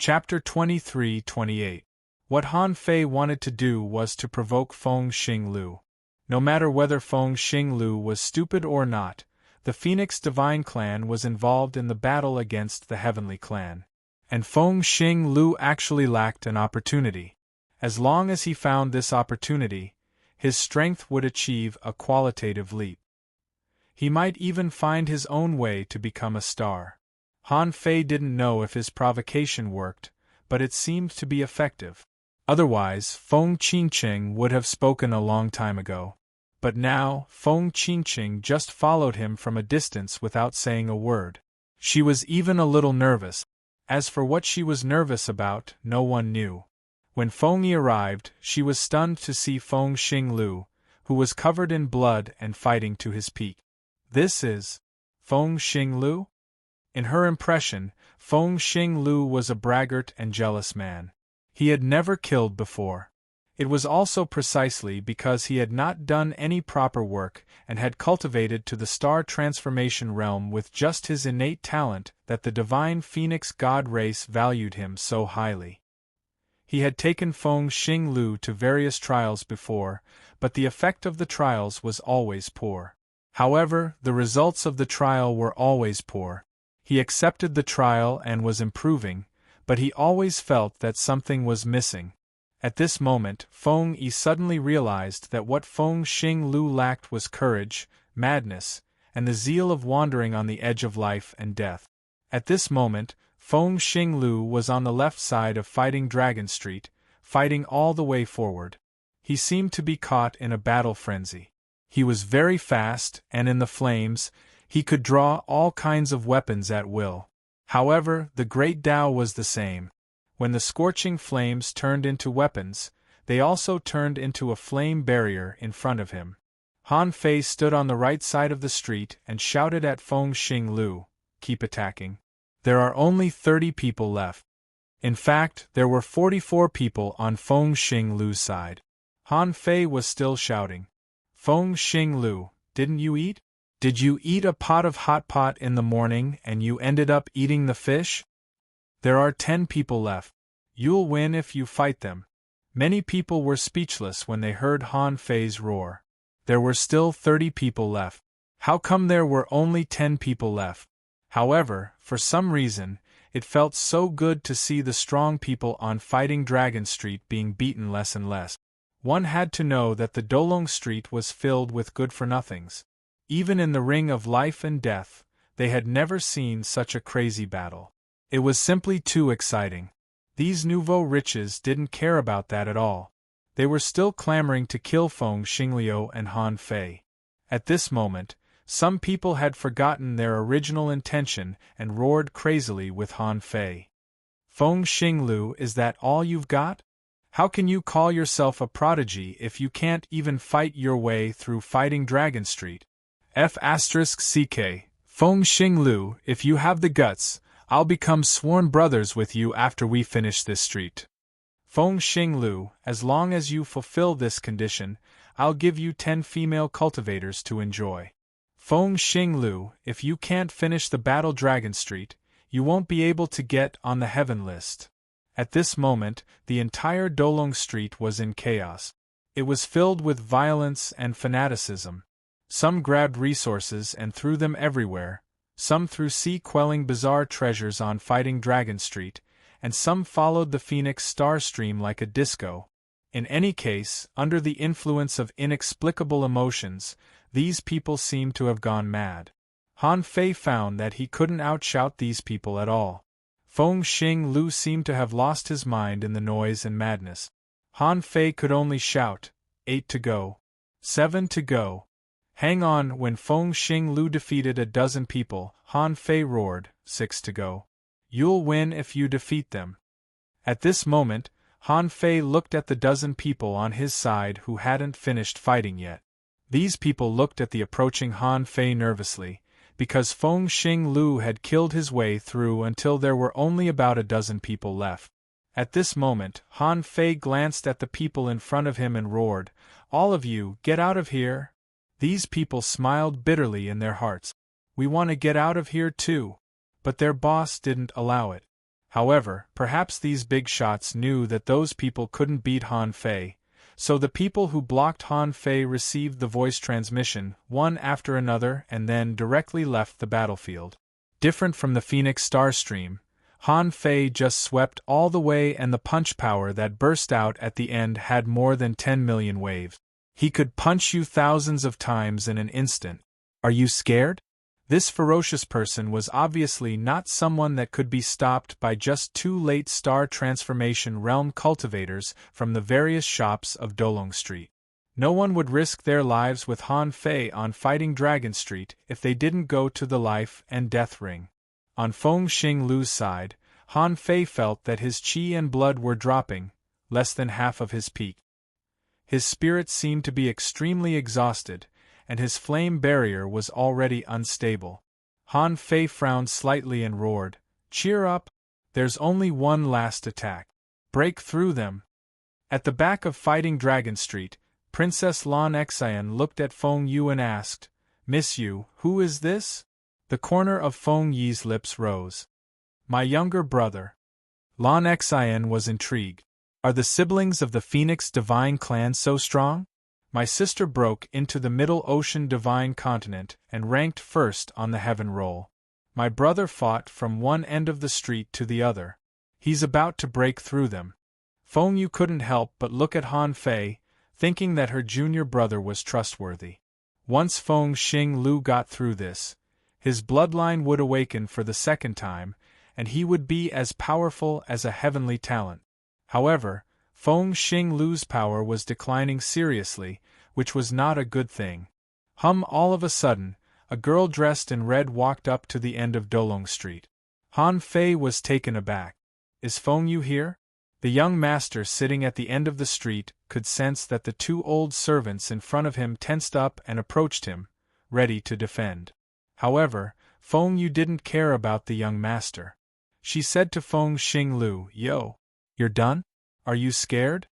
Chapter 23-28. What Han Fei wanted to do was to provoke Feng Xinglu. No matter whether Feng Xinglu was stupid or not, the Phoenix Divine Clan was involved in the battle against the Heavenly Clan. And Feng Xinglu actually lacked an opportunity. As long as he found this opportunity, his strength would achieve a qualitative leap. He might even find his own way to become a star. Han Fei didn't know if his provocation worked, but it seemed to be effective. Otherwise, Feng Qingqing would have spoken a long time ago. But now, Feng Qingqing just followed him from a distance without saying a word. She was even a little nervous. As for what she was nervous about, no one knew. When Feng Yi arrived, she was stunned to see Feng Xinglu, who was covered in blood and fighting to his peak. This is Feng Xinglu? In her impression, Feng Xinglu was a braggart and jealous man. He had never killed before. It was also precisely because he had not done any proper work and had cultivated to the star transformation realm with just his innate talent that the divine phoenix god race valued him so highly. He had taken Feng Xinglu to various trials before, but the effect of the trials was always poor. However, the results of the trial were always poor. He accepted the trial and was improving, but he always felt that something was missing. At this moment, Feng Yi suddenly realized that what Feng Xinglu lacked was courage, madness, and the zeal of wandering on the edge of life and death. At this moment, Feng Xinglu was on the left side of Fighting Dragon Street, fighting all the way forward. He seemed to be caught in a battle frenzy. He was very fast, and in the flames, he could draw all kinds of weapons at will. However, the Great Tao was the same. When the scorching flames turned into weapons, they also turned into a flame barrier in front of him. Han Fei stood on the right side of the street and shouted at Feng Xinglu, "Keep attacking. There are only 30 people left." In fact, there were 44 people on Feng Xinglu's side. Han Fei was still shouting. "Feng Xinglu, didn't you eat? Did you eat a pot of hot pot in the morning and you ended up eating the fish? There are 10 people left. You'll win if you fight them." Many people were speechless when they heard Han Fei's roar. There were still 30 people left. How come there were only 10 people left? However, for some reason, it felt so good to see the strong people on Fighting Dragon Street being beaten less and less. One had to know that the Dolong Street was filled with good-for-nothings. Even in the ring of life and death, they had never seen such a crazy battle. It was simply too exciting. These nouveau riches didn't care about that at all. They were still clamoring to kill Feng Xinglu and Han Fei. At this moment, some people had forgotten their original intention and roared crazily with Han Fei. "Feng Xinglu, is that all you've got? How can you call yourself a prodigy if you can't even fight your way through Fighting Dragon Street? F***CK, Feng Xinglu, if you have the guts, I'll become sworn brothers with you after we finish this street. Feng Xinglu, as long as you fulfill this condition, I'll give you 10 female cultivators to enjoy. Feng Xinglu, if you can't finish the Battle Dragon Street, you won't be able to get on the heaven list." At this moment, the entire Dolong Street was in chaos. It was filled with violence and fanaticism. Some grabbed resources and threw them everywhere, some threw sea-quelling bizarre treasures on Fighting Dragon Street, and some followed the Phoenix star stream like a disco. In any case, under the influence of inexplicable emotions, these people seemed to have gone mad. Han Fei found that he couldn't outshout these people at all. Feng Xinglu seemed to have lost his mind in the noise and madness. Han Fei could only shout, 8 to go. 7 to go. Hang on. When Feng Xinglu defeated a dozen people, Han Fei roared, 6 to go. You'll win if you defeat them. At this moment, Han Fei looked at the dozen people on his side who hadn't finished fighting yet. These people looked at the approaching Han Fei nervously, because Feng Xinglu had killed his way through until there were only about a dozen people left. At this moment, Han Fei glanced at the people in front of him and roared, "All of you, get out of here!" These people smiled bitterly in their hearts. "We want to get out of here too." But their boss didn't allow it. However, perhaps these big shots knew that those people couldn't beat Han Fei, so the people who blocked Han Fei received the voice transmission, one after another, and then directly left the battlefield. Different from the Phoenix Starstream, Han Fei just swept all the way, and the punch power that burst out at the end had more than 10 million waves. He could punch you thousands of times in an instant. Are you scared? This ferocious person was obviously not someone that could be stopped by just two late star transformation realm cultivators from the various shops of Dolong Street. No one would risk their lives with Han Fei on Fighting Dragon Street if they didn't go to the life and death ring. On Feng Xinglu's side, Han Fei felt that his qi and blood were dropping, less than half of his peak. His spirit seemed to be extremely exhausted, and his flame barrier was already unstable. Han Fei frowned slightly and roared, "Cheer up! There's only one last attack. Break through them!" At the back of Fighting Dragon Street, Princess Lan Xian looked at Feng Yu and asked, "Miss Yu, who is this?" The corner of Feng Yi's lips rose. "My younger brother." Lan Xian was intrigued. "Are the siblings of the Phoenix Divine Clan so strong?" "My sister broke into the Middle Ocean Divine Continent and ranked first on the Heaven Roll. My brother fought from one end of the street to the other. He's about to break through them." Feng Yu couldn't help but look at Han Fei, thinking that her junior brother was trustworthy. Once Feng Xinglu got through this, his bloodline would awaken for the second time, and he would be as powerful as a heavenly talent. However, Feng Xinglu's power was declining seriously, which was not a good thing. All of a sudden, a girl dressed in red walked up to the end of Dolong Street. Han Fei was taken aback. "Is Feng Yu here?" The young master sitting at the end of the street could sense that the two old servants in front of him tensed up and approached him, ready to defend. However, Feng Yu didn't care about the young master. She said to Feng Xinglu, "Yo, you're done? Are you scared?"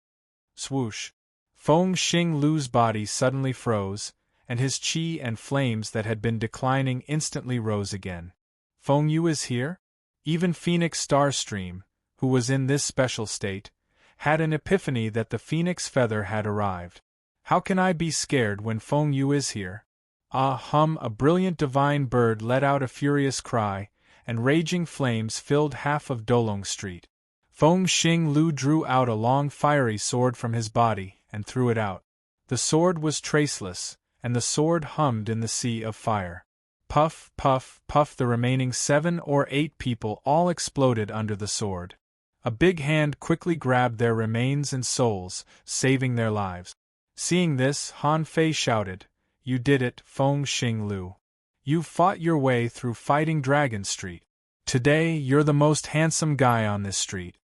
Swoosh. Feng Xinglu's body suddenly froze, and his qi and flames that had been declining instantly rose again. "Feng Yu is here?" Even Phoenix Starstream, who was in this special state, had an epiphany that the Phoenix Feather had arrived. "How can I be scared when Feng Yu is here?" A brilliant divine bird let out a furious cry, and raging flames filled half of Dolong Street. Feng Xinglu drew out a long fiery sword from his body and threw it out. The sword was traceless, and the sword hummed in the sea of fire. Puff, puff, puff, the remaining 7 or 8 people all exploded under the sword. A big hand quickly grabbed their remains and souls, saving their lives. Seeing this, Han Fei shouted, "You did it, Feng Xinglu. You fought your way through Fighting Dragon Street. Today you're the most handsome guy on this street."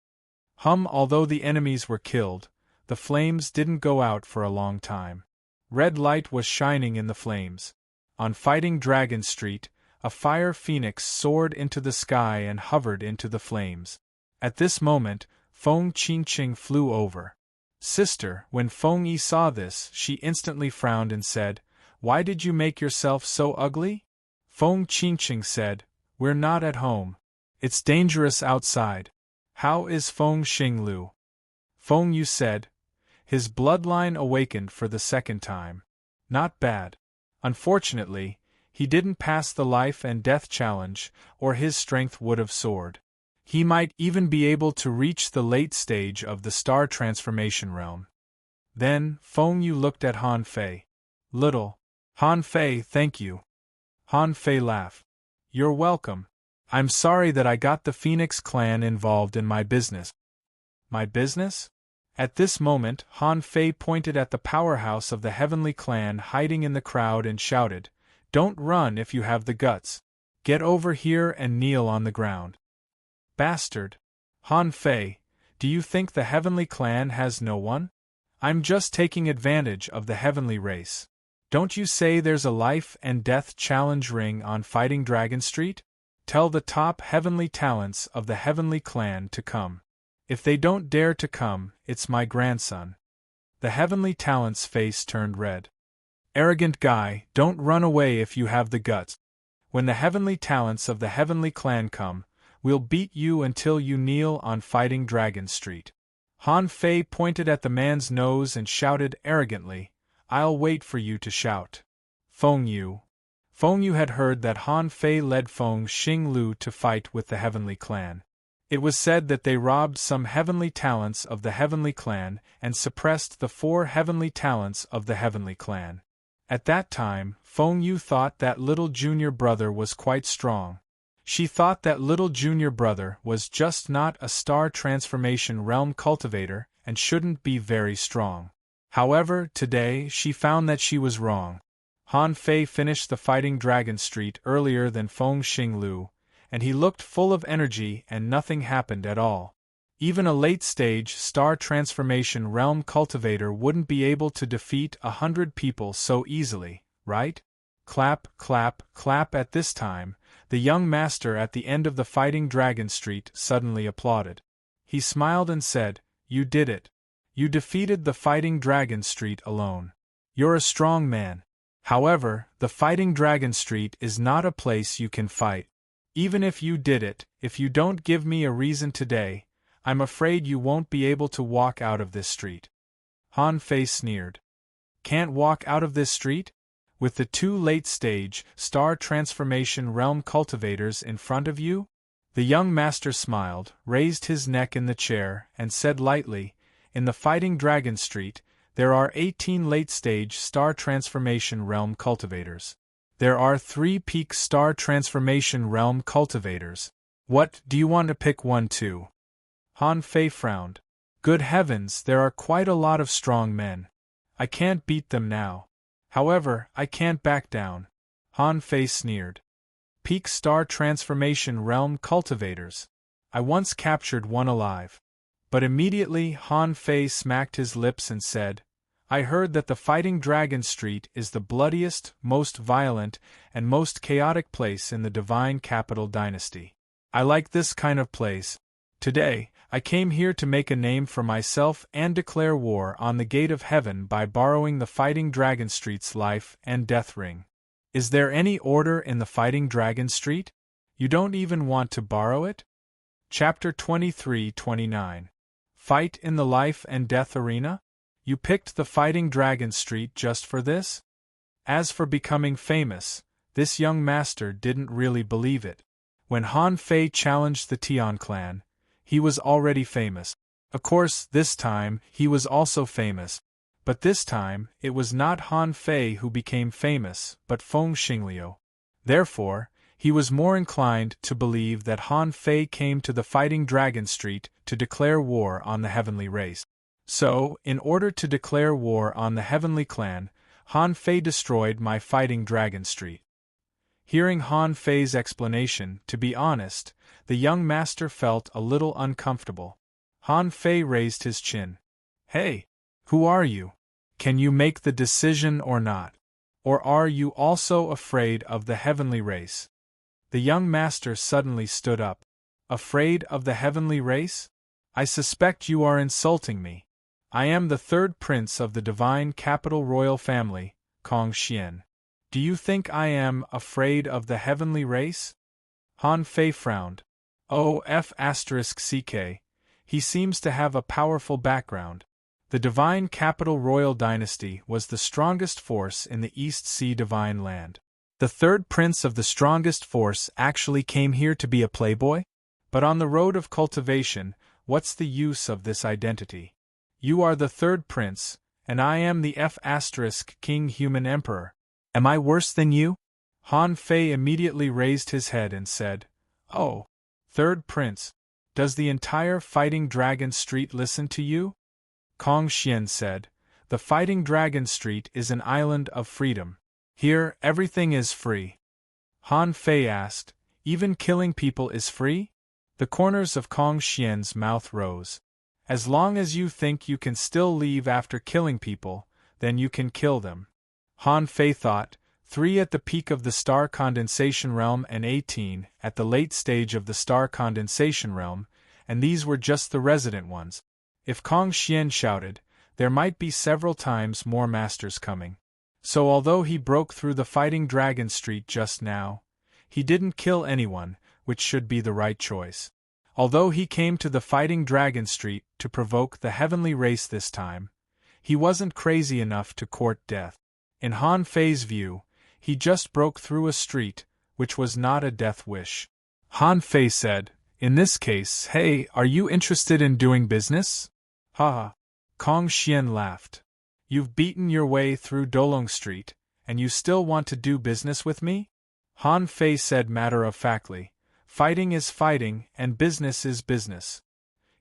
Although the enemies were killed, the flames didn't go out for a long time. Red light was shining in the flames. On Fighting Dragon Street, a fire phoenix soared into the sky and hovered into the flames. At this moment, Feng Qingqing flew over. "Sister," when Feng Yi saw this, she instantly frowned and said, "Why did you make yourself so ugly?" Feng Qingqing said, "We're not at home. It's dangerous outside. How is Feng Xinglu?" Feng Yu said, "His bloodline awakened for the second time. Not bad. Unfortunately, he didn't pass the life and death challenge, or his strength would have soared. He might even be able to reach the late stage of the star transformation realm." Then, Feng Yu looked at Han Fei. "Little Han Fei, thank you." Han Fei laughed. "You're welcome. I'm sorry that I got the Phoenix clan involved in my business." "My business?" At this moment, Han Fei pointed at the powerhouse of the Heavenly Clan hiding in the crowd and shouted, "Don't run if you have the guts. Get over here and kneel on the ground." "Bastard! Han Fei, do you think the Heavenly Clan has no one? I'm just taking advantage of the Heavenly race. Don't you say there's a life and death challenge ring on Fighting Dragon Street? Tell the top Heavenly talents of the Heavenly Clan to come. If they don't dare to come, it's my grandson." The Heavenly talent's face turned red. "Arrogant guy, don't run away if you have the guts. When the Heavenly talents of the Heavenly Clan come, We'll beat you until you kneel on Fighting Dragon Street. Han Fei pointed at the man's nose and shouted arrogantly, I'll wait for you to shout. Feng Yu. Feng Yu had heard that Han Fei led Feng Xinglu to fight with the Heavenly Clan. It was said that they robbed some heavenly talents of the Heavenly Clan and suppressed the 4 heavenly talents of the Heavenly Clan. At that time, Feng Yu thought that little junior brother was quite strong. She thought that little junior brother was just not a star transformation realm cultivator and shouldn't be very strong. However, today she found that she was wrong. Han Fei finished the Fighting Dragon Street earlier than Feng Xinglu, and he looked full of energy and nothing happened at all. Even a late-stage star transformation realm cultivator wouldn't be able to defeat 100 people so easily, right? Clap, clap, clap. At this time, the young master at the end of the Fighting Dragon Street suddenly applauded. He smiled and said, You did it. You defeated the Fighting Dragon Street alone. You're a strong man. However, the Fighting Dragon Street is not a place you can fight. Even if you did it, if you don't give me a reason today, I'm afraid you won't be able to walk out of this street. Han Fei sneered. Can't walk out of this street? With the 2 late-stage, star transformation realm cultivators in front of you? The young master smiled, raised his neck in the chair, and said lightly, In the Fighting Dragon Street, there are 18 late-stage star transformation realm cultivators. There are 3 peak star transformation realm cultivators. What, do you want to pick one too? Han Fei frowned. Good heavens, there are quite a lot of strong men. I can't beat them now. However, I can't back down. Han Fei sneered. Peak star transformation realm cultivators. I once captured one alive. But immediately Han Fei smacked his lips and said, I heard that the Fighting Dragon Street is the bloodiest, most violent, and most chaotic place in the Divine Capital Dynasty. I like this kind of place. Today, I came here to make a name for myself and declare war on the Gate of Heaven by borrowing the Fighting Dragon Street's life and death ring. Is there any order in the Fighting Dragon Street? You don't even want to borrow it? Chapter 23-29. Fight in the Life and Death Arena? You picked the Fighting Dragon Street just for this? As for becoming famous, this young master didn't really believe it. When Han Fei challenged the Tian clan, he was already famous. Of course, this time, he was also famous. But this time, it was not Han Fei who became famous, but Feng Xingliu. Therefore, he was more inclined to believe that Han Fei came to the Fighting Dragon Street to declare war on the heavenly race. So, in order to declare war on the heavenly clan, Han Fei destroyed my Fighting Dragon Street. Hearing Han Fei's explanation, to be honest, the young master felt a little uncomfortable. Han Fei raised his chin. Hey! Who are you? Can you make the decision or not? Or are you also afraid of the heavenly race? The young master suddenly stood up. Afraid of the heavenly race? I suspect you are insulting me. I am the 3rd prince of the Divine Capital Royal Family, Kong Xian. Do you think I am afraid of the heavenly race? Han Fei frowned. Oh, F***ck. He seems to have a powerful background. The Divine Capital Royal Dynasty was the strongest force in the East Sea Divine Land. The 3rd prince of the strongest force actually came here to be a playboy? But on the road of cultivation, what's the use of this identity? You are the 3rd prince, and I am the King Human Emperor. Am I worse than you? Han Fei immediately raised his head and said, Oh, 3rd prince, does the entire Fighting Dragon Street listen to you? Kong Xian said, The Fighting Dragon Street is an island of freedom. Here, everything is free. Han Fei asked, Even killing people is free? The corners of Kong Xian's mouth rose. As long as you think you can still leave after killing people, then you can kill them. Han Fei thought, 3 at the peak of the star condensation realm and 18 at the late stage of the star condensation realm, and these were just the resident ones. If Kong Xian shouted, there might be several times more masters coming. So although he broke through the Fighting Dragon Street just now, he didn't kill anyone, which should be the right choice. Although he came to the Fighting Dragon Street to provoke the heavenly race this time, he wasn't crazy enough to court death. In Han Fei's view, he just broke through a street, which was not a death wish. Han Fei said, "In this case, hey, are you interested in doing business?" Ha! Kong Xian laughed. "You've beaten your way through Dolong Street, and you still want to do business with me?" Han Fei said matter-of-factly, "Fighting is fighting, and business is business."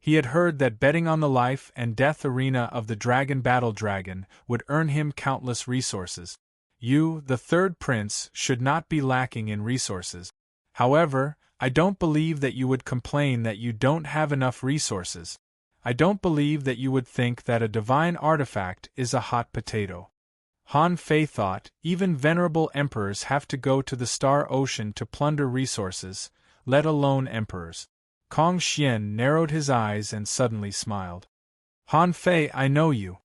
He had heard that betting on the life and death arena of the Dragon Battle Dragon would earn him countless resources. You, the third prince, should not be lacking in resources. However, I don't believe that you would complain that you don't have enough resources. I don't believe that you would think that a divine artifact is a hot potato. Han Fei thought, even venerable emperors have to go to the Star Ocean to plunder resources, let alone emperors. Kong Xian narrowed his eyes and suddenly smiled. "Han Fei, I know you."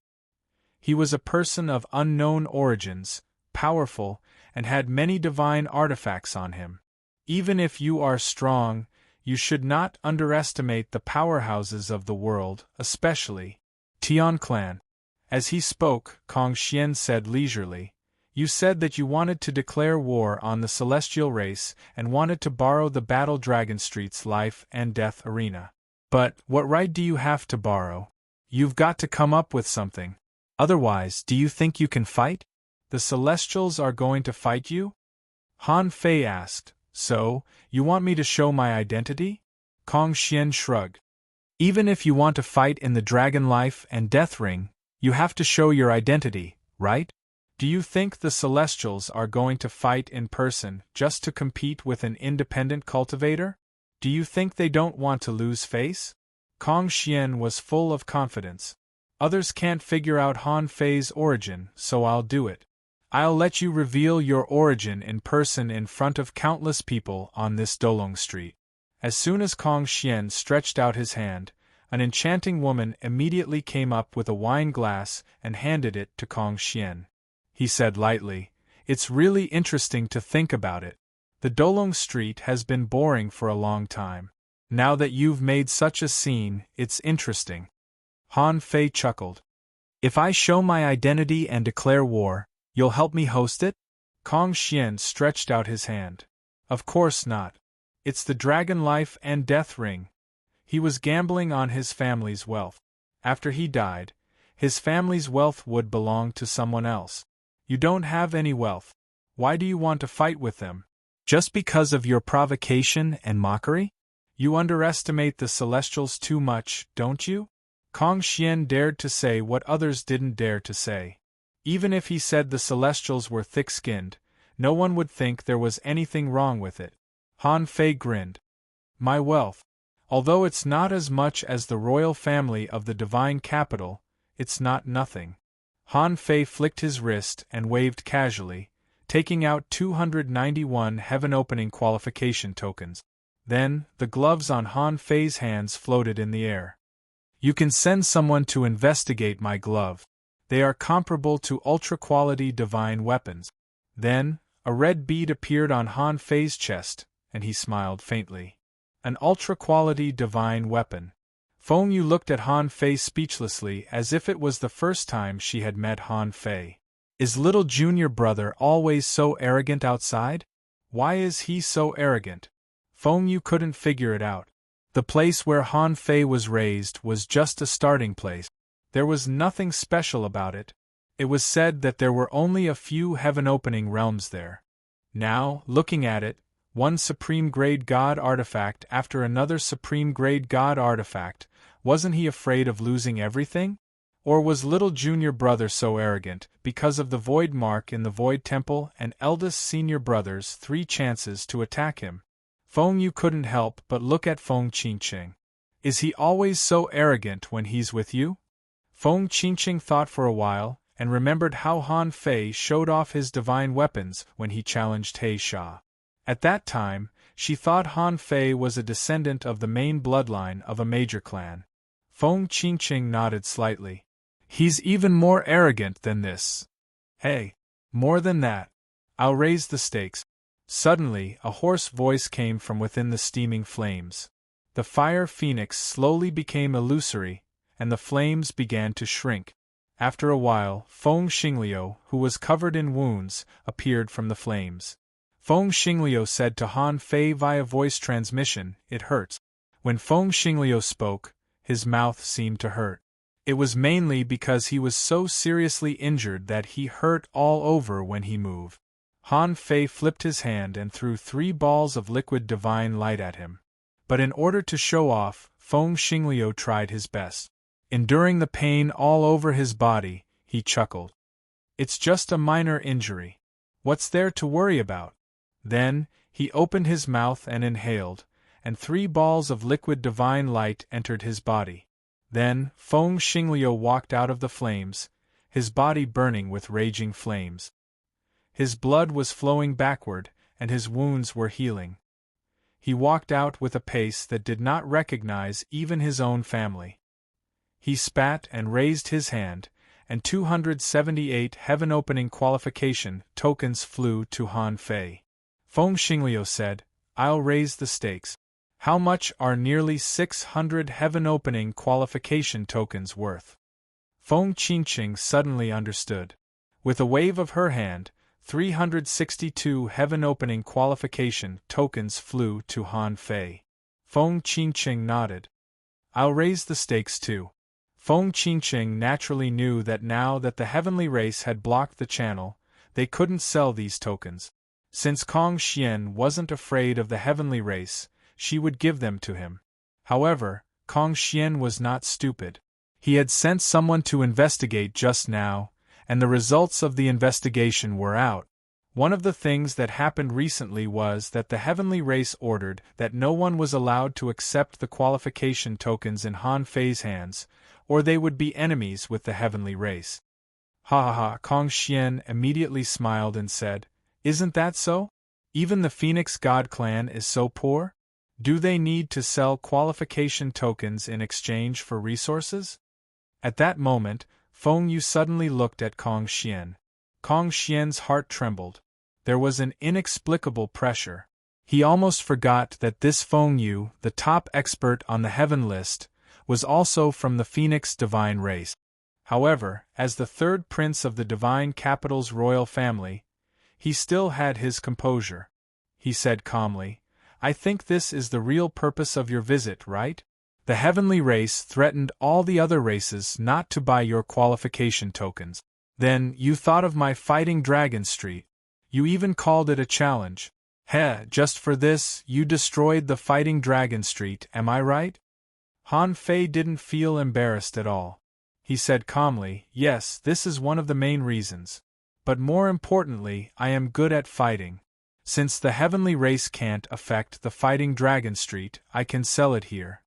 He was a person of unknown origins, powerful, and had many divine artifacts on him. Even if you are strong, you should not underestimate the powerhouses of the world, especially Tian Clan. As he spoke, Kong Xian said leisurely, "You said that you wanted to declare war on the celestial race and wanted to borrow the Battle Dragon Street's life and death arena. But, what right do you have to borrow? You've got to come up with something. Otherwise, do you think you can fight? The Celestials are going to fight you?" Han Fei asked, "So, you want me to show my identity?" Kong Xian shrugged. "Even if you want to fight in the Dragon Life and Death Ring, you have to show your identity, right? Do you think the Celestials are going to fight in person just to compete with an independent cultivator? Do you think they don't want to lose face?" Kong Xian was full of confidence. "Others can't figure out Han Fei's origin, so I'll do it. I'll let you reveal your origin in person in front of countless people on this Dolong Street." As soon as Kong Xian stretched out his hand, an enchanting woman immediately came up with a wine glass and handed it to Kong Xian. He said lightly, "It's really interesting to think about it. The Dolong Street has been boring for a long time. Now that you've made such a scene, it's interesting." Han Fei chuckled. "If I show my identity and declare war, you'll help me host it?" Kong Xian stretched out his hand. "Of course not. It's the Dragon Life and Death Ring." He was gambling on his family's wealth. After he died, his family's wealth would belong to someone else. You don't have any wealth. Why do you want to fight with them? Just because of your provocation and mockery? You underestimate the Celestials too much, don't you? Kong Xian dared to say what others didn't dare to say. Even if he said the Celestials were thick-skinned, no one would think there was anything wrong with it. Han Fei grinned. "My wealth. Although it's not as much as the royal family of the divine capital, it's not nothing." Han Fei flicked his wrist and waved casually, taking out 291 heaven-opening qualification tokens. Then, the gloves on Han Fei's hands floated in the air. "You can send someone to investigate my glove. They are comparable to ultra-quality divine weapons." Then, a red bead appeared on Han Fei's chest, and he smiled faintly. An ultra-quality divine weapon. Feng Yu looked at Han Fei speechlessly as if it was the first time she had met Han Fei. Is little junior brother always so arrogant outside? Why is he so arrogant? Feng Yu couldn't figure it out. The place where Han Fei was raised was just a starting place. There was nothing special about it. It was said that there were only a few heaven-opening realms there. Now, looking at it, one supreme-grade god artifact after another supreme-grade god artifact, wasn't he afraid of losing everything? Or was little junior brother so arrogant because of the void mark in the void temple and eldest senior brother's 3 chances to attack him? Feng Yu couldn't help but look at Feng Qingqing. Is he always so arrogant when he's with you? Feng Qingqing thought for a while, and remembered how Han Fei showed off his divine weapons when he challenged He Sha. At that time, she thought Han Fei was a descendant of the main bloodline of a major clan. Feng Qingqing nodded slightly. He's even more arrogant than this. Hey, more than that. I'll raise the stakes. Suddenly, a hoarse voice came from within the steaming flames. The fire phoenix slowly became illusory, and the flames began to shrink. After a while, Feng Xingliu, who was covered in wounds, appeared from the flames. Feng Xingliu said to Han Fei via voice transmission, "It hurts." When Feng Xingliu spoke, his mouth seemed to hurt. It was mainly because he was so seriously injured that he hurt all over when he moved. Han Fei flipped his hand and threw 3 balls of liquid divine light at him. But in order to show off, Feng Xingliu tried his best. Enduring the pain all over his body, he chuckled. "It's just a minor injury. What's there to worry about?" Then, he opened his mouth and inhaled, and 3 balls of liquid divine light entered his body. Then, Feng Xingliu walked out of the flames, his body burning with raging flames. His blood was flowing backward, and his wounds were healing. He walked out with a pace that did not recognize even his own family. He spat and raised his hand, and 278 heaven-opening qualification tokens flew to Han Fei. Feng Xingliu said, "I'll raise the stakes. How much are nearly 600 heaven-opening qualification tokens worth?" Feng Qingqing suddenly understood. With a wave of her hand, 362 heaven-opening qualification tokens flew to Han Fei. Feng Qingqing nodded. "I'll raise the stakes too." Feng Qingqing naturally knew that now that the heavenly race had blocked the channel, they couldn't sell these tokens. Since Kong Xian wasn't afraid of the heavenly race, she would give them to him. However, Kong Xian was not stupid. He had sent someone to investigate just now, and the results of the investigation were out. One of the things that happened recently was that the heavenly race ordered that no one was allowed to accept the qualification tokens in Han Fei's hands, or they would be enemies with the heavenly race. "Ha ha ha!" Kong Xian immediately smiled and said, "Isn't that so? Even the Phoenix God clan is so poor? Do they need to sell qualification tokens in exchange for resources?" At that moment, Feng Yu suddenly looked at Kong Xian. Kong Xian's heart trembled. There was an inexplicable pressure. He almost forgot that this Feng Yu, the top expert on the heaven list, was also from the Phoenix divine race. However, as the third prince of the divine capital's royal family, he still had his composure. He said calmly, "I think this is the real purpose of your visit, right? The heavenly race threatened all the other races not to buy your qualification tokens. Then, you thought of my fighting Dragon Street. You even called it a challenge. Heh, just for this, you destroyed the fighting Dragon Street, am I right?" Han Fei didn't feel embarrassed at all. He said calmly, "Yes, this is one of the main reasons. But more importantly, I am good at fighting. Since the heavenly race can't affect the fighting Dragon Street, I can sell it here."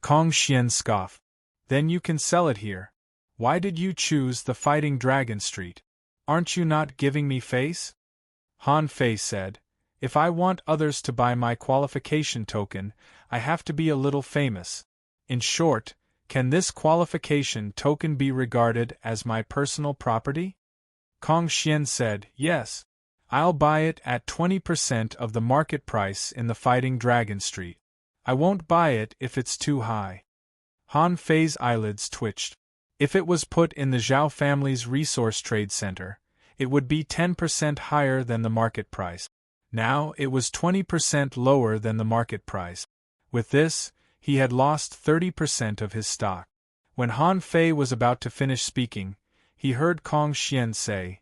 Kong Xian scoffed. "Then you can sell it here. Why did you choose the fighting Dragon Street? Aren't you not giving me face?" Han Fei said, "If I want others to buy my qualification token, I have to be a little famous. In short, can this qualification token be regarded as my personal property?" Kong Xian said, "Yes. I'll buy it at 20% of the market price in the fighting Dragon Street. I won't buy it if it's too high." Han Fei's eyelids twitched. If it was put in the Zhao family's resource trade center, it would be 10% higher than the market price. Now it was 20% lower than the market price. With this, he had lost 30% of his stock. When Han Fei was about to finish speaking, he heard Kong Xian say,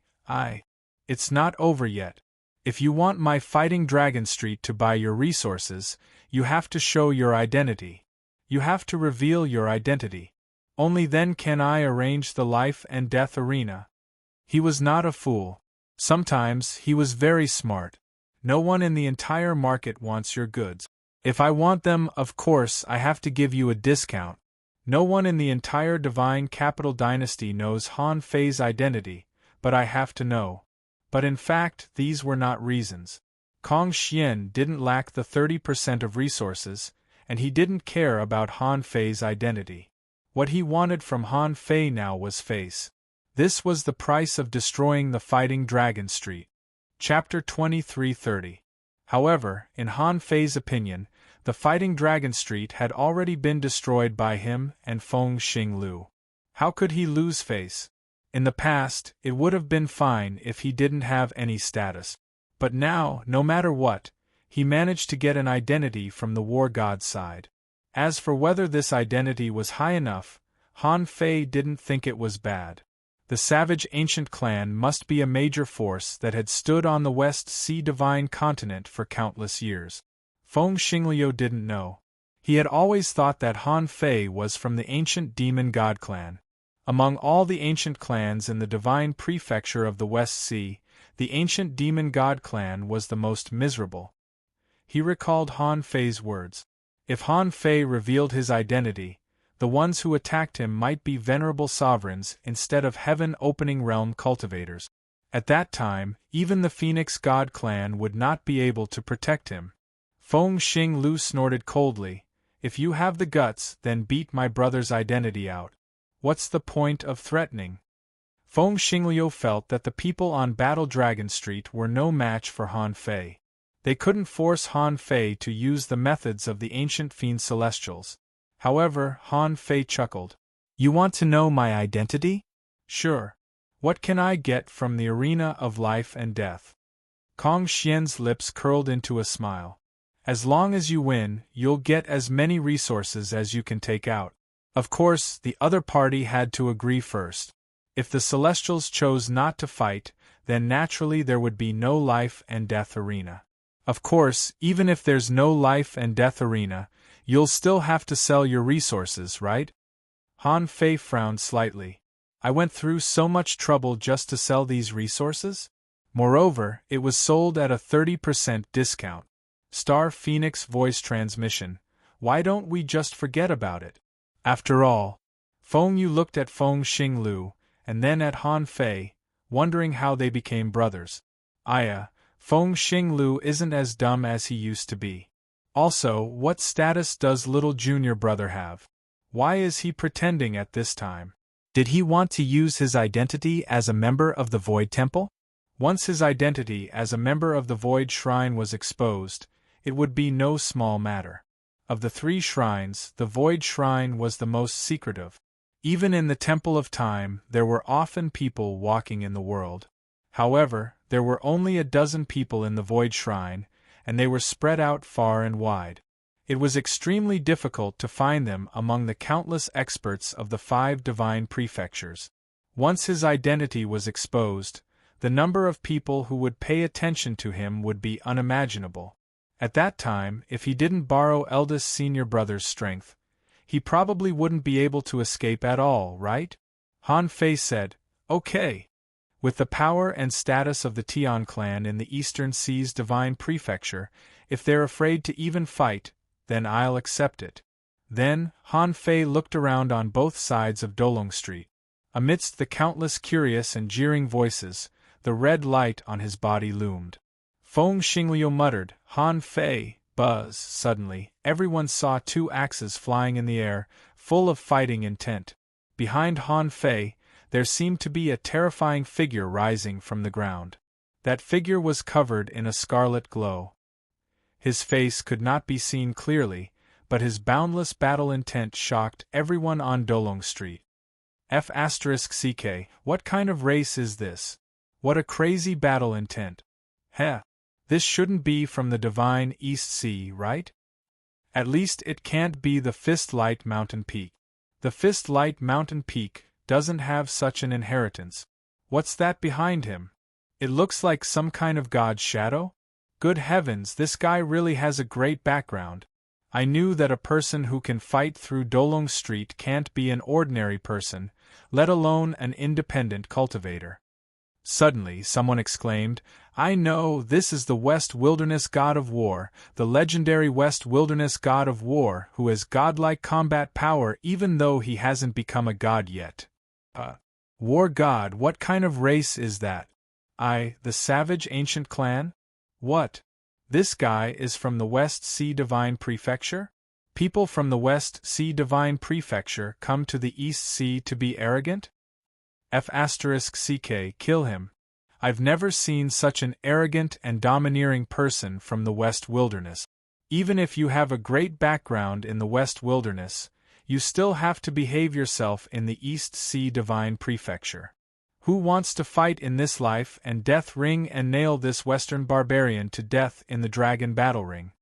"It's not over yet. If you want my fighting Dragon Street to buy your resources, you have to show your identity. You have to reveal your identity. Only then can I arrange the life and death arena." He was not a fool. Sometimes he was very smart. No one in the entire market wants your goods. If I want them, of course I have to give you a discount. No one in the entire Divine Capital Dynasty knows Han Fei's identity, but I have to know. But in fact, these were not reasons. Kong Xian didn't lack the 30% of resources, and he didn't care about Han Fei's identity. What he wanted from Han Fei now was face. This was the price of destroying the fighting Dragon Street. Chapter 23:30 However, in Han Fei's opinion, the Fighting Dragon Street had already been destroyed by him and Feng Xinglu. How could he lose face? In the past, it would have been fine if he didn't have any status. But now, no matter what, he managed to get an identity from the war god's side. As for whether this identity was high enough, Han Fei didn't think it was bad. The savage ancient clan must be a major force that had stood on the West Sea divine continent for countless years. Feng Xingliu didn't know. He had always thought that Han Fei was from the ancient demon god clan. Among all the ancient clans in the divine prefecture of the West Sea, the ancient demon god clan was the most miserable. He recalled Han Fei's words. If Han Fei revealed his identity, the ones who attacked him might be venerable sovereigns instead of heaven-opening realm cultivators. At that time, even the Phoenix God clan would not be able to protect him. Feng Xinglu snorted coldly. If you have the guts, then beat my brother's identity out. What's the point of threatening? Feng Xingliu felt that the people on Battle Dragon Street were no match for Han Fei. They couldn't force Han Fei to use the methods of the ancient fiend celestials. However, Han Fei chuckled. You want to know my identity? Sure. What can I get from the arena of life and death? Kong Xian's lips curled into a smile. As long as you win, you'll get as many resources as you can take out. Of course, the other party had to agree first. If the Celestials chose not to fight, then naturally there would be no life and death arena. Of course, even if there's no life and death arena, you'll still have to sell your resources, right? Han Fei frowned slightly. I went through so much trouble just to sell these resources? Moreover, it was sold at a 30% discount. Star Phoenix voice transmission. Why don't we just forget about it? After all, Feng Yu looked at Feng Xinglu, and then at Han Fei, wondering how they became brothers. Feng Xinglu isn't as dumb as he used to be. Also, what status does little junior brother have? Why is he pretending at this time? Did he want to use his identity as a member of the Void Temple? Once his identity as a member of the Void Shrine was exposed, it would be no small matter. Of the 3 shrines, the Void Shrine was the most secretive. Even in the Temple of Time, there were often people walking in the world. However, there were only a dozen people in the Void Shrine, and they were spread out far and wide. It was extremely difficult to find them among the countless experts of the 5 divine prefectures. Once his identity was exposed, the number of people who would pay attention to him would be unimaginable. At that time, if he didn't borrow eldest senior brother's strength, he probably wouldn't be able to escape at all, right? Han Fei said, Okay. With the power and status of the Tian clan in the Eastern Seas Divine Prefecture, if they're afraid to even fight, then I'll accept it. Then, Han Fei looked around on both sides of Dolong Street. Amidst the countless curious and jeering voices, the red light on his body loomed. Feng Xingliu muttered, Han Fei, buzz. Suddenly, everyone saw 2 axes flying in the air, full of fighting intent. Behind Han Fei, there seemed to be a terrifying figure rising from the ground. That figure was covered in a scarlet glow. His face could not be seen clearly, but his boundless battle intent shocked everyone on Dolong Street. F***CK, what kind of race is this? What a crazy battle intent. Heh. This shouldn't be from the divine East Sea, right? At least it can't be the Fist-Light Mountain Peak. The Fist-Light Mountain Peak doesn't have such an inheritance. What's that behind him? It looks like some kind of god's shadow? Good heavens, this guy really has a great background. I knew that a person who can fight through Dolong Street can't be an ordinary person, let alone an independent cultivator. Suddenly, someone exclaimed, I know, this is the West Wilderness God of War, the legendary West Wilderness God of War, who has godlike combat power even though he hasn't become a god yet. War god, what kind of race is that? The savage ancient clan? What? This guy is from the West Sea Divine Prefecture? People from the West Sea Divine Prefecture come to the East Sea to be arrogant? F***CK, kill him. I've never seen such an arrogant and domineering person from the West Wilderness. Even if you have a great background in the West Wilderness, you still have to behave yourself in the East Sea Divine Prefecture. Who wants to fight in this life and death ring and nail this Western barbarian to death in the dragon battle ring?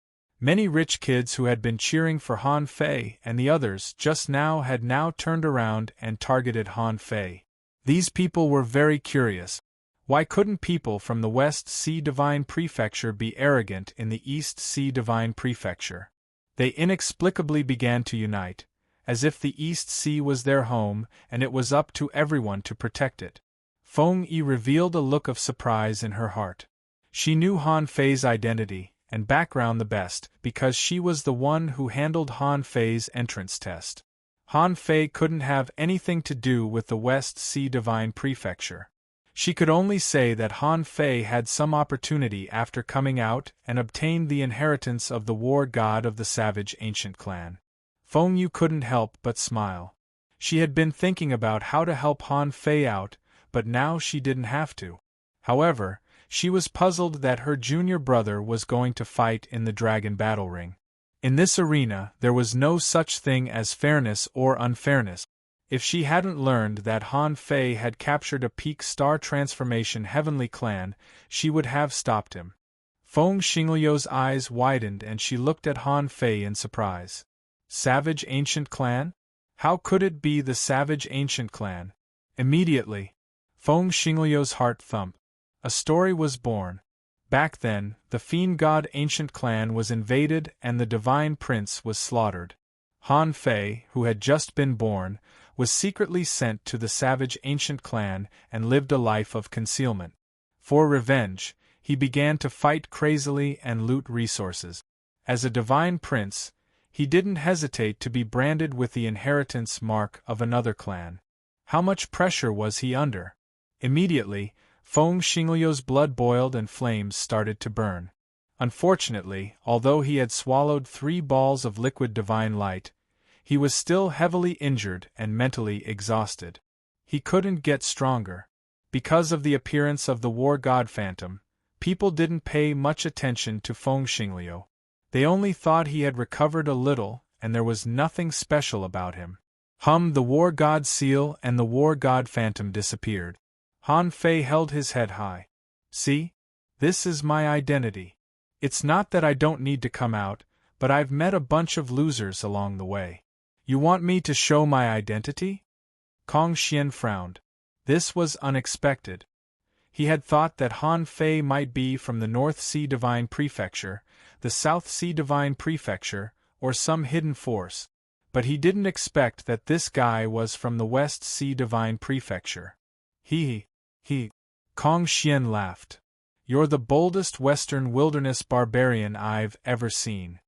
Many rich kids who had been cheering for Han Fei and the others just now had now turned around and targeted Han Fei. These people were very curious. Why couldn't people from the West Sea Divine Prefecture be arrogant in the East Sea Divine Prefecture? They inexplicably began to unite, as if the East Sea was their home and it was up to everyone to protect it. Feng Yi revealed a look of surprise in her heart. She knew Han Fei's identity and background the best because she was the one who handled Han Fei's entrance test. Han Fei couldn't have anything to do with the West Sea Divine Prefecture. She could only say that Han Fei had some opportunity after coming out and obtained the inheritance of the war god of the savage ancient clan. Feng Yu couldn't help but smile. She had been thinking about how to help Han Fei out, but now she didn't have to. However, she was puzzled that her junior brother was going to fight in the dragon battle ring. In this arena, there was no such thing as fairness or unfairness. If she hadn't learned that Han Fei had captured a peak star transformation heavenly clan, she would have stopped him. Feng Xingliu's eyes widened and she looked at Han Fei in surprise. Savage ancient clan? How could it be the savage ancient clan? Immediately, Feng Xingliu's heart thumped. A story was born. Back then, the fiend god ancient clan was invaded and the divine prince was slaughtered. Han Fei, who had just been born, was secretly sent to the savage ancient clan and lived a life of concealment. For revenge, he began to fight crazily and loot resources. As a divine prince, he didn't hesitate to be branded with the inheritance mark of another clan. How much pressure was he under? Immediately, Feng Xingliu's blood boiled and flames started to burn. Unfortunately, although he had swallowed 3 balls of liquid divine light, he was still heavily injured and mentally exhausted. He couldn't get stronger. Because of the appearance of the war god phantom, people didn't pay much attention to Feng Xingliu. They only thought he had recovered a little, and there was nothing special about him. The war god seal and the war god phantom disappeared. Han Fei held his head high. See? This is my identity. It's not that I don't need to come out, but I've met a bunch of losers along the way. You want me to show my identity? Kong Xian frowned. This was unexpected. He had thought that Han Fei might be from the North Sea Divine Prefecture, the South Sea Divine Prefecture, or some hidden force, but he didn't expect that this guy was from the West Sea Divine Prefecture. He. Kong Xian laughed. You're the boldest Western wilderness barbarian I've ever seen.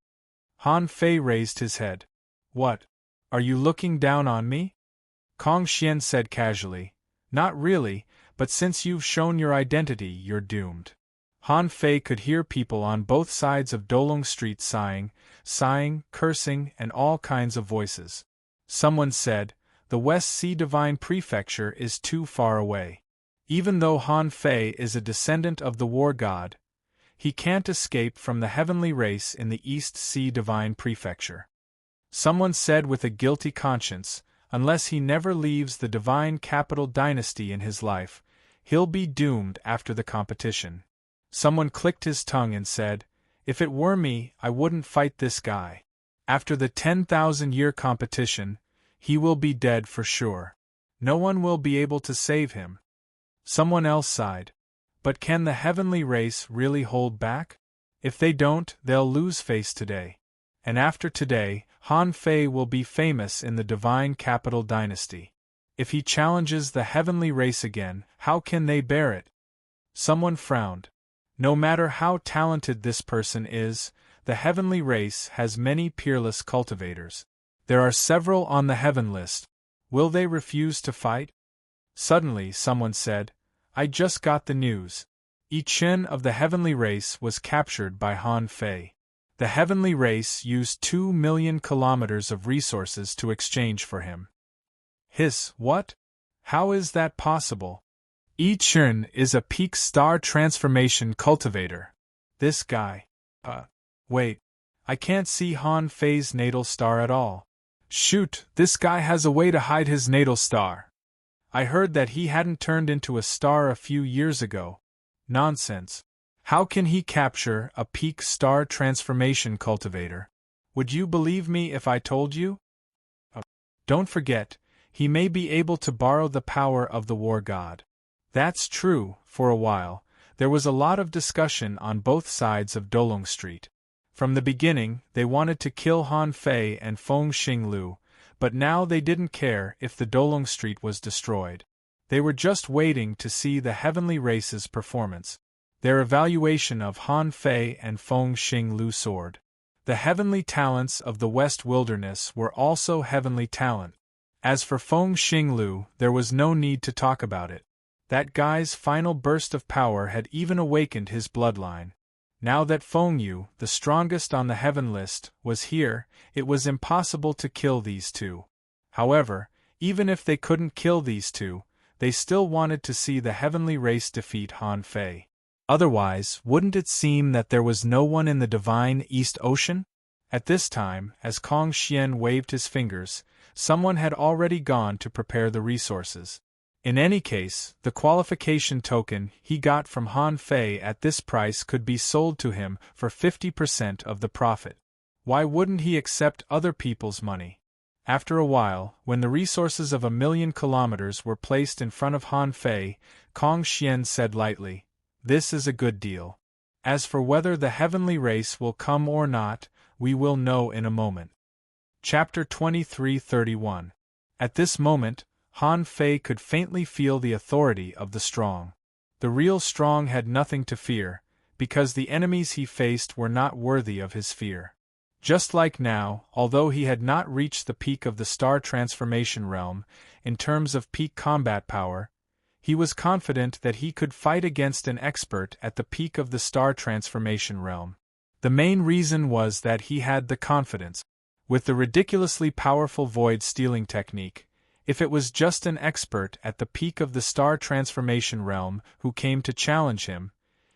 Han Fei raised his head. What? Are you looking down on me? Kong Xian said casually. Not really, but since you've shown your identity, you're doomed. Han Fei could hear people on both sides of Dolong Street sighing, cursing, and all kinds of voices. Someone said, the West Sea Divine Prefecture is too far away. Even though Han Fei is a descendant of the war god, he can't escape from the heavenly race in the East Sea Divine Prefecture. Someone said with a guilty conscience, unless he never leaves the divine capital dynasty in his life, he'll be doomed after the competition. Someone clicked his tongue and said, if it were me, I wouldn't fight this guy. After the 10,000-year competition, he will be dead for sure. No one will be able to save him. Someone else sighed. But can the heavenly race really hold back? If they don't, they'll lose face today. And after today, Han Fei will be famous in the divine capital dynasty. If he challenges the heavenly race again, how can they bear it? Someone frowned. No matter how talented this person is, the heavenly race has many peerless cultivators. There are several on the heaven list. Will they refuse to fight? Suddenly, someone said, I just got the news. Yi Chen of the heavenly race was captured by Han Fei. The heavenly race used 2 million kilometers of resources to exchange for him. What? How is that possible? Yi Chen is a peak star transformation cultivator. This guy. Wait. I can't see Han Fei's natal star at all. Shoot, this guy has a way to hide his natal star. I heard that he hadn't turned into a star a few years ago. Nonsense. How can he capture a peak star transformation cultivator? Would you believe me if I told you? Don't forget, he may be able to borrow the power of the war god. That's true. For a while, there was a lot of discussion on both sides of Dolong Street. From the beginning, they wanted to kill Han Fei and Feng Xinglu, but now they didn't care if the Dolong Street was destroyed. They were just waiting to see the heavenly race's performance. Their evaluation of Han Fei and Feng Xinglu soared. The heavenly talents of the West Wilderness were also heavenly talent. As for Feng Xinglu, there was no need to talk about it. That guy's final burst of power had even awakened his bloodline. Now that Feng Yu, the strongest on the heaven list, was here, it was impossible to kill these two. However, even if they couldn't kill these two, they still wanted to see the heavenly race defeat Han Fei. Otherwise, wouldn't it seem that there was no one in the divine East Ocean? At this time, as Kong Xian waved his fingers, someone had already gone to prepare the resources. In any case, the qualification token he got from Han Fei at this price could be sold to him for 50% of the profit. Why wouldn't he accept other people's money? After a while, when the resources of 1,000,000 kilometers were placed in front of Han Fei, Kong Xian said lightly, "This is a good deal. As for whether the heavenly race will come or not, we will know in a moment." Chapter 23:31. At this moment, Han Fei could faintly feel the authority of the strong. The real strong had nothing to fear, because the enemies he faced were not worthy of his fear. Just like now, although he had not reached the peak of the star transformation realm, in terms of peak combat power, he was confident that he could fight against an expert at the peak of the star transformation realm. The main reason was that he had the confidence. With the ridiculously powerful void stealing technique, if it was just an expert at the peak of the star transformation realm who came to challenge him,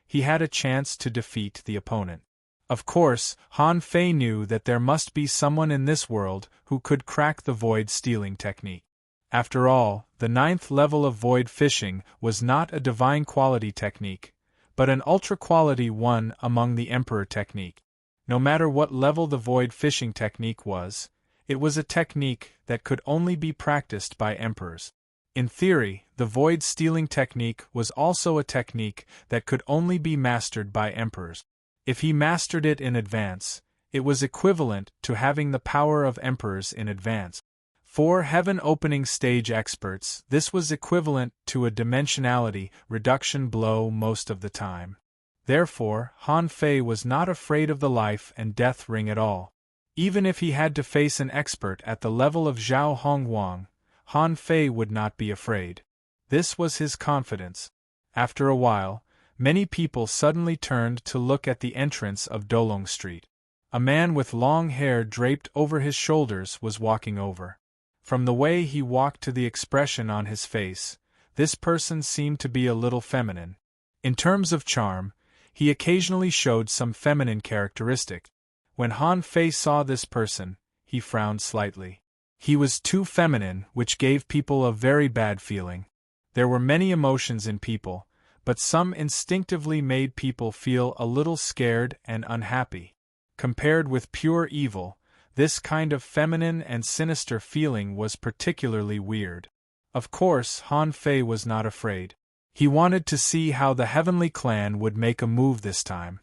he had a chance to defeat the opponent. Of course, Han Fei knew that there must be someone in this world who could crack the void stealing technique. After all, the 9th level of void fishing was not a divine quality technique, but an ultra-quality one among the Emperor technique. No matter what level the void fishing technique was, it was a technique that could only be practiced by emperors. In theory, the void stealing technique was also a technique that could only be mastered by emperors. If he mastered it in advance, it was equivalent to having the power of emperors in advance. For heaven-opening stage experts, this was equivalent to a dimensionality reduction blow most of the time. Therefore, Han Fei was not afraid of the life and death ring at all. Even if he had to face an expert at the level of Zhao Hongguang, Han Fei would not be afraid. This was his confidence. After a while, many people suddenly turned to look at the entrance of Dolong Street. A man with long hair draped over his shoulders was walking over. From the way he walked to the expression on his face, this person seemed to be a little feminine. In terms of charm, he occasionally showed some feminine characteristic. When Han Fei saw this person, he frowned slightly. He was too feminine, which gave people a very bad feeling. There were many emotions in people, but some instinctively made people feel a little scared and unhappy. Compared with pure evil, this kind of feminine and sinister feeling was particularly weird. Of course, Han Fei was not afraid. He wanted to see how the Heavenly Clan would make a move this time.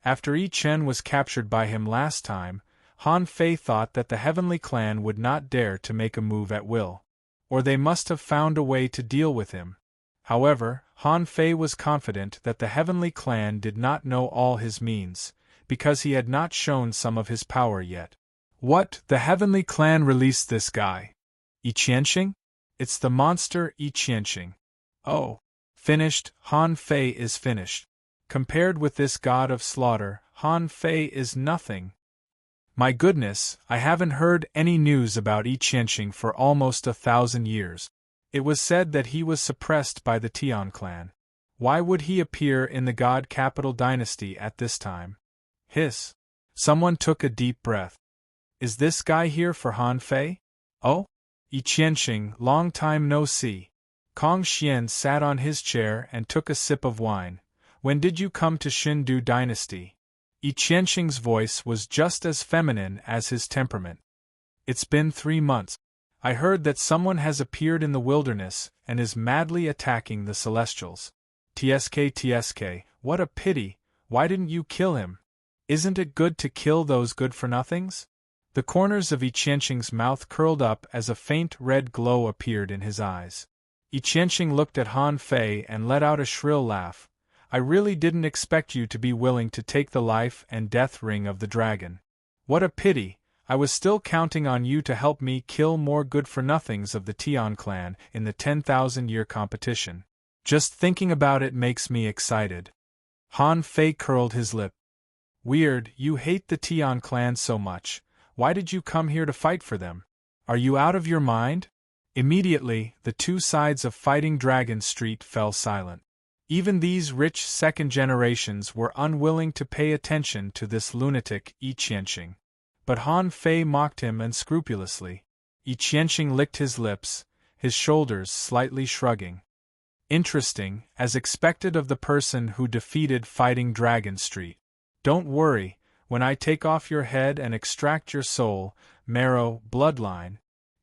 After Yi Chen was captured by him last time, Han Fei thought that the Heavenly Clan would not dare to make a move at will. Or they must have found a way to deal with him. However, Han Fei was confident that the Heavenly Clan did not know all his means, because he had not shown some of his power yet. What? The Heavenly Clan released this guy? Yi Qianxing? It's the monster Yi Qianxing. Oh. Finished, Han Fei is finished. Compared with this god of slaughter, Han Fei is nothing. My goodness, I haven't heard any news about Yi Qianxing for almost 1,000 years. It was said that he was suppressed by the Tian clan. Why would he appear in the God Capital dynasty at this time? Hiss. Someone took a deep breath. Is this guy here for Han Fei? Oh? Yi Qianxing, long time no see. Kong Xian sat on his chair and took a sip of wine. When did you come to Xindu dynasty? Yi Qianxing's voice was just as feminine as his temperament. It's been 3 months. I heard that someone has appeared in the wilderness and is madly attacking the Celestials. TSK, what a pity, why didn't you kill him? Isn't it good to kill those good-for-nothings? The corners of Yi Qianxing's mouth curled up as a faint red glow appeared in his eyes. Yi Qianxing looked at Han Fei and let out a shrill laugh. I really didn't expect you to be willing to take the life and death ring of the dragon. What a pity, I was still counting on you to help me kill more good-for-nothings of the Tian clan in the 10,000-year competition. Just thinking about it makes me excited. Han Fei curled his lip. Weird, you hate the Tian clan so much. Why did you come here to fight for them? Are you out of your mind? Immediately, the two sides of Fighting Dragon Street fell silent. Even these rich second generations were unwilling to pay attention to this lunatic Yi Qianxing. But Han Fei mocked him unscrupulously. Yi Qianxing licked his lips, his shoulders slightly shrugging. Interesting, as expected of the person who defeated Fighting Dragon Street. Don't worry, when I take off your head and extract your soul, marrow, bloodline,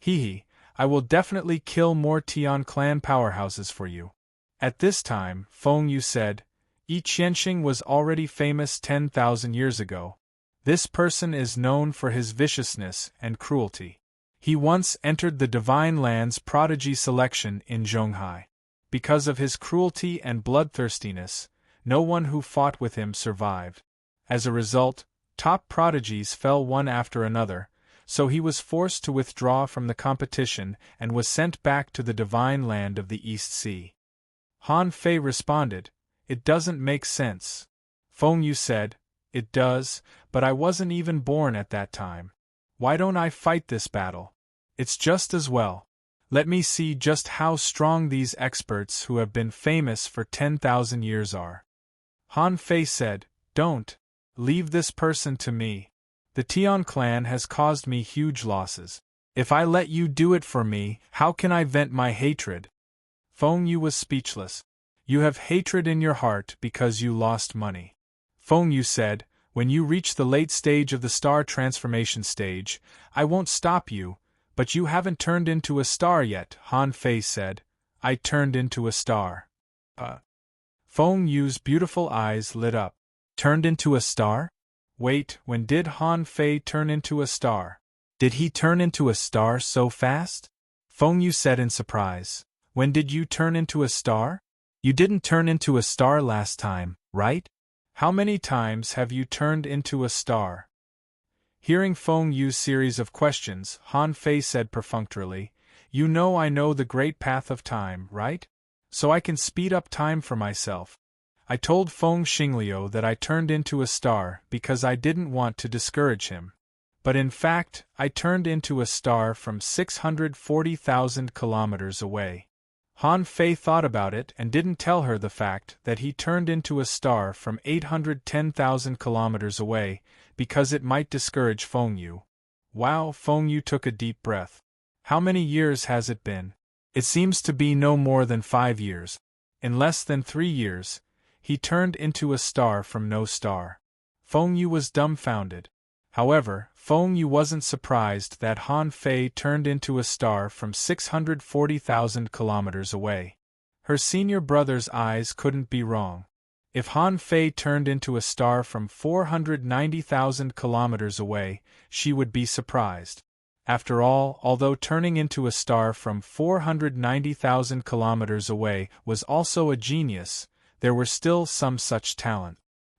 I will definitely kill more Tian clan powerhouses for you. At this time, Feng Yu said, Yi Qianxing was already famous 10,000 years ago. This person is known for his viciousness and cruelty. He once entered the Divine Land's prodigy selection in Zhonghai. Because of his cruelty and bloodthirstiness, no one who fought with him survived. As a result, top prodigies fell one after another, so he was forced to withdraw from the competition and was sent back to the Divine Land of the East Sea. Han Fei responded, It doesn't make sense. Feng Yu said, It does, but I wasn't even born at that time. Why don't I fight this battle? It's just as well. Let me see just how strong these experts who have been famous for 10,000 years are. Han Fei said, Don't. Leave this person to me. The Tian clan has caused me huge losses. If I let you do it for me, how can I vent my hatred? Feng Yu was speechless. You have hatred in your heart because you lost money. Feng Yu said, When you reach the late stage of the star transformation stage, I won't stop you, but you haven't turned into a star yet, Han Fei said. I turned into a star. Feng Yu's beautiful eyes lit up. Turned into a star? Wait, when did Han Fei turn into a star? Did he turn into a star so fast? Feng Yu said in surprise. When did you turn into a star? You didn't turn into a star last time, right? How many times have you turned into a star? Hearing Feng Yu's series of questions, Han Fei said perfunctorily, You know I know the great path of time, right? So I can speed up time for myself. I told Feng Xingliu that I turned into a star because I didn't want to discourage him. But in fact, I turned into a star from 640,000 kilometers away. Han Fei thought about it and didn't tell her the fact that he turned into a star from 810,000 kilometers away, because it might discourage Feng Yu. Wow, Feng Yu took a deep breath. How many years has it been? It seems to be no more than 5 years. In less than 3 years, he turned into a star from no star. Feng Yu was dumbfounded. However, Feng Yu wasn't surprised that Han Fei turned into a star from 640,000 kilometers away. Her senior brother's eyes couldn't be wrong. If Han Fei turned into a star from 490,000 kilometers away, she would be surprised. After all, although turning into a star from 490,000 kilometers away was also a genius, there were still some such talent.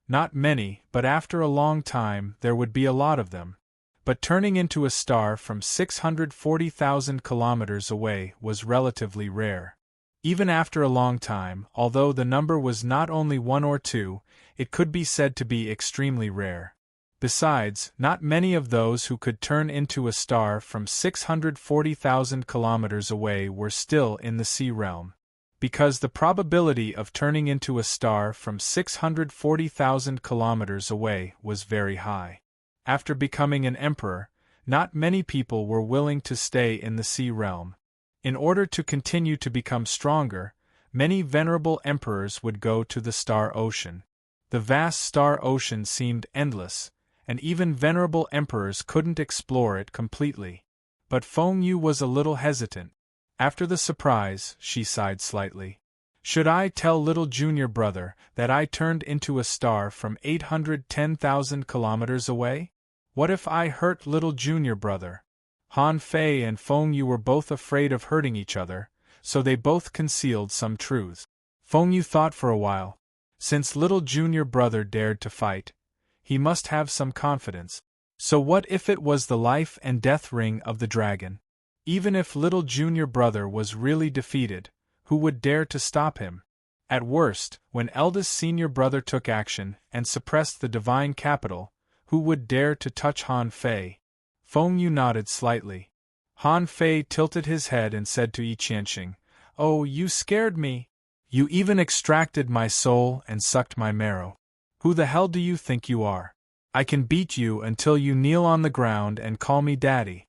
Not many, but after a long time there would be a lot of them. But turning into a star from 640,000 kilometers away was relatively rare. Even after a long time, although the number was not only 1 or 2, it could be said to be extremely rare. Besides, not many of those who could turn into a star from 640,000 kilometers away were still in the sea realm. Because the probability of turning into a star from 640,000 kilometers away was very high. After becoming an emperor, not many people were willing to stay in the sea realm. In order to continue to become stronger, many venerable emperors would go to the star ocean. The vast star ocean seemed endless, and even venerable emperors couldn't explore it completely. But Feng Yu was a little hesitant. After the surprise, she sighed slightly. Should I tell little junior brother that I turned into a star from 810,000 kilometers away? What if I hurt little junior brother? Han Fei and Feng Yu were both afraid of hurting each other, so they both concealed some truths. Feng Yu thought for a while. Since little junior brother dared to fight, he must have some confidence. So what if it was the life and death ring of the dragon? Even if little junior brother was really defeated, who would dare to stop him? At worst, when eldest senior brother took action and suppressed the divine capital, who would dare to touch Han Fei? Feng Yu nodded slightly. Han Fei tilted his head and said to Yi Qianxing, "Oh, you scared me. You even extracted my soul and sucked my marrow. Who the hell do you think you are? I can beat you until you kneel on the ground and call me daddy."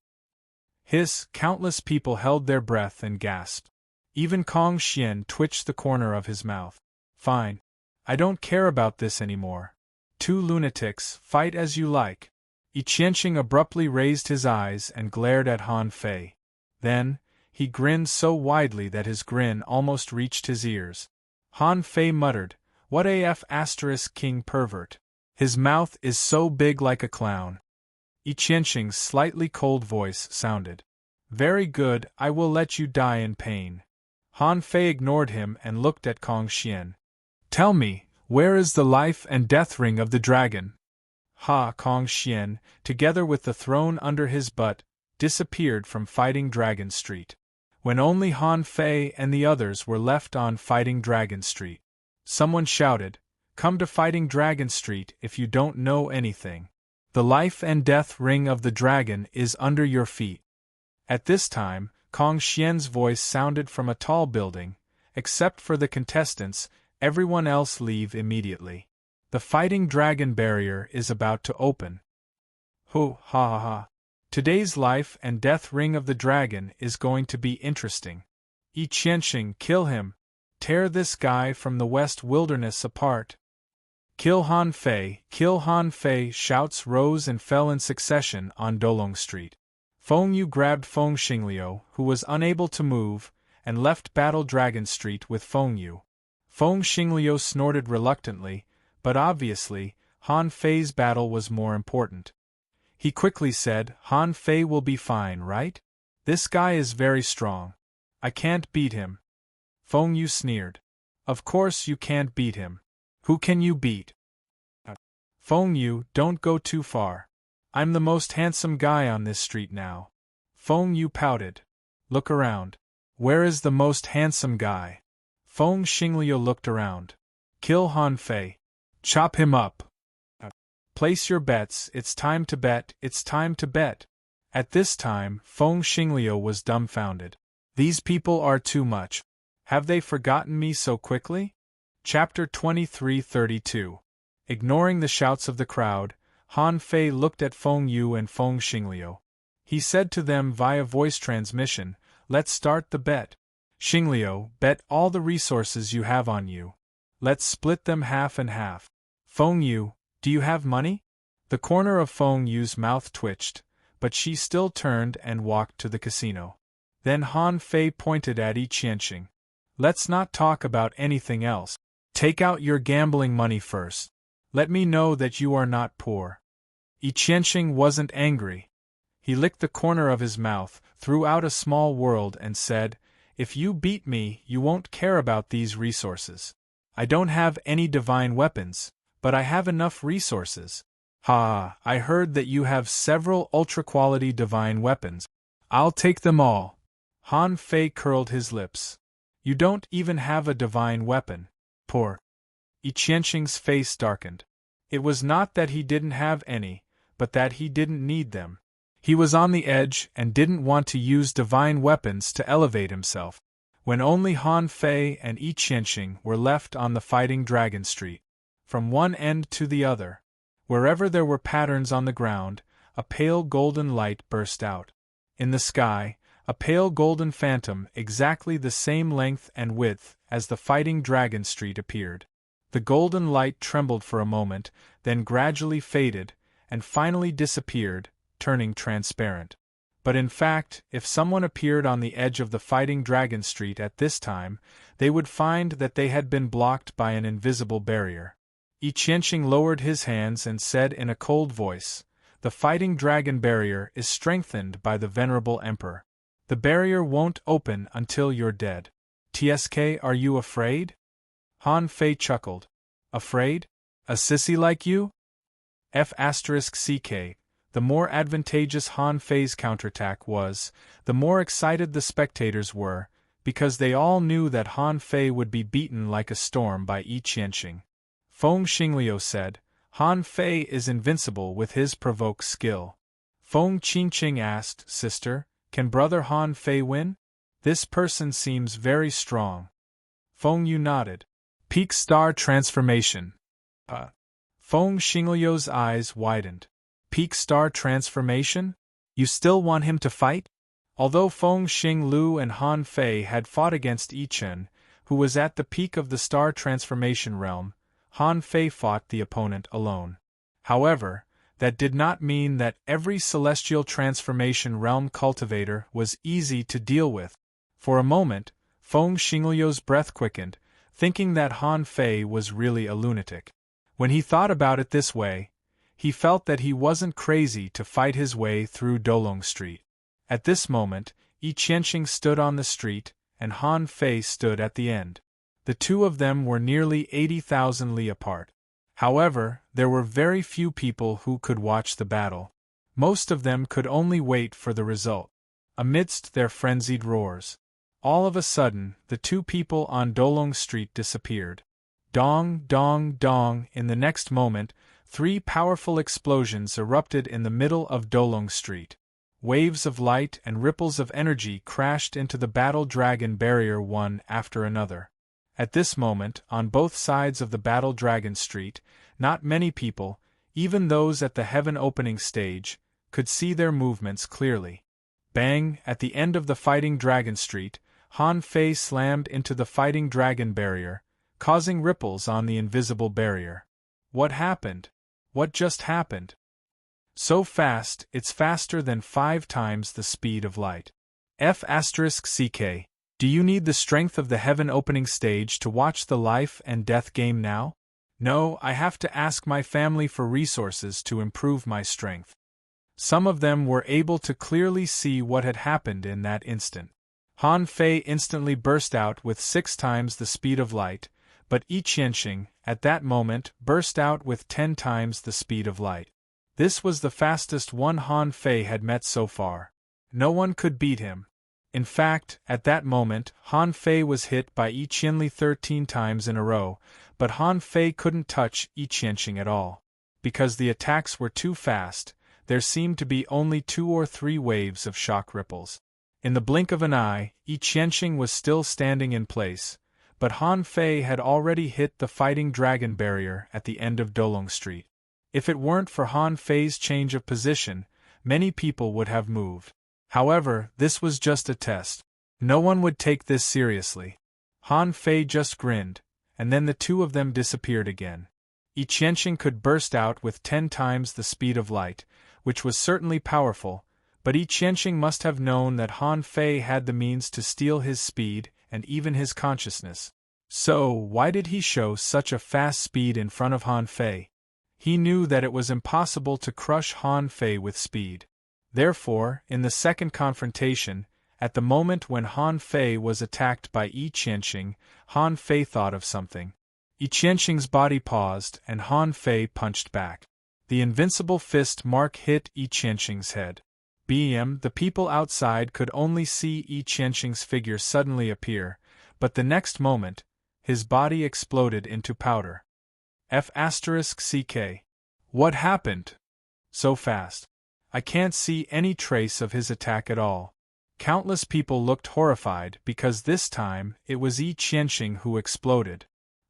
Countless people held their breath and gasped. Even Kong Xian twitched the corner of his mouth. "Fine. I don't care about this anymore. Two lunatics, fight as you like." Yi Qianxing abruptly raised his eyes and glared at Han Fei. Then, he grinned so widely that his grin almost reached his ears. Han Fei muttered, "What af *king pervert? His mouth is so big like a clown." Yi Qianxing's slightly cold voice sounded. "Very good, I will let you die in pain." Han Fei ignored him and looked at Kong Xian. "Tell me, where is the life and death ring of the dragon?" Kong Xian, together with the throne under his butt, disappeared from Fighting Dragon Street. When only Han Fei and the others were left on Fighting Dragon Street, someone shouted, "Come to Fighting Dragon Street if you don't know anything. The life and death ring of the dragon is under your feet." At this time, Kong Xian's voice sounded from a tall building. "Except for the contestants, everyone else leave immediately. The Fighting Dragon barrier is about to open." Ha. Today's life and death ring of the dragon is going to be interesting. Yi Qianxing, kill him. Tear this guy from the West Wilderness apart. Kill Han Fei, kill Han Fei! Shouts rose and fell in succession on Dolong Street. Feng Yu grabbed Feng Xingliu, who was unable to move, and left Battle Dragon Street with Feng Yu. Feng Xingliu snorted reluctantly, but obviously, Han Fei's battle was more important. He quickly said, "Han Fei will be fine, right? This guy is very strong. I can't beat him." Feng Yu sneered. "Of course you can't beat him. Who can you beat?" "Feng Yu, don't go too far. I'm the most handsome guy on this street now." Feng Yu pouted. "Look around. Where is the most handsome guy?" Feng Xingliu looked around. "Kill Han Fei. Chop him up. Place your bets, it's time to bet, it's time to bet." At this time, Feng Xingliu was dumbfounded. These people are too much. Have they forgotten me so quickly? Chapter 2332. Ignoring the shouts of the crowd, Han Fei looked at Feng Yu and Feng Xingliu. He said to them via voice transmission, "Let's start the bet. Xingliu, bet all the resources you have on you. Let's split them half and half. Feng Yu, do you have money?" The corner of Feng Yu's mouth twitched, but she still turned and walked to the casino. Then Han Fei pointed at Yi Qianxing. "Let's not talk about anything else. Take out your gambling money first. Let me know that you are not poor." Yi Qianxing wasn't angry. He licked the corner of his mouth, threw out a small world and said, "If you beat me, you won't care about these resources. I don't have any divine weapons, but I have enough resources. I heard that you have several ultra-quality divine weapons. I'll take them all." Han Fei curled his lips. "You don't even have a divine weapon. Poor." Yi Qianxing's face darkened. It was not that he didn't have any, but that he didn't need them. He was on the edge and didn't want to use divine weapons to elevate himself. When only Han Fei and Yi Qianxing were left on the Fighting Dragon Street. From one end to the other, wherever there were patterns on the ground, a pale golden light burst out. In the sky, a pale golden phantom exactly the same length and width as the Fighting Dragon Street appeared. The golden light trembled for a moment, then gradually faded, and finally disappeared, turning transparent. But in fact, if someone appeared on the edge of the Fighting Dragon Street at this time, they would find that they had been blocked by an invisible barrier. Yi Qianxing lowered his hands and said in a cold voice, "The Fighting Dragon barrier is strengthened by the Venerable Emperor. The barrier won't open until you're dead. TSK, are you afraid?" Han Fei chuckled. "Afraid? A sissy like you?" F***ck. The more advantageous Han Fei's counterattack was, the more excited the spectators were, because they all knew that Han Fei would be beaten like a storm by Yi Qianxing. Feng Xingliu said, "Han Fei is invincible with his provoke skill." Feng Qingqing asked, "Sister, can brother Han Fei win? This person seems very strong." Feng Yu nodded. "Peak star transformation." Feng Xingliu's eyes widened. "Peak star transformation? You still want him to fight?" Although Feng Xinglu and Han Fei had fought against Yi Chen, who was at the peak of the star transformation realm, Han Fei fought the opponent alone. However, that did not mean that every celestial transformation realm cultivator was easy to deal with. For a moment, Feng Xingliu's breath quickened, thinking that Han Fei was really a lunatic. When he thought about it this way, he felt that he wasn't crazy to fight his way through Dolong Street. At this moment, Yi Qianxing stood on the street, and Han Fei stood at the end. The two of them were nearly 80,000 li apart. However, there were very few people who could watch the battle. Most of them could only wait for the result. Amidst their frenzied roars, all of a sudden, the two people on Dolong Street disappeared. Dong, dong, dong. In the next moment, 3 powerful explosions erupted in the middle of Dolong Street. Waves of light and ripples of energy crashed into the Battle Dragon barrier one after another. At this moment, on both sides of the Battle Dragon Street, not many people, even those at the heaven opening stage, could see their movements clearly. Bang! At the end of the Fighting Dragon Street, Han Fei slammed into the Fighting Dragon barrier, causing ripples on the invisible barrier. What happened? What just happened? So fast, it's faster than 5 times the speed of light. F***ck. Do you need the strength of the heaven opening stage to watch the life and death game now? No, I have to ask my family for resources to improve my strength. Some of them were able to clearly see what had happened in that instant. Han Fei instantly burst out with 6 times the speed of light, but Yi Qianxing, at that moment, burst out with 10 times the speed of light. This was the fastest one Han Fei had met so far. No one could beat him. In fact, at that moment, Han Fei was hit by Yi Qianli 13 times in a row, but Han Fei couldn't touch Yi Qianxing at all. Because the attacks were too fast, there seemed to be only 2 or 3 waves of shock ripples. In the blink of an eye, Yi Qianxing was still standing in place, but Han Fei had already hit the Fighting Dragon barrier at the end of Dolong Street. If it weren't for Han Fei's change of position, many people would have moved. However, this was just a test. No one would take this seriously. Han Fei just grinned, and then the two of them disappeared again. Yi Qianxing could burst out with 10 times the speed of light, which was certainly powerful, but Yi Qianxing must have known that Han Fei had the means to steal his speed and even his consciousness. So, why did he show such a fast speed in front of Han Fei? He knew that it was impossible to crush Han Fei with speed. Therefore, in the second confrontation, at the moment when Han Fei was attacked by Yi Qianxing, Han Fei thought of something. Yi Qianxing's body paused and Han Fei punched back. The invincible fist mark hit Yi Qianxing's head. The people outside could only see Yi Qianxing's figure suddenly appear, but the next moment, his body exploded into powder. F***ck. What happened? So fast. I can't see any trace of his attack at all. Countless people looked horrified because this time it was Yi Qianxing who exploded.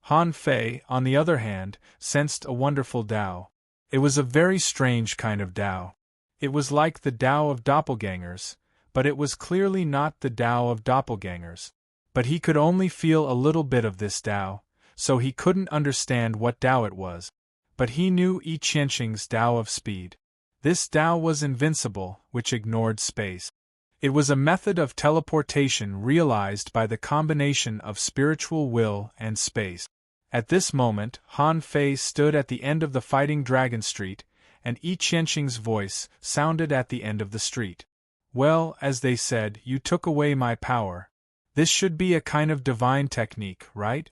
Han Fei, on the other hand, sensed a wonderful Tao. It was a very strange kind of Tao. It was like the Tao of doppelgangers, but it was clearly not the Tao of doppelgangers. But he could only feel a little bit of this Tao, so he couldn't understand what Tao it was. But he knew Yi Qianxing's Tao of speed. This Tao was invincible, which ignored space. It was a method of teleportation realized by the combination of spiritual will and space. At this moment, Han Fei stood at the end of the Fighting Dragon Street, and Yi Qianxing's voice sounded at the end of the street. Well, as they said, you took away my power. This should be a kind of divine technique, right?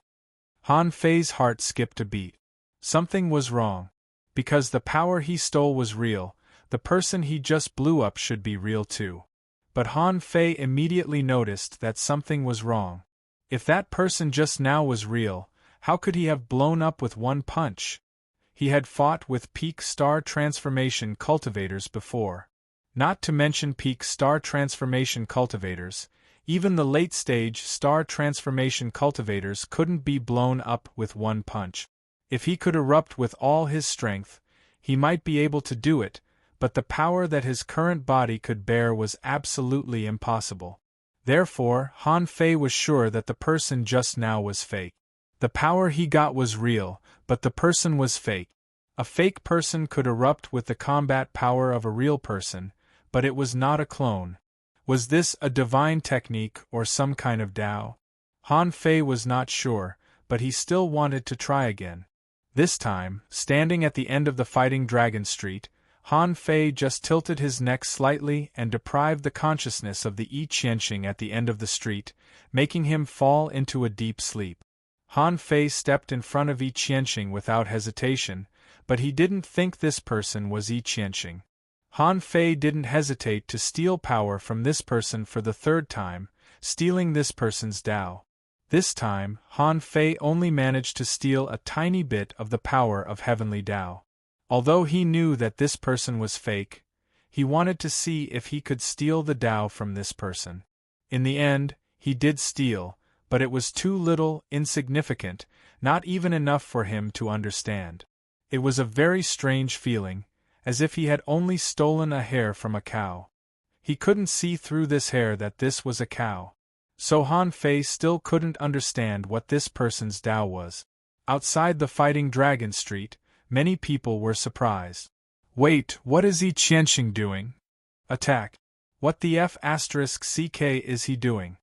Han Fei's heart skipped a beat. Something was wrong. Because the power he stole was real, the person he just blew up should be real too. But Han Fei immediately noticed that something was wrong. If that person just now was real, how could he have blown up with one punch? He had fought with peak star transformation cultivators before. Not to mention peak star transformation cultivators, even the late-stage star transformation cultivators couldn't be blown up with one punch. If he could erupt with all his strength, he might be able to do it, but the power that his current body could bear was absolutely impossible. Therefore, Han Fei was sure that the person just now was fake. The power he got was real, but the person was fake. A fake person could erupt with the combat power of a real person, but it was not a clone. Was this a divine technique or some kind of Tao? Han Fei was not sure, but he still wanted to try again. This time, standing at the end of the Fighting Dragon Street, Han Fei just tilted his neck slightly and deprived the consciousness of the Yi Qianxing at the end of the street, making him fall into a deep sleep. Han Fei stepped in front of Yi Qianxing without hesitation, but he didn't think this person was Yi Qianxing. Han Fei didn't hesitate to steal power from this person for the third time, stealing this person's Tao. This time, Han Fei only managed to steal a tiny bit of the power of heavenly Tao. Although he knew that this person was fake, he wanted to see if he could steal the Tao from this person. In the end, he did steal, but it was too little, insignificant, not even enough for him to understand. It was a very strange feeling, as if he had only stolen a hair from a cow. He couldn't see through this hair that this was a cow. So Han Fei still couldn't understand what this person's Tao was. Outside the Fighting Dragon Street, many people were surprised. Wait, what is Yi Qianxing doing? Attack. What the F***ck is he doing?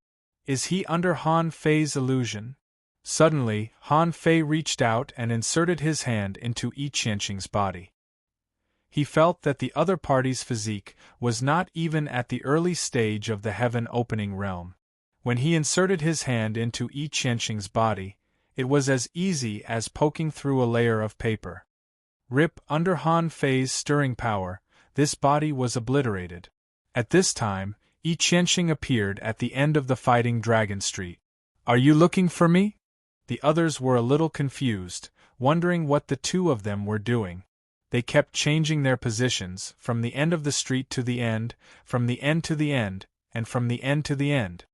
Is he under Han Fei's illusion? Suddenly, Han Fei reached out and inserted his hand into Yi Qianxing's body. He felt that the other party's physique was not even at the early stage of the heaven-opening realm. When he inserted his hand into Yi Qianxing's body, it was as easy as poking through a layer of paper. Rip, under Han Fei's stirring power, this body was obliterated. At this time, Yi Qianxing appeared at the end of the Fighting Dragon Street. Are you looking for me? The others were a little confused, wondering what the two of them were doing. They kept changing their positions, from the end of the street to the end, from the end to the end, and from the end to the end.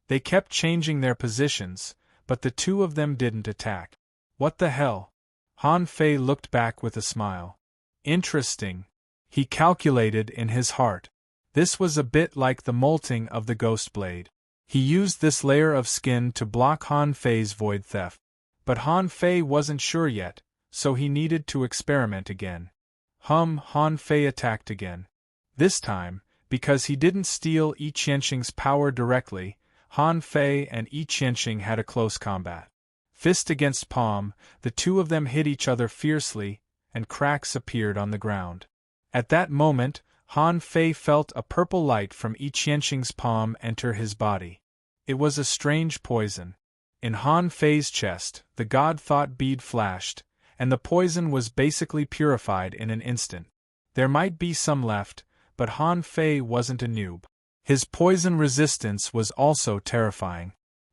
They kept changing their positions, but the two of them didn't attack. What the hell? Han Fei looked back with a smile. Interesting. He calculated in his heart. This was a bit like the molting of the ghost blade. He used this layer of skin to block Han Fei's void theft. But Han Fei wasn't sure yet, so he needed to experiment again. Han Fei attacked again. This time, because he didn't steal Yi Qianxing's power directly, Han Fei and Yi Qianxing had a close combat. Fist against palm, the two of them hit each other fiercely, and cracks appeared on the ground. At that moment, Han Fei felt a purple light from Yi Qianxing's palm enter his body. It was a strange poison. In Han Fei's chest, the God Thought bead flashed, and the poison was basically purified in an instant. There might be some left, but Han Fei wasn't a noob. His poison resistance was also terrifying.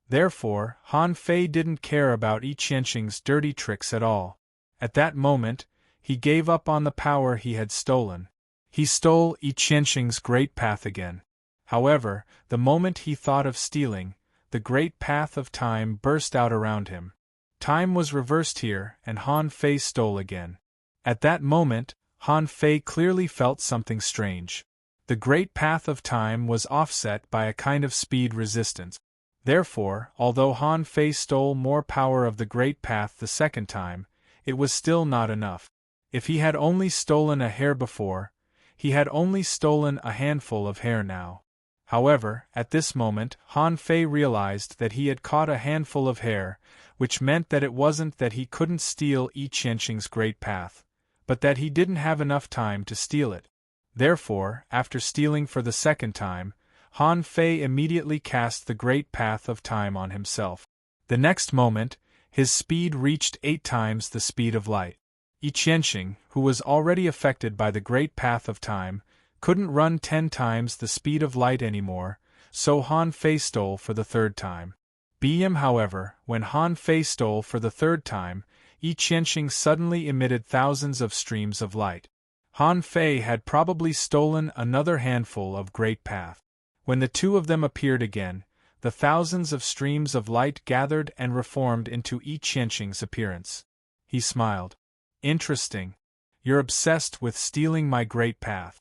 Therefore, Han Fei didn't care about Yi Qianxing's dirty tricks at all. At that moment, he gave up on the power he had stolen. He stole Yi Qianxing's great path again. However, the moment he thought of stealing, the great path of time burst out around him. Time was reversed here, and Han Fei stole again. At that moment, Han Fei clearly felt something strange. The great path of time was offset by a kind of speed resistance. Therefore, although Han Fei stole more power of the great path the second time, it was still not enough. If he had only stolen a hair before, he had only stolen a handful of hair now. However, at this moment, Han Fei realized that he had caught a handful of hair, which meant that it wasn't that he couldn't steal Yi Qianxing's great path, but that he didn't have enough time to steal it. Therefore, after stealing for the second time, Han Fei immediately cast the great path of time on himself. The next moment, his speed reached 8 times the speed of light. Yi Qianxing, who was already affected by the great path of time, couldn't run 10 times the speed of light anymore, so Han Fei stole for the third time. However, when Han Fei stole for the third time, Yi Qianxing suddenly emitted thousands of streams of light. Han Fei had probably stolen another handful of great path. When the two of them appeared again, the thousands of streams of light gathered and reformed into Yi Qianxing's appearance. He smiled. Interesting. You're obsessed with stealing my great path.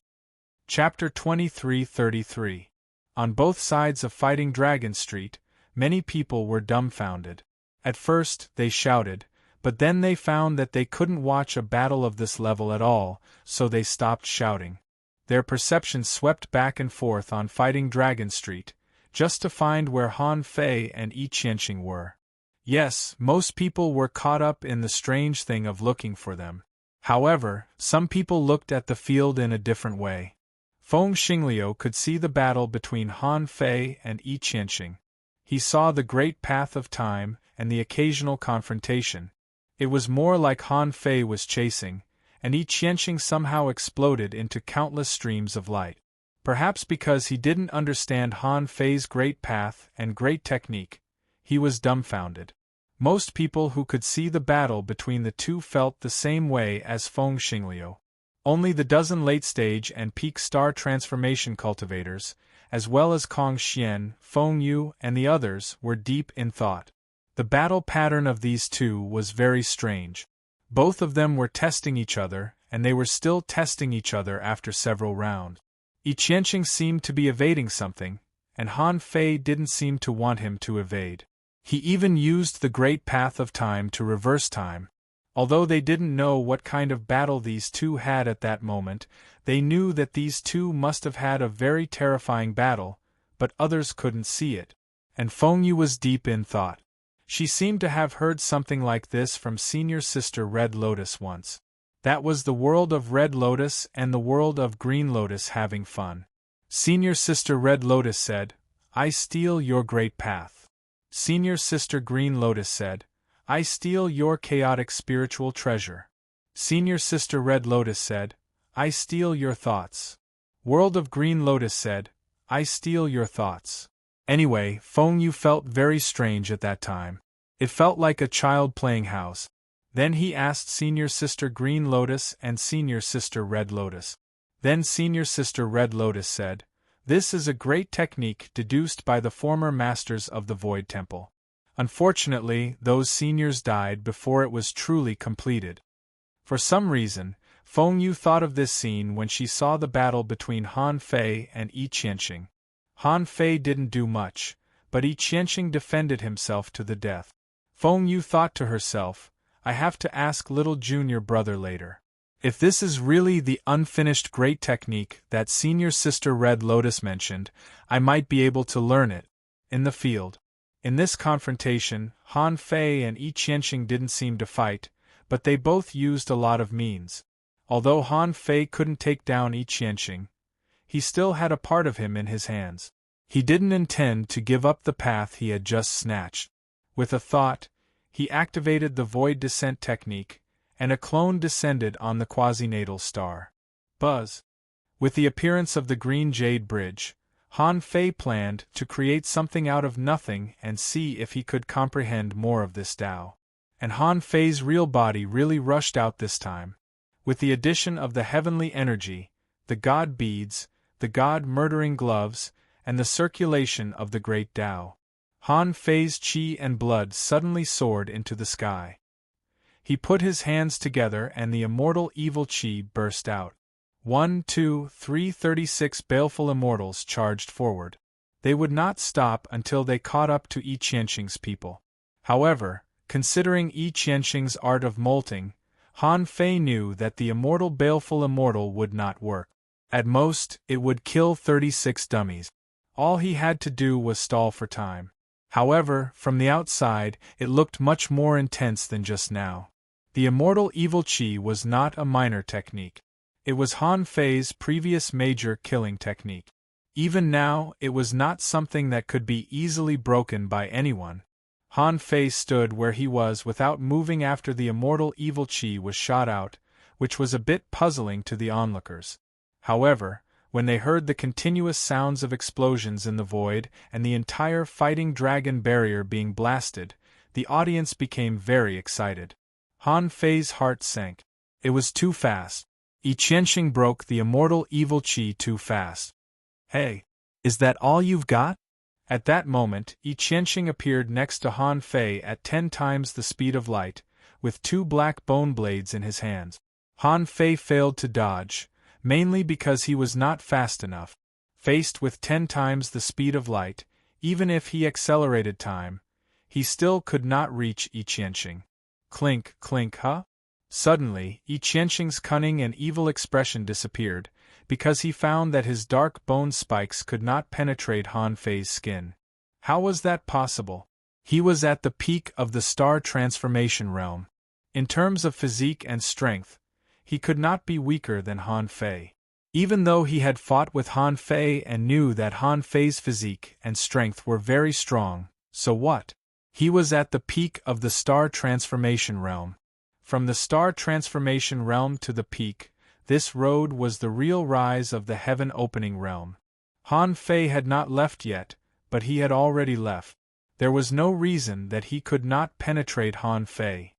Chapter 23:33. On both sides of Fighting Dragon Street, many people were dumbfounded. At first, they shouted, but then they found that they couldn't watch a battle of this level at all, so they stopped shouting. Their perception swept back and forth on Fighting Dragon Street, just to find where Han Fei and Yi Qianxing were. Yes, most people were caught up in the strange thing of looking for them. However, some people looked at the field in a different way. Feng Xingliu could see the battle between Han Fei and Yi Qianxing. He saw the great path of time and the occasional confrontation. It was more like Han Fei was chasing, and Yi Qianxing somehow exploded into countless streams of light. Perhaps because he didn't understand Han Fei's great path and great technique, he was dumbfounded. Most people who could see the battle between the two felt the same way as Feng Xingliu. Only the dozen late-stage and peak star transformation cultivators, as well as Kong Xian, Feng Yu, and the others, were deep in thought. The battle pattern of these two was very strange. Both of them were testing each other, and they were still testing each other after several rounds. Yi Qianxing seemed to be evading something, and Han Fei didn't seem to want him to evade. He even used the great path of time to reverse time. Although they didn't know what kind of battle these two had at that moment, they knew that these two must have had a very terrifying battle, but others couldn't see it. And Feng Yu was deep in thought. She seemed to have heard something like this from Senior Sister Red Lotus once. That was the world of Red Lotus and the world of Green Lotus having fun. Senior Sister Red Lotus said, "I steal your great path." Senior Sister Green Lotus said, "I steal your chaotic spiritual treasure." Senior Sister Red Lotus said, "I steal your thoughts." World of Green Lotus said, "I steal your thoughts." Anyway, Feng Yu felt very strange at that time. It felt like a child playing house. Then he asked Senior Sister Green Lotus and Senior Sister Red Lotus. Then Senior Sister Red Lotus said, "This is a great technique deduced by the former masters of the Void Temple. Unfortunately, those seniors died before it was truly completed." For some reason, Feng Yu thought of this scene when she saw the battle between Han Fei and Yi Qianxing. Han Fei didn't do much, but Yi Qianxing defended himself to the death. Feng Yu thought to herself, "I have to ask little junior brother later. If this is really the unfinished great technique that Senior Sister Red Lotus mentioned, I might be able to learn it in the field." In this confrontation, Han Fei and Yi Qianxing didn't seem to fight, but they both used a lot of means. Although Han Fei couldn't take down Yi Qianxing, he still had a part of him in his hands. He didn't intend to give up the path he had just snatched. With a thought, he activated the Void Descent technique, and a clone descended on the quasi-natal star. Buzz. With the appearance of the Green Jade Bridge, Han Fei planned to create something out of nothing and see if he could comprehend more of this Tao. And Han Fei's real body really rushed out this time. With the addition of the heavenly energy, the god beads, the god murdering gloves, and the circulation of the great Tao, Han Fei's qi and blood suddenly soared into the sky. He put his hands together and the immortal evil qi burst out. 1, 2, 3, 36 baleful immortals charged forward. They would not stop until they caught up to Yi Qianxing's people. However, considering Yi Qianxing's art of molting, Han Fei knew that the immortal baleful immortal would not work. At most, it would kill 36 dummies. All he had to do was stall for time. However, from the outside, it looked much more intense than just now. The immortal evil qi was not a minor technique. It was Han Fei's previous major killing technique. Even now, it was not something that could be easily broken by anyone. Han Fei stood where he was without moving after the immortal evil qi was shot out, which was a bit puzzling to the onlookers. However, when they heard the continuous sounds of explosions in the void and the entire fighting dragon barrier being blasted, the audience became very excited. Han Fei's heart sank. It was too fast. Yi Qianxing broke the immortal evil qi too fast. Hey, is that all you've got? At that moment, Yi Qianxing appeared next to Han Fei at 10 times the speed of light, with 2 black bone blades in his hands. Han Fei failed to dodge, mainly because he was not fast enough. Faced with 10 times the speed of light, even if he accelerated time, he still could not reach Yi Qianxing. Clink, clink, huh? Suddenly, Yi Qianxing's cunning and evil expression disappeared, because he found that his dark bone spikes could not penetrate Han Fei's skin. How was that possible? He was at the peak of the star transformation realm. In terms of physique and strength, he could not be weaker than Han Fei. Even though he had fought with Han Fei and knew that Han Fei's physique and strength were very strong, so what? He was at the peak of the star transformation realm. From the star transformation realm to the peak, this road was the real rise of the heaven-opening realm. Han Fei had not left yet, but he had already left. There was no reason that he could not penetrate Han Fei.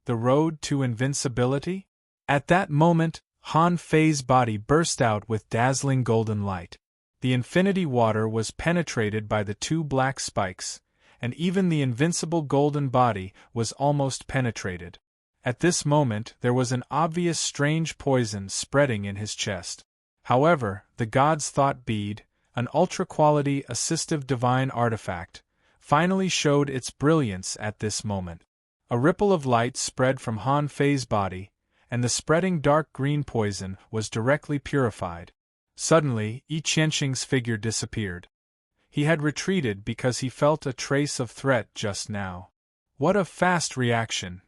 The road to invincibility? At that moment, Han Fei's body burst out with dazzling golden light. The infinity water was penetrated by the 2 black spikes, and even the invincible golden body was almost penetrated. At this moment there was an obvious strange poison spreading in his chest. However, the god's thought bead, an ultra-quality assistive divine artifact, finally showed its brilliance at this moment. A ripple of light spread from Han Fei's body, and the spreading dark green poison was directly purified. Suddenly, Yi Qianxing's figure disappeared. He had retreated because he felt a trace of threat just now. What a fast reaction!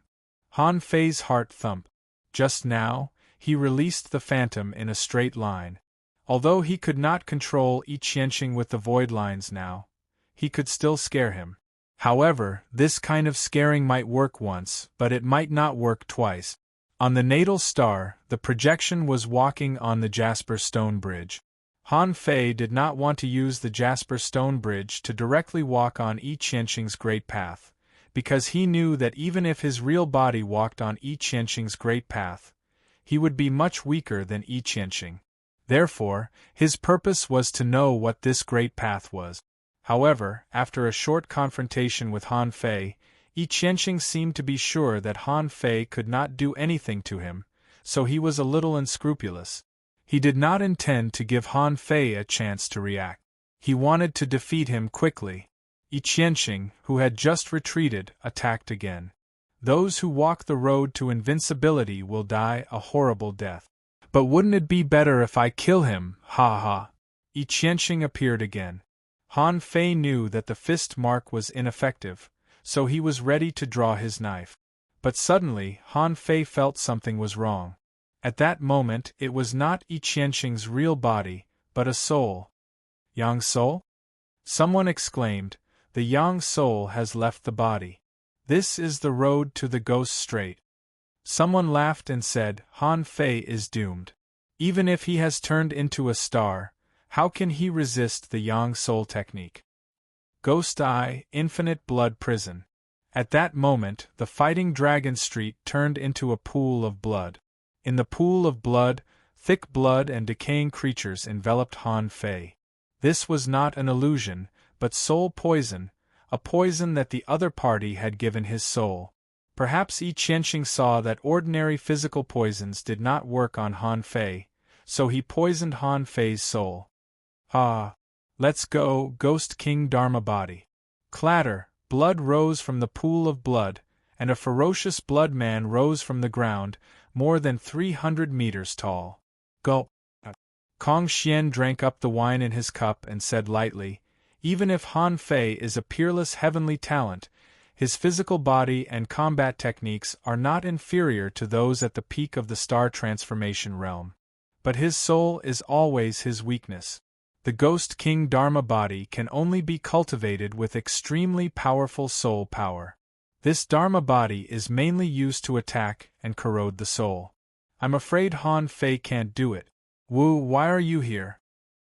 Han Fei's heart thumped. Just now, he released the phantom in a straight line. Although he could not control Yi Qianxing with the void lines now, he could still scare him. However, this kind of scaring might work once, but it might not work twice. On the natal star, the projection was walking on the Jasper Stone Bridge. Han Fei did not want to use the Jasper Stone Bridge to directly walk on Yi Qianxing's great path, because he knew that even if his real body walked on Yi Qianxing's great path, he would be much weaker than Yi Qianxing. Therefore, his purpose was to know what this great path was. However, after a short confrontation with Han Fei, Yi Qianxing seemed to be sure that Han Fei could not do anything to him, so he was a little unscrupulous. He did not intend to give Han Fei a chance to react. He wanted to defeat him quickly. Yi Qianxing, who had just retreated, attacked again. Those who walk the road to invincibility will die a horrible death. But wouldn't it be better if I kill him, ha ha? Yi Qianxing appeared again. Han Fei knew that the fist mark was ineffective, so he was ready to draw his knife. But suddenly, Han Fei felt something was wrong. At that moment, it was not Yi Qianxing's real body, but a soul. Yang soul? Someone exclaimed, the Yang soul has left the body. This is the road to the Ghost Strait. Someone laughed and said, Han Fei is doomed. Even if he has turned into a star, how can he resist the Yang soul technique? Ghost Eye, Infinite Blood Prison. At that moment, the fighting dragon street turned into a pool of blood. In the pool of blood, thick blood and decaying creatures enveloped Han Fei. This was not an illusion, but soul poison, a poison that the other party had given his soul. Perhaps Yi Qianxing saw that ordinary physical poisons did not work on Han Fei, so he poisoned Han Fei's soul. Ah! Let's go, Ghost King Dharma body. Clatter, blood rose from the pool of blood, and a ferocious blood man rose from the ground, more than 300 meters tall. Gulp! Kong Xian drank up the wine in his cup and said lightly, even if Han Fei is a peerless heavenly talent, his physical body and combat techniques are not inferior to those at the peak of the star transformation realm. But his soul is always his weakness. The Ghost King Dharma body can only be cultivated with extremely powerful soul power. This Dharma body is mainly used to attack and corrode the soul. I'm afraid Han Fei can't do it. Wu, why are you here?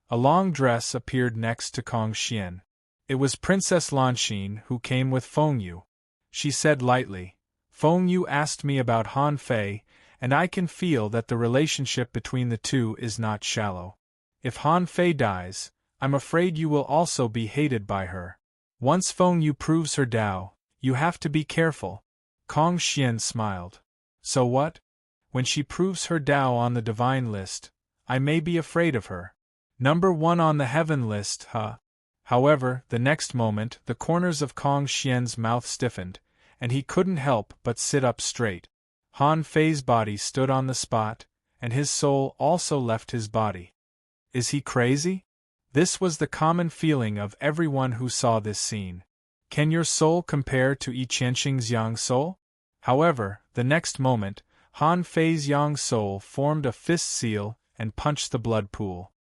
A long dress appeared next to Kong Xian. It was Princess Lanxin who came with Feng Yu. She said lightly, Feng Yu asked me about Han Fei, and I can feel that the relationship between the two is not shallow. If Han Fei dies, I'm afraid you will also be hated by her. Once Feng Yu proves her Tao, you have to be careful. Kong Xian smiled. So what? When she proves her Tao on the divine list, I may be afraid of her. Number 1 on the heaven list, huh? However, the next moment the corners of Kong Xian's mouth stiffened, and he couldn't help but sit up straight. Han Fei's body stood on the spot, and his soul also left his body. Is he crazy? This was the common feeling of everyone who saw this scene. Can your soul compare to Yi Qianxing's yang soul? However, the next moment, Han Fei's yang soul formed a fist seal and punched the blood pool.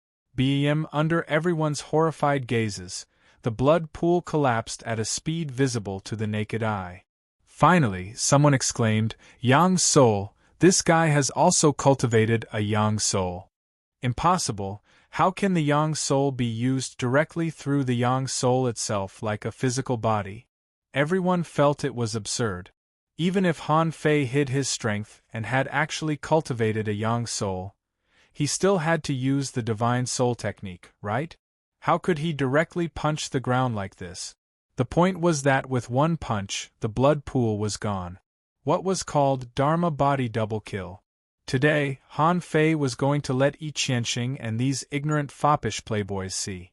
Under everyone's horrified gazes, the blood pool collapsed at a speed visible to the naked eye. Finally, someone exclaimed, Yang soul, this guy has also cultivated a yang soul. Impossible. How can the yang soul be used directly through the yang soul itself like a physical body? Everyone felt it was absurd. Even if Han Fei hid his strength and had actually cultivated a yang soul, he still had to use the divine soul technique, right? How could he directly punch the ground like this? The point was that with one punch, the blood pool was gone. What was called Dharma body double kill. Today, Han Fei was going to let Yi Qianxing and these ignorant foppish playboys see.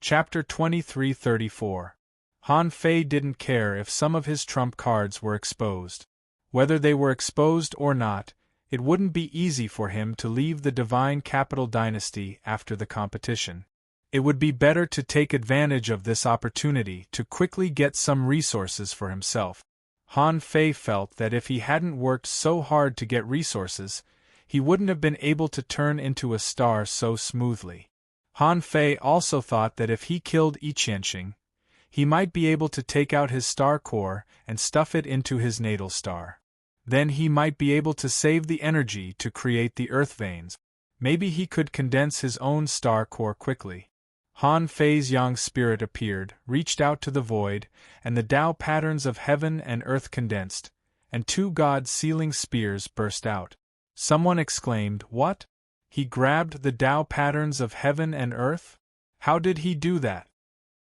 Chapter 2334. Han Fei didn't care if some of his trump cards were exposed. Whether they were exposed or not, it wouldn't be easy for him to leave the divine capital dynasty after the competition. It would be better to take advantage of this opportunity to quickly get some resources for himself. Han Fei felt that if he hadn't worked so hard to get resources, he wouldn't have been able to turn into a star so smoothly. Han Fei also thought that if he killed Yi Qianxing, he might be able to take out his star core and stuff it into his natal star. Then he might be able to save the energy to create the earth veins. Maybe he could condense his own star core quickly. Han Fei's yang spirit appeared, reached out to the void, and the Tao patterns of heaven and earth condensed, and 2 god-sealing spears burst out. Someone exclaimed, What? He grabbed the Tao patterns of heaven and earth? How did he do that?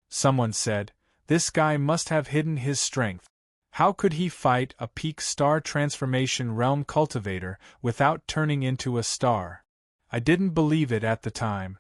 Someone said, This guy must have hidden his strength. How could he fight a peak star transformation realm cultivator without turning into a star? I didn't believe it at the time.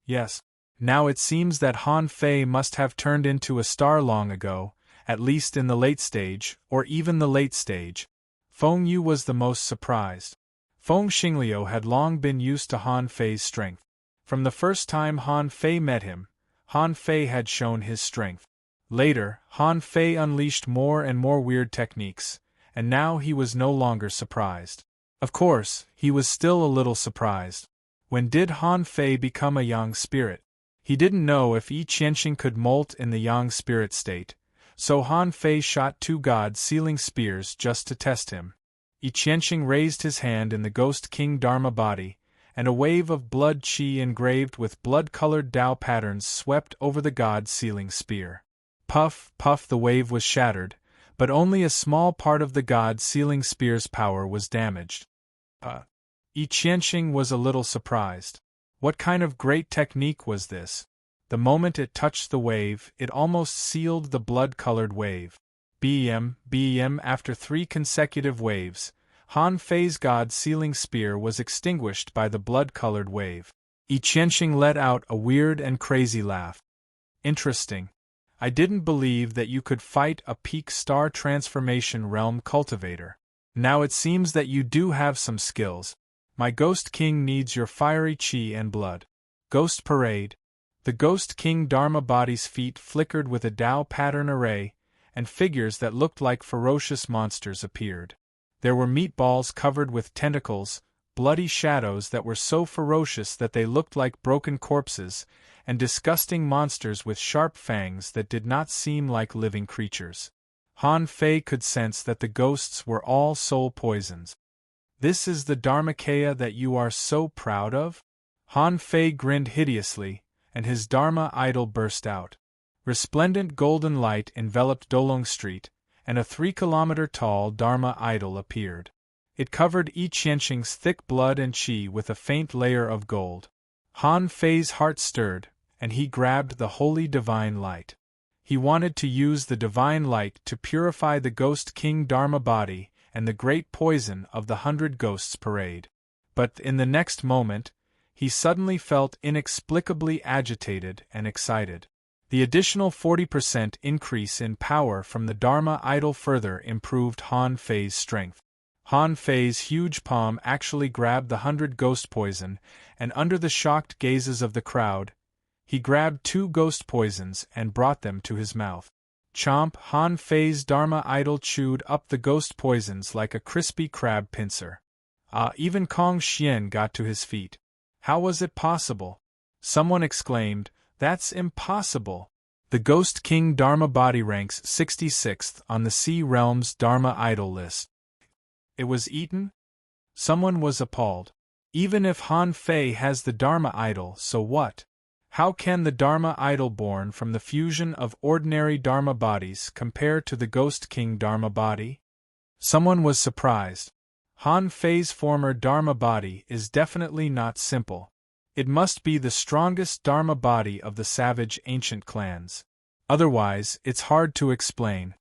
Yes. Now it seems that Han Fei must have turned into a star long ago, at least in the late stage, or even the late stage. Feng Yu was the most surprised. Feng Xingliu had long been used to Han Fei's strength. From the first time Han Fei met him, Han Fei had shown his strength. Later, Han Fei unleashed more and more weird techniques, and now he was no longer surprised. Of course, he was still a little surprised. When did Han Fei become a yang spirit? He didn't know if Yi Qianxing could molt in the yang spirit state, so Han Fei shot 2 god-sealing spears just to test him. Yi Qianxing raised his hand in the Ghost King Dharma body, and a wave of blood qi engraved with blood-colored Tao patterns swept over the god-sealing spear. Puff, puff, the wave was shattered, but only a small part of the god-sealing spear's power was damaged. Yi Qianxing was a little surprised. What kind of great technique was this? The moment it touched the wave, it almost sealed the blood-colored wave. Bam, after 3 consecutive waves, Han Fei's god-sealing spear was extinguished by the blood-colored wave. Yi Qianxing let out a weird and crazy laugh. Interesting. I didn't believe that you could fight a peak star transformation realm cultivator. Now it seems that you do have some skills. My Ghost King needs your fiery chi and blood. Ghost Parade. The Ghost King Dharma body's feet flickered with a Tao pattern array, and figures that looked like ferocious monsters appeared. There were meatballs covered with tentacles, bloody shadows that were so ferocious that they looked like broken corpses, and disgusting monsters with sharp fangs that did not seem like living creatures. Han Fei could sense that the ghosts were all soul poisons. This is the Dharmakaya that you are so proud of? Han Fei grinned hideously, and his Dharma idol burst out. Resplendent golden light enveloped Dolong Street, and a 3-kilometer-tall Dharma idol appeared. It covered Yi Qianxing's thick blood and chi with a faint layer of gold. Han Fei's heart stirred, and he grabbed the holy divine light. He wanted to use the divine light to purify the Ghost King Dharma body and the great poison of the 100 Ghosts Parade. But in the next moment, he suddenly felt inexplicably agitated and excited. The additional 40% increase in power from the Dharma idol further improved Han Fei's strength. Han Fei's huge palm actually grabbed the 100 ghost poison, and under the shocked gazes of the crowd, he grabbed 2 ghost poisons and brought them to his mouth. Chomp! Han Fei's Dharma idol chewed up the ghost poisons like a crispy crab pincer. Even Kong Xian got to his feet. How was it possible? Someone exclaimed, "That's impossible!" The Ghost King Dharma body ranks 66th on the Sea Realm's Dharma idol list. It was eaten? Someone was appalled. Even if Han Fei has the Dharma idol, so what? How can the Dharma idol born from the fusion of ordinary Dharma bodies compare to the Ghost King Dharma body? Someone was surprised. Han Fei's former Dharma body is definitely not simple. It must be the strongest Dharma body of the savage ancient clans. Otherwise, it's hard to explain.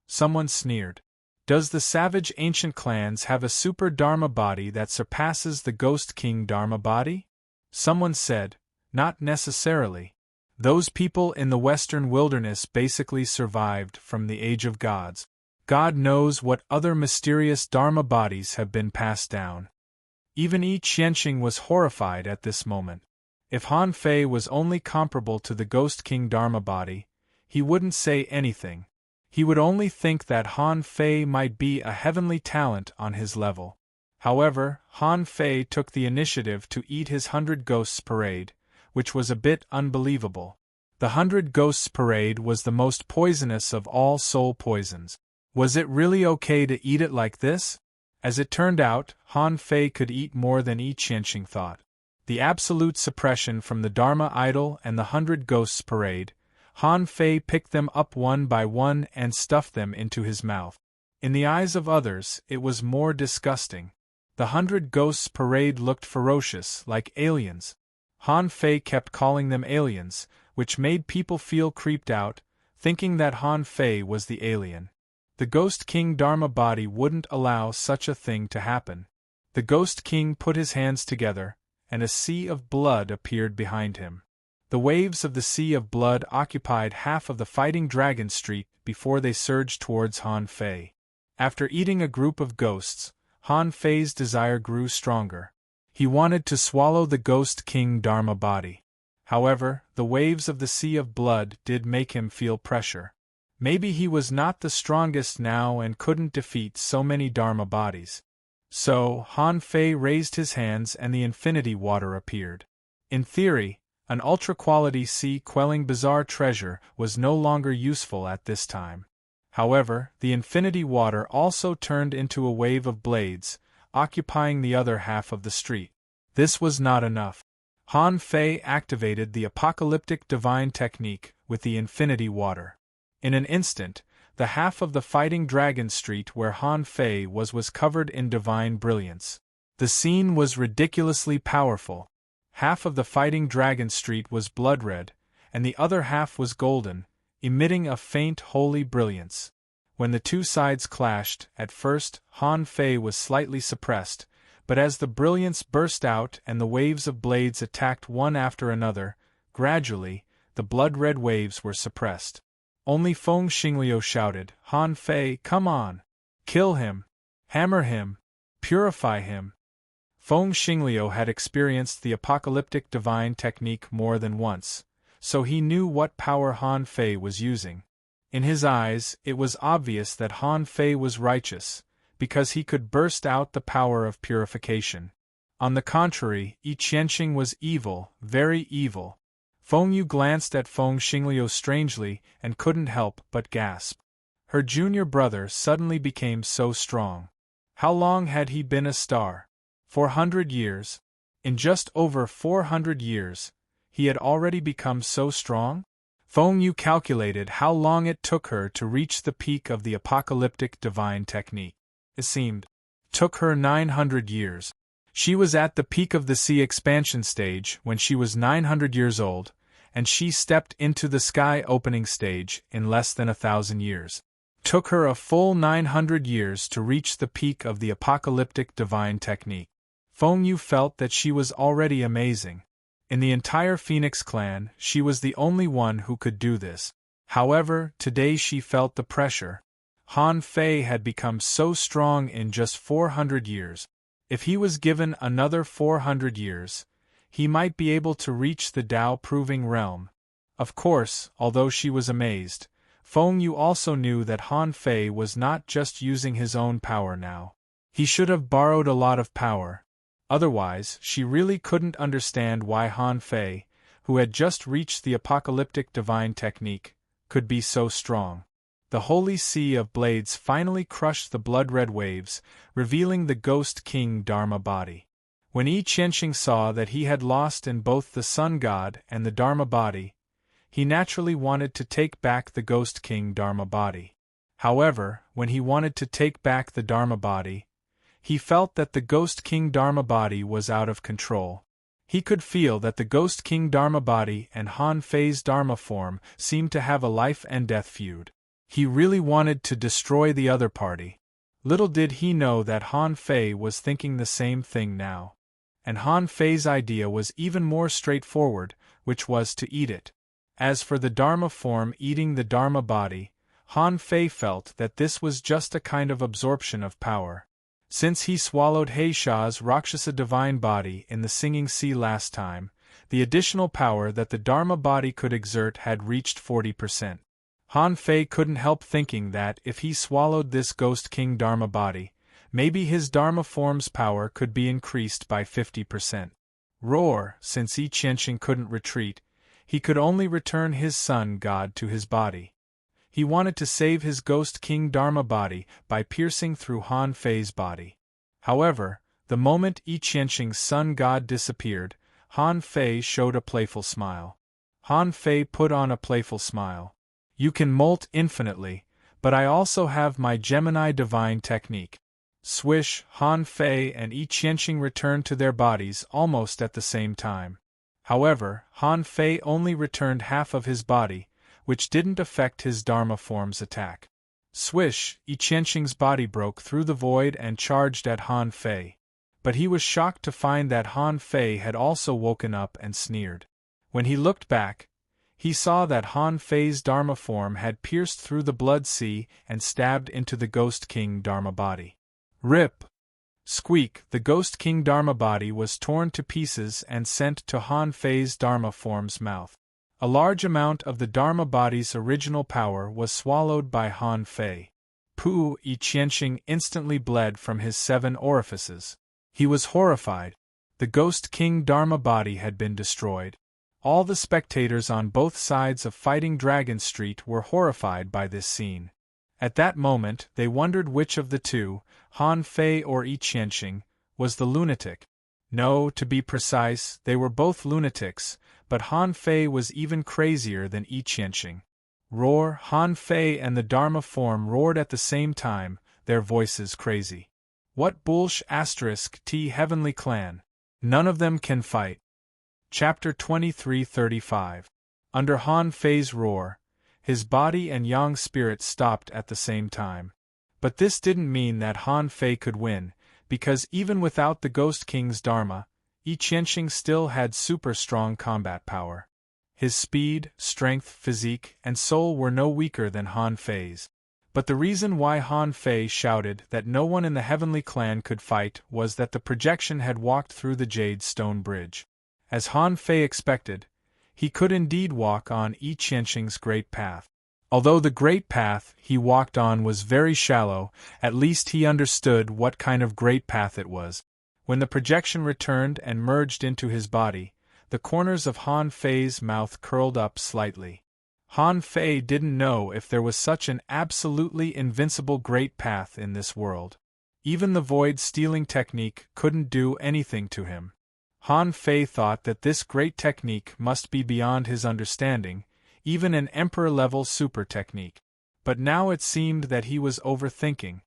Someone sneered. Does the savage ancient clans have a super Dharma body that surpasses the Ghost King Dharma body? Someone said, not necessarily. Those people in the western wilderness basically survived from the Age of Gods. God knows what other mysterious Dharma bodies have been passed down. Even Yi Qianxing was horrified at this moment. If Han Fei was only comparable to the Ghost King Dharma body, he wouldn't say anything. He would only think that Han Fei might be a heavenly talent on his level. However, Han Fei took the initiative to eat his 100 Ghosts Parade, which was a bit unbelievable. The 100 Ghosts Parade was the most poisonous of all soul poisons. Was it really okay to eat it like this? As it turned out, Han Fei could eat more than Yi Qianxing thought. The absolute suppression from the Dharma idol and the 100 Ghosts Parade, Han Fei picked them up one by one and stuffed them into his mouth. In the eyes of others, it was more disgusting. The 100 Ghosts Parade looked ferocious, like aliens. Han Fei kept calling them aliens, which made people feel creeped out, thinking that Han Fei was the alien. The Ghost King Dharma body wouldn't allow such a thing to happen. The Ghost King put his hands together, and a sea of blood appeared behind him. The waves of the sea of blood occupied half of the Fighting Dragon Street before they surged towards Han Fei. After eating a group of ghosts, Han Fei's desire grew stronger. He wanted to swallow the Ghost King Dharma body. However, the waves of the sea of blood did make him feel pressure. Maybe he was not the strongest now and couldn't defeat so many Dharma bodies. So, Han Fei raised his hands and the infinity water appeared. In theory, an ultra-quality sea-quelling bizarre treasure was no longer useful at this time. However, the infinity water also turned into a wave of blades, occupying the other half of the street. This was not enough. Han Fei activated the apocalyptic divine technique with the infinity water. In an instant, the half of the Fighting Dragon Street where Han Fei was covered in divine brilliance. The scene was ridiculously powerful. Half of the fighting dragon street was blood red, and the other half was golden, emitting a faint holy brilliance. When the two sides clashed, at first, Han Fei was slightly suppressed, but as the brilliance burst out and the waves of blades attacked one after another, gradually, the blood-red waves were suppressed. Only Feng Xingliu shouted, "Han Fei, come on! Kill him! Hammer him! Purify him!" Feng Xingliu had experienced the apocalyptic divine technique more than once, so he knew what power Han Fei was using. In his eyes, it was obvious that Han Fei was righteous, because he could burst out the power of purification. On the contrary, Yi Qianxing was evil, very evil. Feng Yu glanced at Feng Xingliu strangely and couldn't help but gasp. Her junior brother suddenly became so strong. How long had he been a star? 400 years. In just over 400 years, he had already become so strong? Feng Yu calculated how long it took her to reach the peak of the apocalyptic divine technique. It seemed took her 900 years. She was at the peak of the sea expansion stage when she was 900 years old, and she stepped into the sky opening stage in less than 1,000 years. Took her a full 900 years to reach the peak of the apocalyptic divine technique. Feng Yu felt that she was already amazing. In the entire Phoenix clan, she was the only one who could do this. However, today she felt the pressure. Han Fei had become so strong in just 400 years. If he was given another 400 years, he might be able to reach the Tao-proving realm. Of course, although she was amazed, Feng Yu also knew that Han Fei was not just using his own power now. He should have borrowed a lot of power. Otherwise, she really couldn't understand why Han Fei, who had just reached the apocalyptic divine technique, could be so strong. The holy sea of blades finally crushed the blood-red waves, revealing the Ghost King Dharma body. When Yi Qianxing saw that he had lost in both the Sun God and the Dharma body, he naturally wanted to take back the Ghost King Dharma body. However, when he wanted to take back the Dharma body, he felt that the Ghost King Dharma body was out of control. He could feel that the Ghost King Dharma body and Han Fei's Dharma form seemed to have a life-and-death feud. He really wanted to destroy the other party. Little did he know that Han Fei was thinking the same thing now. And Han Fei's idea was even more straightforward, which was to eat it. As for the Dharma form eating the Dharma body, Han Fei felt that this was just a kind of absorption of power. Since he swallowed Heisha's Rakshasa divine body in the Singing Sea last time, the additional power that the Dharma body could exert had reached 40%. Han Fei couldn't help thinking that if he swallowed this Ghost King Dharma body, maybe his Dharma form's power could be increased by 50%. Roar, since Yi Qianxing couldn't retreat, he could only return his Sun God to his body. He wanted to save his Ghost King Dharma body by piercing through Han Fei's body. However, the moment Yi Qianxing's Sun God disappeared, Han Fei showed a playful smile. Han Fei put on a playful smile. You can molt infinitely, but I also have my Gemini divine technique. Swish, Han Fei and Yi Qianxing returned to their bodies almost at the same time. However, Han Fei only returned half of his body, which didn't affect his Dharma form's attack. Swish, Yi Qianxing's body broke through the void and charged at Han Fei. But he was shocked to find that Han Fei had also woken up and sneered. When he looked back, he saw that Han Fei's Dharma form had pierced through the blood sea and stabbed into the Ghost King Dharma body. Rip! Squeak! The Ghost King Dharma body was torn to pieces and sent to Han Fei's Dharma form's mouth. A large amount of the Dharma body's original power was swallowed by Han Fei. Pu! Yi Qianxing instantly bled from his 7 orifices. He was horrified. The Ghost King Dharma body had been destroyed. All the spectators on both sides of Fighting Dragon Street were horrified by this scene. At that moment, they wondered which of the two, Han Fei or Yi Qianxing, was the lunatic. No, to be precise, they were both lunatics, but Han Fei was even crazier than Yi Qianxing. Roar! Han Fei and the Dharma form roared at the same time, their voices crazy. What bullsh asterisk t heavenly clan? None of them can fight. Chapter 23:35. Under Han Fei's roar, his body and yang spirit stopped at the same time. But this didn't mean that Han Fei could win, because even without the Ghost King's Dharma, Yi Qianxing still had super strong combat power. His speed, strength, physique, and soul were no weaker than Han Fei's. But the reason why Han Fei shouted that no one in the Heavenly Clan could fight was that the projection had walked through the Jade Stone Bridge. As Han Fei expected, he could indeed walk on Yi Qianxing's Great Path. Although the Great Path he walked on was very shallow, at least he understood what kind of great path it was. When the projection returned and merged into his body, the corners of Han Fei's mouth curled up slightly. Han Fei didn't know if there was such an absolutely invincible great path in this world. Even the void stealing technique couldn't do anything to him. Han Fei thought that this great technique must be beyond his understanding, even an emperor-level super technique. But now it seemed that he was overthinking.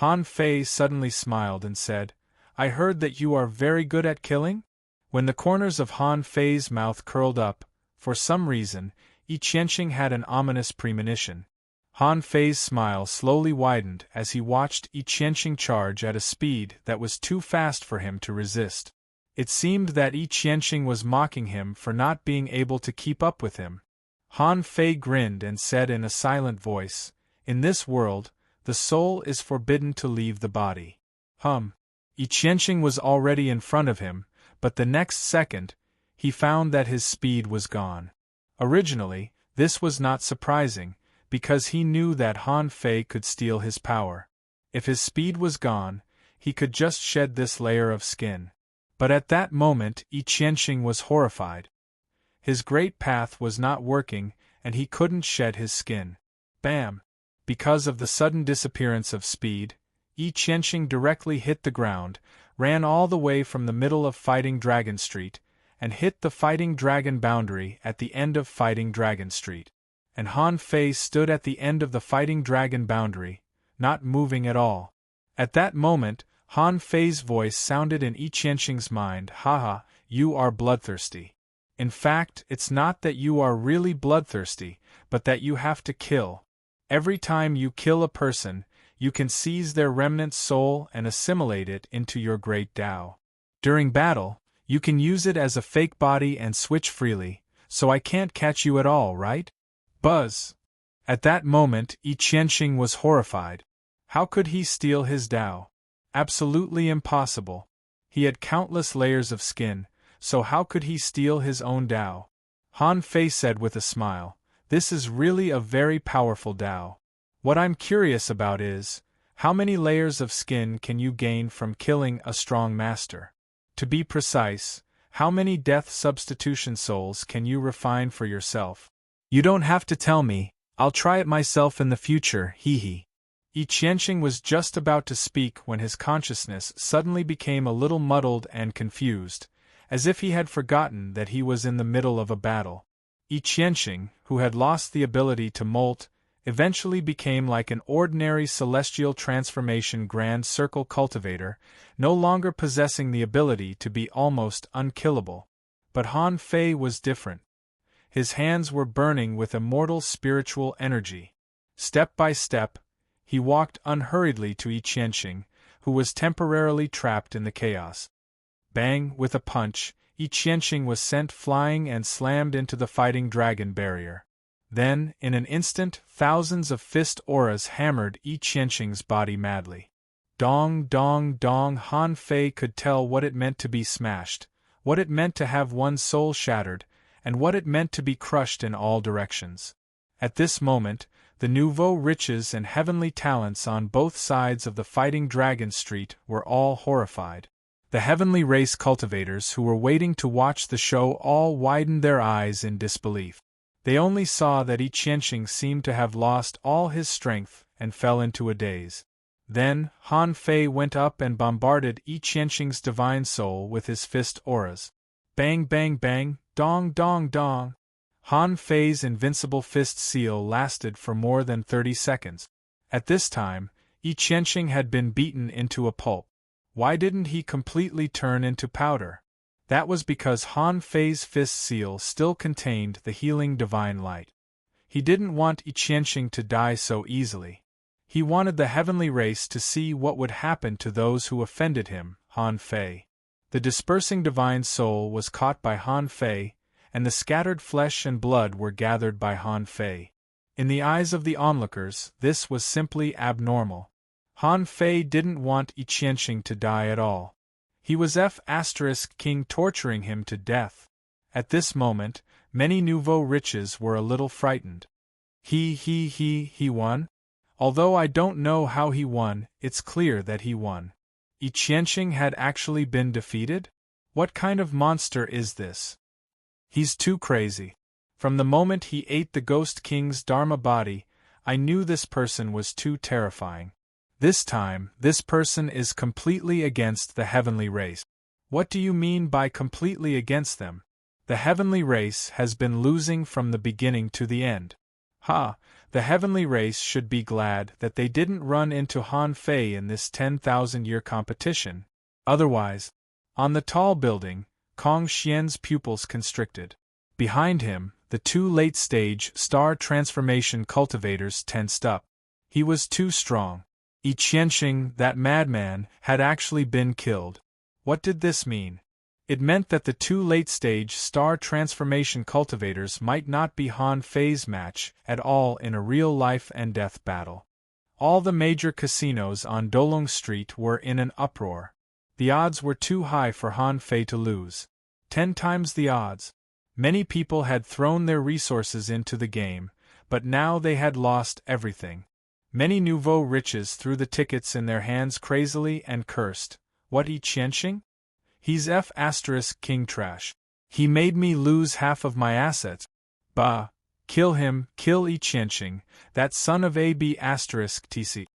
Han Fei suddenly smiled and said, "I heard that you are very good at killing?" When the corners of Han Fei's mouth curled up, for some reason, Yi Qianxing had an ominous premonition. Han Fei's smile slowly widened as he watched Yi Qianxing charge at a speed that was too fast for him to resist. It seemed that Yi Qianxing was mocking him for not being able to keep up with him. Han Fei grinned and said in a silent voice, "In this world, the soul is forbidden to leave the body." Yi Qianxing was already in front of him, but the next second, he found that his speed was gone. Originally, this was not surprising, because he knew that Han Fei could steal his power. If his speed was gone, he could just shed this layer of skin. But at that moment Yi Qianxing was horrified. His great path was not working, and he couldn't shed his skin. Bam! Because of the sudden disappearance of speed, Yi Qianxing directly hit the ground, ran all the way from the middle of Fighting Dragon Street, and hit the Fighting Dragon boundary at the end of Fighting Dragon Street. And Han Fei stood at the end of the Fighting Dragon boundary, not moving at all. At that moment, Han Fei's voice sounded in Yi Qianxing's mind, "Haha, you are bloodthirsty. In fact, it's not that you are really bloodthirsty, but that you have to kill. Every time you kill a person, you can seize their remnant soul and assimilate it into your great Tao. During battle, you can use it as a fake body and switch freely, so I can't catch you at all, right?" Buzz! At that moment, Yi Qianxing was horrified. How could he steal his Tao? Absolutely impossible. He had countless layers of skin, so how could he steal his own Tao? Han Fei said with a smile, "This is really a very powerful Tao. What I'm curious about is, how many layers of skin can you gain from killing a strong master? To be precise, how many death substitution souls can you refine for yourself? You don't have to tell me, I'll try it myself in the future, hee. Yi Qianxing was just about to speak when his consciousness suddenly became a little muddled and confused, as if he had forgotten that he was in the middle of a battle. Yi Qianxing, who had lost the ability to molt, eventually became like an ordinary celestial transformation grand circle cultivator, no longer possessing the ability to be almost unkillable. But Han Fei was different. His hands were burning with immortal spiritual energy. Step by step, he walked unhurriedly to Yi Qianxing, who was temporarily trapped in the chaos. Bang! With a punch, Yi Qianxing was sent flying and slammed into the Fighting Dragon barrier. Then, in an instant, thousands of fist auras hammered Yi Qianxing's body madly. Dong, dong, dong! Han Fei could tell what it meant to be smashed, what it meant to have one's soul shattered, and what it meant to be crushed in all directions. At this moment, the nouveau riches and heavenly talents on both sides of the Fighting Dragon Street were all horrified. The heavenly race cultivators who were waiting to watch the show all widened their eyes in disbelief. They only saw that Yi Qianxing seemed to have lost all his strength and fell into a daze. Then, Han Fei went up and bombarded Yi Qianxing's divine soul with his fist auras. Bang, bang, bang, dong, dong, dong! Han Fei's invincible fist seal lasted for more than 30 seconds. At this time, Yi Qianxing had been beaten into a pulp. Why didn't he completely turn into powder? That was because Han Fei's fist seal still contained the healing divine light. He didn't want Yiqianxing to die so easily. He wanted the heavenly race to see what would happen to those who offended him, Han Fei. The dispersing divine soul was caught by Han Fei, and the scattered flesh and blood were gathered by Han Fei. In the eyes of the onlookers, this was simply abnormal. Han Fei didn't want Yiqianxing to die at all. He was King torturing him to death. At this moment, many nouveau riches were a little frightened. He won? Although I don't know how he won, it's clear that he won. Yiqianxing had actually been defeated? What kind of monster is this? He's too crazy. From the moment he ate the Ghost King's Dharma body, I knew this person was too terrifying. This time, this person is completely against the heavenly race. What do you mean by completely against them? The heavenly race has been losing from the beginning to the end. The heavenly race should be glad that they didn't run into Han Fei in this 10,000-year competition. Otherwise, on the tall building, Kong Xian's pupils constricted. Behind him, the two late-stage star transformation cultivators tensed up. He was too strong. Yiqianxing, that madman, had actually been killed. What did this mean? It meant that the two late-stage star transformation cultivators might not be Han Fei's match at all in a real life-and-death battle. All the major casinos on Dolong Street were in an uproar. The odds were too high for Han Fei to lose. 10 times the odds. Many people had thrown their resources into the game, but now they had lost everything. Many nouveau riches threw the tickets in their hands crazily and cursed. What, Yiqianxing? He's King trash. He made me lose half of my assets. Bah! Kill him, kill Yiqianxing, that son of TC.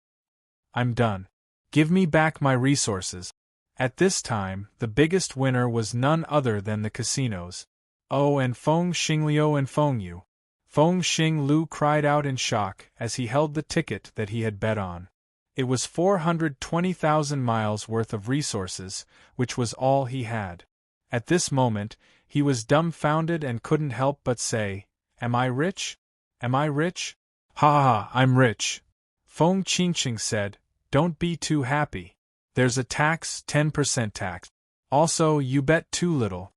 I'm done. Give me back my resources. At this time, the biggest winner was none other than the casinos. Oh, and Feng Xingliu and Feng Yu. Feng Xinglu cried out in shock as he held the ticket that he had bet on. It was 420,000 miles worth of resources, which was all he had. At this moment, he was dumbfounded and couldn't help but say, "Am I rich? Am I rich? Ha, I'm rich." Feng Qingqing said, "Don't be too happy. There's a tax, 10% tax. Also, you bet too little."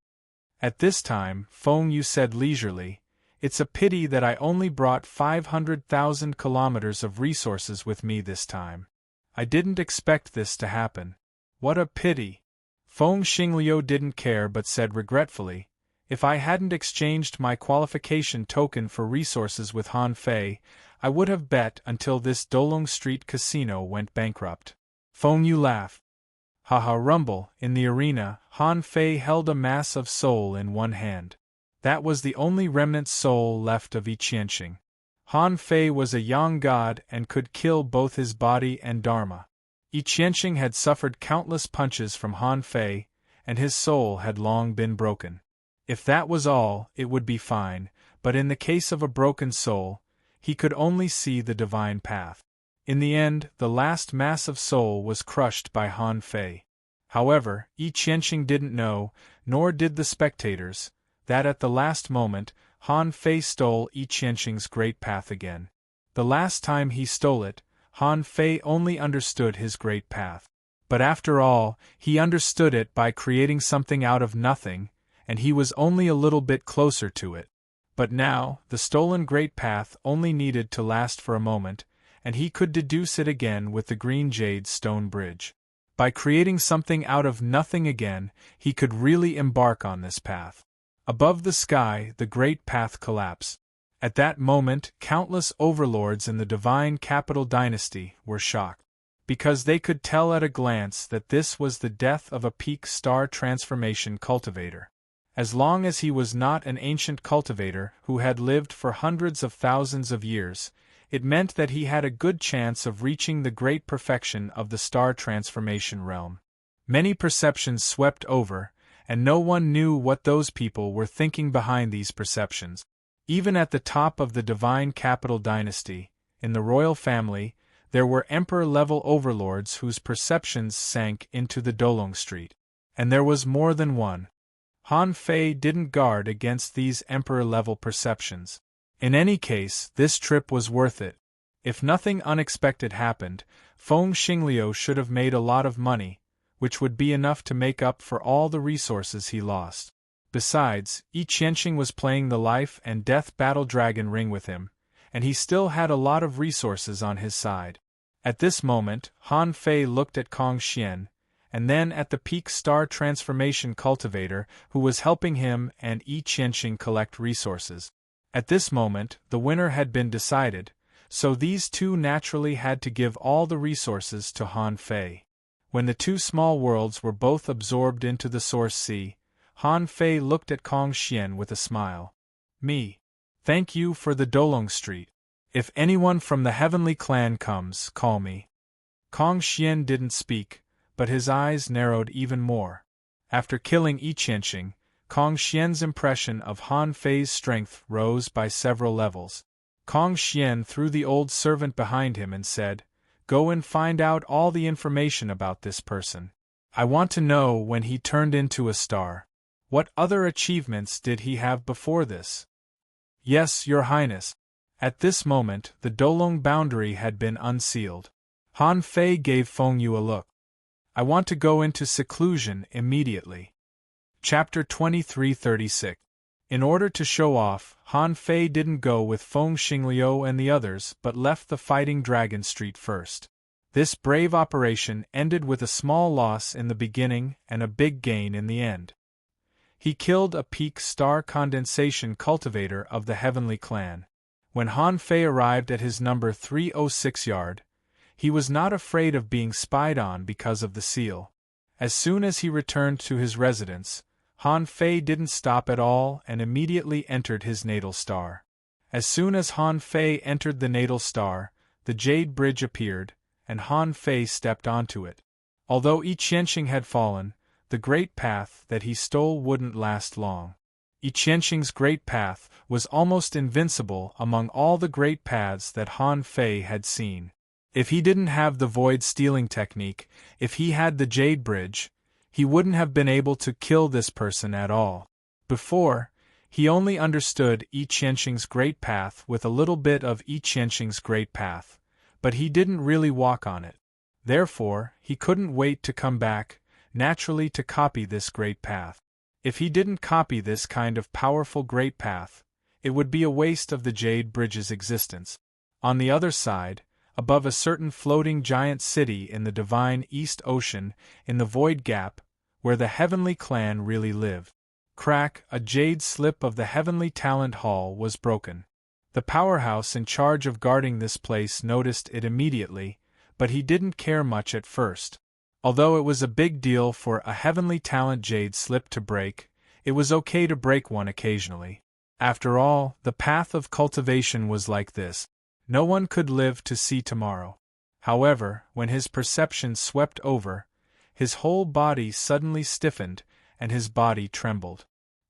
At this time, Feng Yu said leisurely, "It's a pity that I only brought 500,000 kilometers of resources with me this time. I didn't expect this to happen. What a pity." Feng Xingliu didn't care but said regretfully, "If I hadn't exchanged my qualification token for resources with Han Fei, I would have bet until this Dolong Street casino went bankrupt." Feng Yu laughed. Rumble, in the arena, Han Fei held a mass of soul in one hand. That was the only remnant soul left of Yiqianxing. Han Fei was a young god and could kill both his body and Dharma. Yiqianxing had suffered countless punches from Han Fei, and his soul had long been broken. If that was all, it would be fine, but in the case of a broken soul, he could only see the divine path. In the end, the last mass of soul was crushed by Han Fei. However, Yiqianxing didn't know, nor did the spectators, that at the last moment, Han Fei stole Yiqianxing's great path again. The last time he stole it, Han Fei only understood his great path. But after all, he understood it by creating something out of nothing, and he was only a little bit closer to it. But now, the stolen great path only needed to last for a moment, and he could deduce it again with the green jade stone bridge. By creating something out of nothing again, he could really embark on this path. Above the sky, the great path collapsed. At that moment, countless overlords in the divine capital dynasty were shocked, because they could tell at a glance that this was the death of a peak star transformation cultivator. As long as he was not an ancient cultivator who had lived for hundreds of thousands of years, it meant that he had a good chance of reaching the great perfection of the star transformation realm. Many perceptions swept over, and no one knew what those people were thinking behind these perceptions. Even at the top of the divine capital dynasty, in the royal family, There were emperor-level overlords whose perceptions sank into the Dolong Street. And there was more than one. Han Fei didn't guard against these emperor-level perceptions. In any case, this trip was worth it. If nothing unexpected happened, Feng Xingliu should have made a lot of money, which would be enough to make up for all the resources he lost. Besides, Yi Qianxing was playing the life and death battle dragon ring with him, and he still had a lot of resources on his side. At this moment, Han Fei looked at Kong Xian, and then at the peak star transformation cultivator who was helping him and Yi Qianxing collect resources. At this moment, the winner had been decided, so these two naturally had to give all the resources to Han Fei. When the two small worlds were both absorbed into the Source Sea, Han Fei looked at Kong Xian with a smile. Me. Thank you for the Dolong Street. If anyone from the Heavenly Clan comes, call me. Kong Xian didn't speak, but his eyes narrowed even more. After killing Yi Qianxing, Kong Xian's impression of Han Fei's strength rose by several levels. Kong Xian threw the old servant behind him and said, "Go and find out all the information about this person. I want to know when he turned into a star. What other achievements did he have before this?" "Yes, Your Highness." At this moment, the Dolong boundary had been unsealed. Han Fei gave Feng Yu a look. "I want to go into seclusion immediately." Chapter 2336. In order to show off, Han Fei didn't go with Feng Xingliu and the others but left the Fighting Dragon Street first. This brave operation ended with a small loss in the beginning and a big gain in the end. He killed a peak star condensation cultivator of the Heavenly Clan. When Han Fei arrived at his number 306 yard, he was not afraid of being spied on because of the seal. As soon as he returned to his residence, Han Fei didn't stop at all and immediately entered his natal star. As soon as Han Fei entered the natal star, the Jade Bridge appeared, and Han Fei stepped onto it. Although Yi Qianxing had fallen, the Great Path that he stole wouldn't last long. Yi Qianxing's Great Path was almost invincible among all the great paths that Han Fei had seen. If he didn't have the void stealing technique, if he had the Jade Bridge, he wouldn't have been able to kill this person at all. Before, he only understood Yi Qianxing's Great Path with a little bit of Yi Qianxing's Great Path, but he didn't really walk on it. Therefore, he couldn't wait to come back, naturally to copy this Great Path. If he didn't copy this kind of powerful Great Path, it would be a waste of the Jade Bridge's existence. On the other side, above a certain floating giant city in the divine East Ocean, in the Void Gap, where the Heavenly Clan really lived, crack, a jade slip of the Heavenly Talent Hall was broken. The powerhouse in charge of guarding this place noticed it immediately, but he didn't care much at first. Although it was a big deal for a Heavenly Talent jade slip to break, it was okay to break one occasionally. After all, the path of cultivation was like this. No one could live to see tomorrow. However, when his perception swept over, his whole body suddenly stiffened, and his body trembled.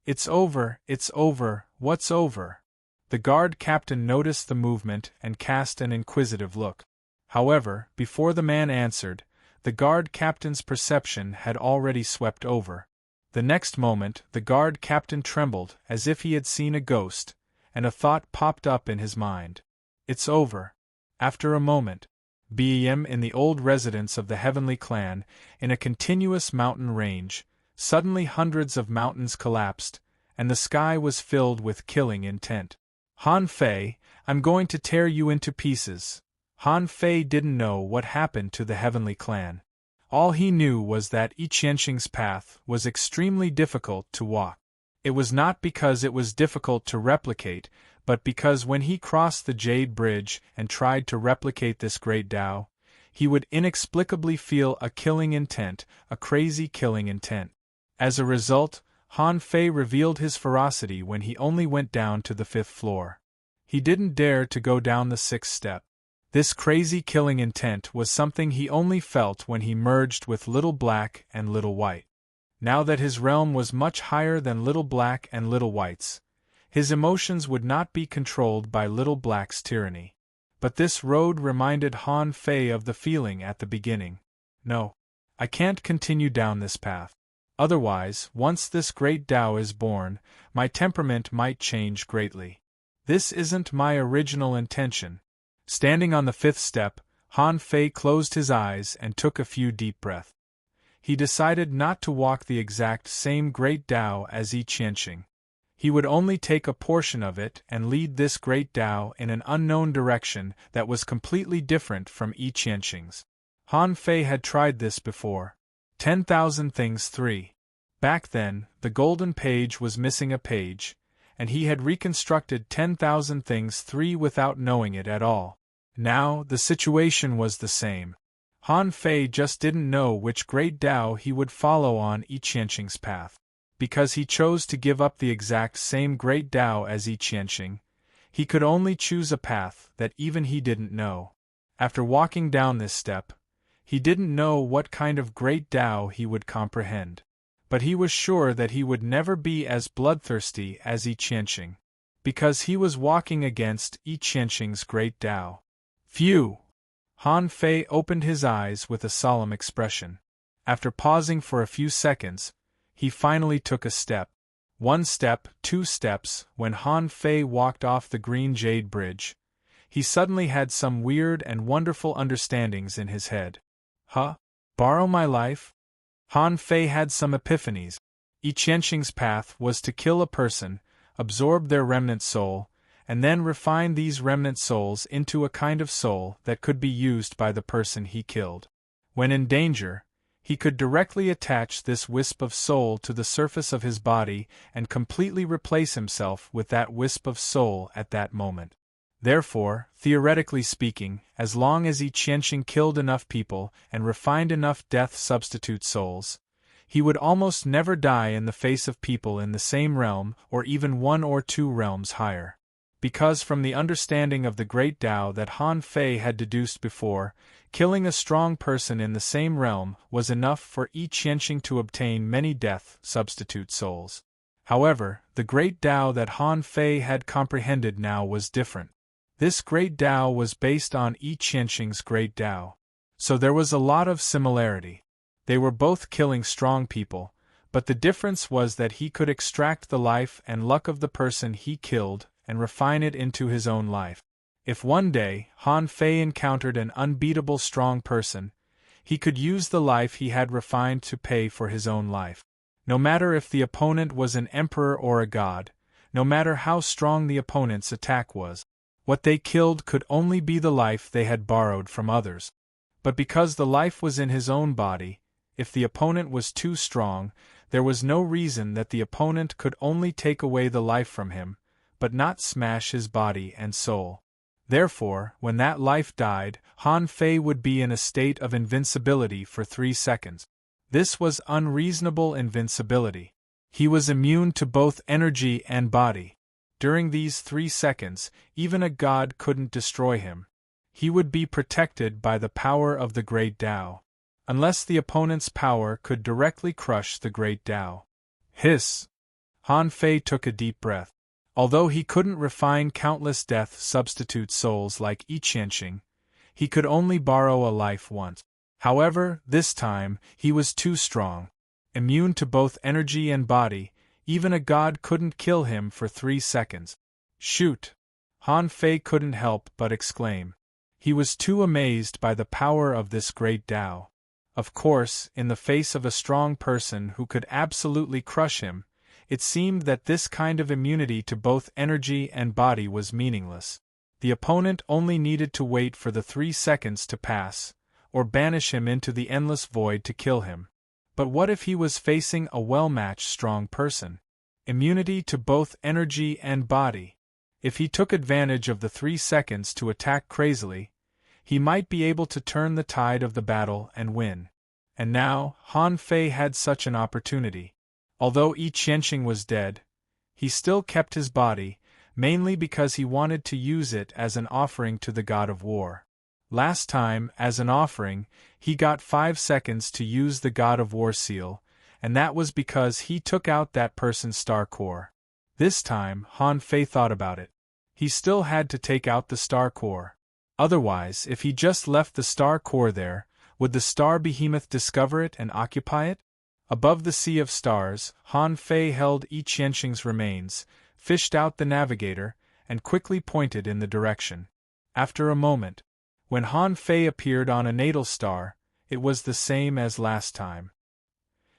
It's over, what's over?" The guard captain noticed the movement and cast an inquisitive look. However, before the man answered, the guard captain's perception had already swept over. The next moment, the guard captain trembled as if he had seen a ghost, and a thought popped up in his mind. It's over. After a moment, BEM in the old residence of the Heavenly Clan, in a continuous mountain range, suddenly hundreds of mountains collapsed, and the sky was filled with killing intent. "Han Fei, I'm going to tear you into pieces." Han Fei didn't know what happened to the Heavenly Clan. All he knew was that Yi Qianxing's path was extremely difficult to walk. It was not because it was difficult to replicate, but because when he crossed the Jade Bridge and tried to replicate this great Tao, he would inexplicably feel a killing intent, a crazy killing intent. As a result, Han Fei revealed his ferocity when he only went down to the 5th floor. He didn't dare to go down the 6th step. This crazy killing intent was something he only felt when he merged with Little Black and Little White. Now that his realm was much higher than Little Black and Little White's, his emotions would not be controlled by Little Black's tyranny. But this road reminded Han Fei of the feeling at the beginning. No. I can't continue down this path. Otherwise, once this great Tao is born, my temperament might change greatly. This isn't my original intention. Standing on the 5th step, Han Fei closed his eyes and took a few deep breaths. He decided not to walk the exact same great Tao as Yi Qianxing. He would only take a portion of it and lead this great Tao in an unknown direction that was completely different from Yi Qianxing's. Han Fei had tried this before. 10,000 Things 3. Back then, the golden page was missing a page, and he had reconstructed 10,000 Things 3 without knowing it at all. Now, the situation was the same. Han Fei just didn't know which great Tao he would follow on Yi Qianxing's path. Because he chose to give up the exact same great Tao as Yi Qianxing, he could only choose a path that even he didn't know. After walking down this step, he didn't know what kind of great Tao he would comprehend. But he was sure that he would never be as bloodthirsty as Yi Qianxing, because he was walking against Yi Qianxing's great Tao. Phew! Han Fei opened his eyes with a solemn expression. After pausing for a few seconds, he finally took a step. 1 step, 2 steps. When Han Fei walked off the green jade bridge, he suddenly had some weird and wonderful understandings in his head. Huh? Borrow my life? Han Fei had some epiphanies. Yi Qianxing's path was to kill a person, absorb their remnant soul, and then refine these remnant souls into a kind of soul that could be used by the person he killed. When in danger, he could directly attach this wisp of soul to the surface of his body and completely replace himself with that wisp of soul at that moment. Therefore, theoretically speaking, as long as Yi Qianxing killed enough people and refined enough death substitute souls, he would almost never die in the face of people in the same realm or even 1 or 2 realms higher. Because from the understanding of the great Tao that Han Fei had deduced before, killing a strong person in the same realm was enough for Yi Qianxing to obtain many death substitute souls. However, the great Tao that Han Fei had comprehended now was different. This great Tao was based on Yi Qianxing's great Tao. So there was a lot of similarity. They were both killing strong people, but the difference was that he could extract the life and luck of the person he killed and refine it into his own life. If one day Han Fei encountered an unbeatable strong person, he could use the life he had refined to pay for his own life. No matter if the opponent was an emperor or a god, no matter how strong the opponent's attack was, what they killed could only be the life they had borrowed from others. But because the life was in his own body, if the opponent was too strong, there was no reason that the opponent could only take away the life from him, but not smash his body and soul. Therefore, when that life died, Han Fei would be in a state of invincibility for 3 seconds. This was unreasonable invincibility. He was immune to both energy and body. During these 3 seconds, even a god couldn't destroy him. He would be protected by the power of the great Tao. Unless the opponent's power could directly crush the great Tao. Hiss! Han Fei took a deep breath. Although he couldn't refine countless death substitute souls like Yi Qianxing, he could only borrow a life once. However, this time, he was too strong. Immune to both energy and body, even a god couldn't kill him for 3 seconds. Shoot! Han Fei couldn't help but exclaim. He was too amazed by the power of this great Tao. Of course, in the face of a strong person who could absolutely crush him, it seemed that this kind of immunity to both energy and body was meaningless. The opponent only needed to wait for the 3 seconds to pass, or banish him into the endless void to kill him. But what if he was facing a well-matched strong person? Immunity to both energy and body. If he took advantage of the 3 seconds to attack crazily, he might be able to turn the tide of the battle and win. And now, Han Fei had such an opportunity. Although Yi Qianxing was dead, he still kept his body, mainly because he wanted to use it as an offering to the god of war. Last time, as an offering, he got 5 seconds to use the god of war seal, and that was because he took out that person's star core. This time, Han Fei thought about it. He still had to take out the star core. Otherwise, if he just left the star core there, would the star behemoth discover it and occupy it? Above the sea of stars, Han Fei held I Qianxing's remains, fished out the navigator, and quickly pointed in the direction. After a moment, when Han Fei appeared on a natal star, it was the same as last time.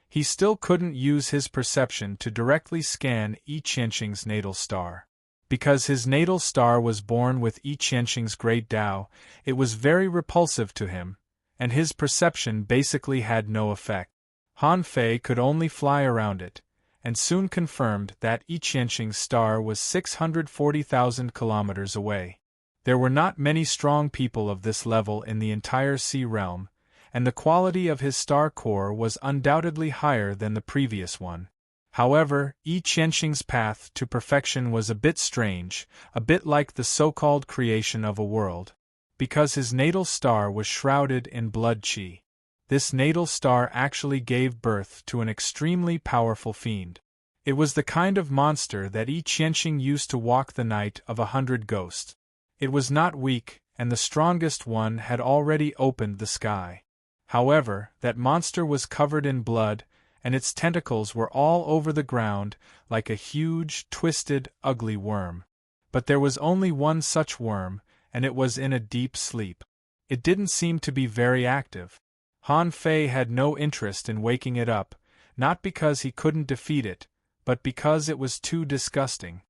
He still couldn't use his perception to directly scan I Qianxing's natal star. Because his natal star was born with I Qianxing's great Tao, it was very repulsive to him, and his perception basically had no effect. Han Fei could only fly around it, and soon confirmed that I Qianxing's star was 640,000 kilometers away. There were not many strong people of this level in the entire sea realm, and the quality of his star core was undoubtedly higher than the previous one. However, I Qianxing's path to perfection was a bit strange, a bit like the so-called creation of a world. Because his natal star was shrouded in blood qi. This natal star actually gave birth to an extremely powerful fiend. It was the kind of monster that I Qianxing used to walk the night of 100 ghosts. It was not weak, and the strongest one had already opened the sky. However, that monster was covered in blood, and its tentacles were all over the ground, like a huge, twisted, ugly worm. But there was only one such worm, and it was in a deep sleep. It didn't seem to be very active. Han Fei had no interest in waking it up, not because he couldn't defeat it, but because it was too disgusting.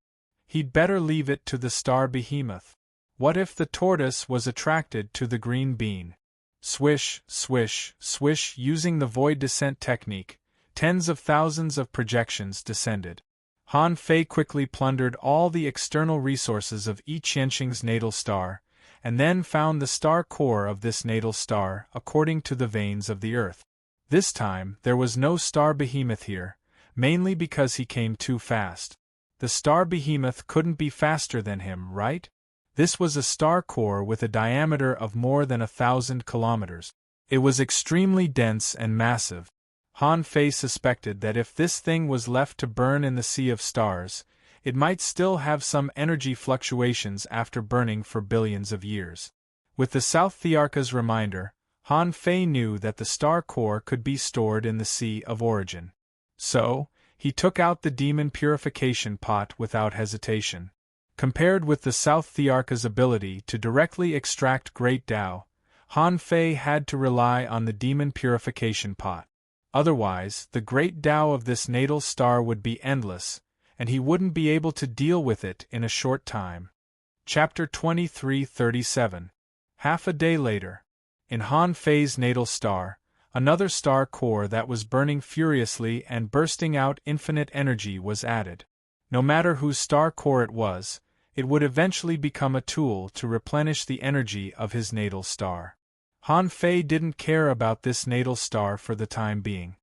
He'd better leave it to the star behemoth. What if the tortoise was attracted to the green bean? Swish, swish, swish. Using the void descent technique, tens of thousands of projections descended. Han Fei quickly plundered all the external resources of I Qianxing's natal star, and then found the star core of this natal star according to the veins of the earth. This time, there was no star behemoth here, mainly because he came too fast. The star behemoth couldn't be faster than him, right? This was a star core with a diameter of more than 1,000 kilometers. It was extremely dense and massive. Han Fei suspected that if this thing was left to burn in the sea of stars, it might still have some energy fluctuations after burning for billions of years. With the South Thearka's reminder, Han Fei knew that the star core could be stored in the Sea of Origin. So, he took out the demon purification pot without hesitation. Compared with the South Thearka's ability to directly extract great Tao, Han Fei had to rely on the demon purification pot. Otherwise, the great Tao of this natal star would be endless, and he wouldn't be able to deal with it in a short time. Chapter 23:37. Half a day later. In Han Fei's natal star, another star core that was burning furiously and bursting out infinite energy was added. No matter whose star core it would eventually become a tool to replenish the energy of his natal star. Han Fei didn't care about this natal star for the time being.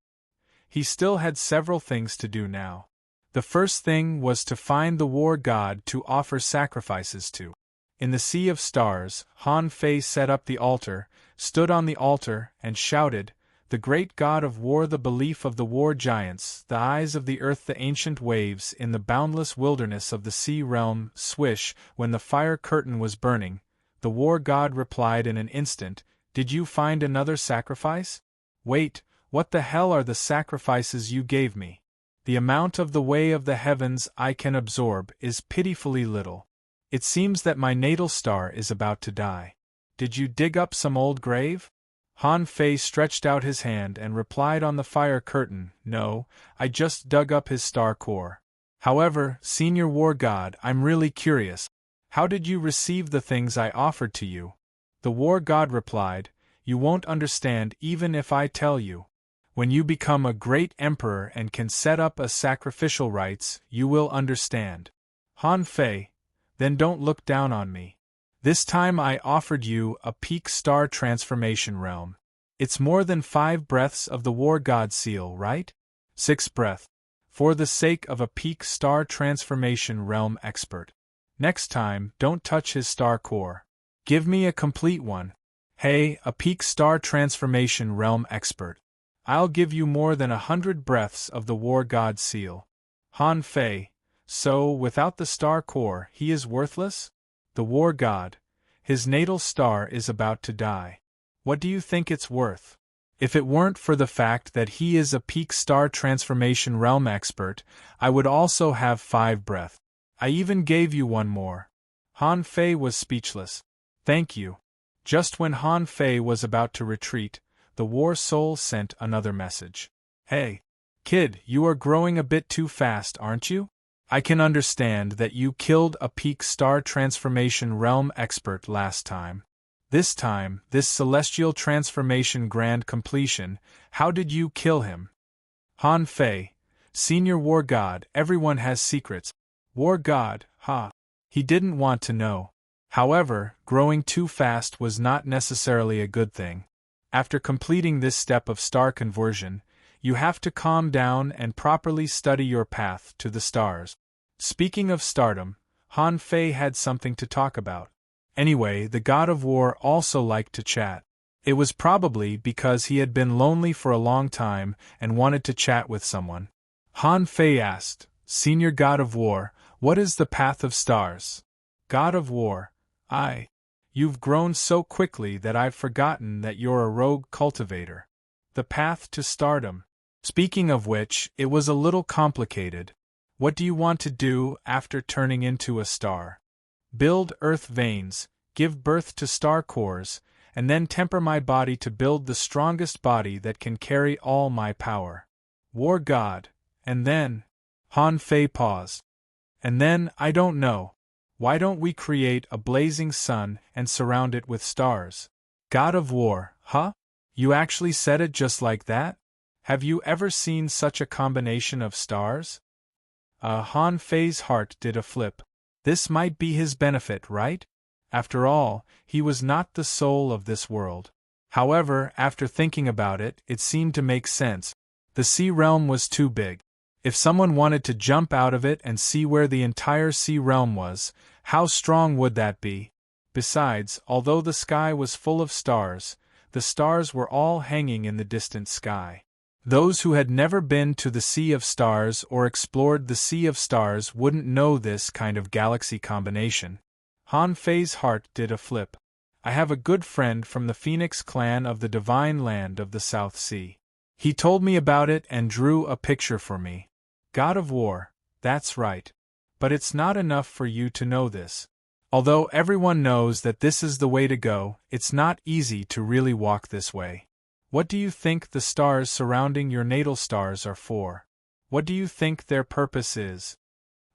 He still had several things to do now. The first thing was to find the war god to offer sacrifices to. In the Sea of Stars, Han Fei set up the altar, stood on the altar, and shouted, "The great god of war, the belief of the war giants, the eyes of the earth, the ancient waves in the boundless wilderness of the sea realm." Swish, when the fire curtain was burning, the war god replied in an instant, "Did you find another sacrifice? Wait, what the hell are the sacrifices you gave me? The amount of the way of the heavens I can absorb is pitifully little. It seems that my natal star is about to die. Did you dig up some old grave?" Han Fei stretched out his hand and replied on the fire curtain, "No, I just dug up his star core. However, Senior War God, I'm really curious. How did you receive the things I offered to you?" The War God replied, "You won't understand even if I tell you. When you become a great emperor and can set up a sacrificial rites, you will understand." Han Fei, then don't look down on me. This time I offered you a peak star transformation realm. It's more than 5 breaths of the war god seal, right? 6 breath. For the sake of a peak star transformation realm expert. Next time, don't touch his star core. Give me a complete one. Hey, a peak star transformation realm expert. I'll give you more than 100 breaths of the war god seal. Han Fei, so without the star core he is worthless? The war god, His natal star is about to die. What do you think it's worth? If it weren't for the fact that he is a peak star transformation realm expert, I would also have 5 breath. I even gave you one more. Han Fei was speechless. Thank you. Just when Han Fei was about to retreat, the War Soul sent another message. Hey, kid, you are growing a bit too fast, aren't you? I can understand that you killed a peak star transformation realm expert last time. This time, this celestial transformation grand completion, how did you kill him? Han Fei, senior war god, everyone has secrets. War god, ha. He didn't want to know. However, growing too fast was not necessarily a good thing. After completing this step of star conversion, you have to calm down and properly study your path to the stars. Speaking of stardom, Han Fei had something to talk about. Anyway, the god of war also liked to chat. It was probably because he had been lonely for a long time and wanted to chat with someone. Han Fei asked, Senior God of War, what is the path of stars? God of War, you've grown so quickly that I've forgotten that you're a rogue cultivator. The path to stardom. Speaking of which, it was a little complicated. What do you want to do after turning into a star? Build earth veins, give birth to star cores, and then temper my body to build the strongest body that can carry all my power. War God, and then? Han Fei paused. And then, I don't know. Why don't we create a blazing sun and surround it with stars? God of War, huh? You actually said it just like that? Have you ever seen such a combination of stars? Han Fei's heart did a flip. This might be his benefit, right? After all, he was not the soul of this world. However, after thinking about it, it seemed to make sense. The sea realm was too big. If someone wanted to jump out of it and see where the entire sea realm was, how strong would that be? Besides, although the sky was full of stars, the stars were all hanging in the distant sky. Those who had never been to the Sea of Stars or explored the Sea of Stars wouldn't know this kind of galaxy combination. Han Fei's heart did a flip. I have a good friend from the Phoenix clan of the divine land of the South Sea. He told me about it and drew a picture for me. God of War, that's right. But it's not enough for you to know this. Although everyone knows that this is the way to go, it's not easy to really walk this way. What do you think the stars surrounding your natal stars are for? What do you think their purpose is?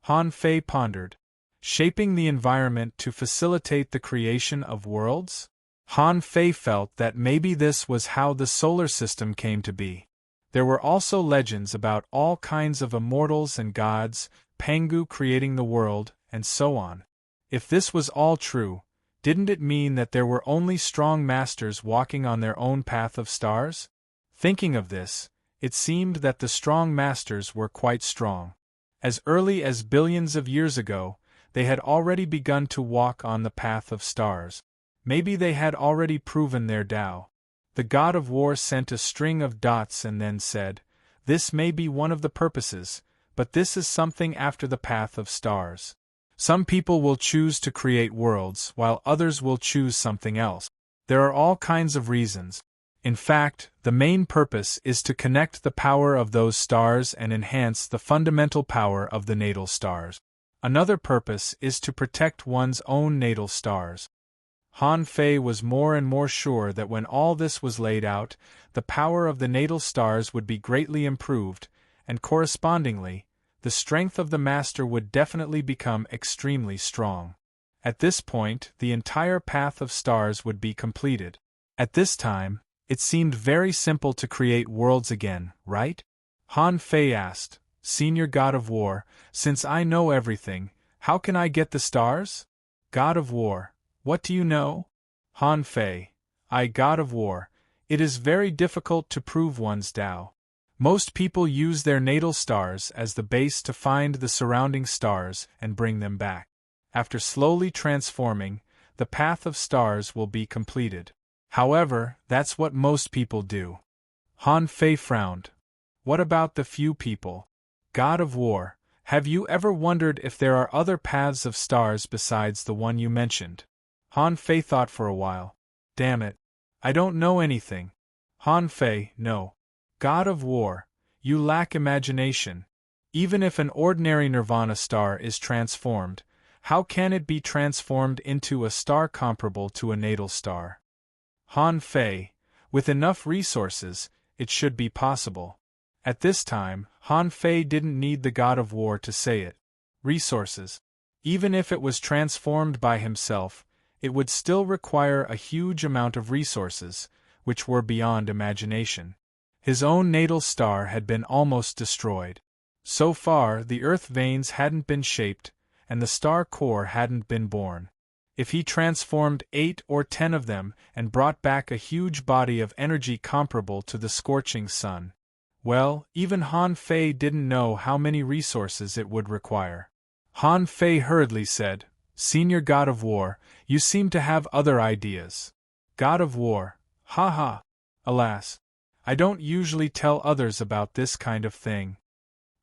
Han Fei pondered. Shaping the environment to facilitate the creation of worlds? Han Fei felt that maybe this was how the solar system came to be. There were also legends about all kinds of immortals and gods, Pangu creating the world, and so on. If this was all true, didn't it mean that there were only strong masters walking on their own path of stars? Thinking of this, it seemed that the strong masters were quite strong. As early as billions of years ago, they had already begun to walk on the path of stars. Maybe they had already proven their Tao. The God of War sent a string of dots and then said, "This may be one of the purposes, but this is something after the path of stars. Some people will choose to create worlds, while others will choose something else. There are all kinds of reasons. In fact, the main purpose is to connect the power of those stars and enhance the fundamental power of the natal stars. Another purpose is to protect one's own natal stars." Han Fei was more and more sure that when all this was laid out, the power of the natal stars would be greatly improved, and correspondingly, the strength of the master would definitely become extremely strong. At this point, the entire path of stars would be completed. At this time, it seemed very simple to create worlds again, right? Han Fei asked, "Senior God of War, since I know everything, how can I get the stars?" God of War, what do you know? Han Fei, God of War, it is very difficult to prove one's Tao. Most people use their natal stars as the base to find the surrounding stars and bring them back. After slowly transforming, the path of stars will be completed. However, that's what most people do. Han Fei frowned. What about the few people? God of War, have you ever wondered if there are other paths of stars besides the one you mentioned? Han Fei thought for a while. Damn it. I don't know anything. Han Fei, no. God of War, you lack imagination. Even if an ordinary nirvana star is transformed, how can it be transformed into a star comparable to a natal star? Han Fei, with enough resources, it should be possible. At this time, Han Fei didn't need the God of War to say it. Resources. Even if it was transformed by himself, it would still require a huge amount of resources, which were beyond imagination. His own natal star had been almost destroyed. So far, the Earth veins hadn't been shaped, and the star core hadn't been born. If he transformed 8 or 10 of them and brought back a huge body of energy comparable to the scorching sun, well, even Han Fei didn't know how many resources it would require. Han Fei hurriedly said, Senior God of War, you seem to have other ideas. God of War, ha ha. Alas, I don't usually tell others about this kind of thing.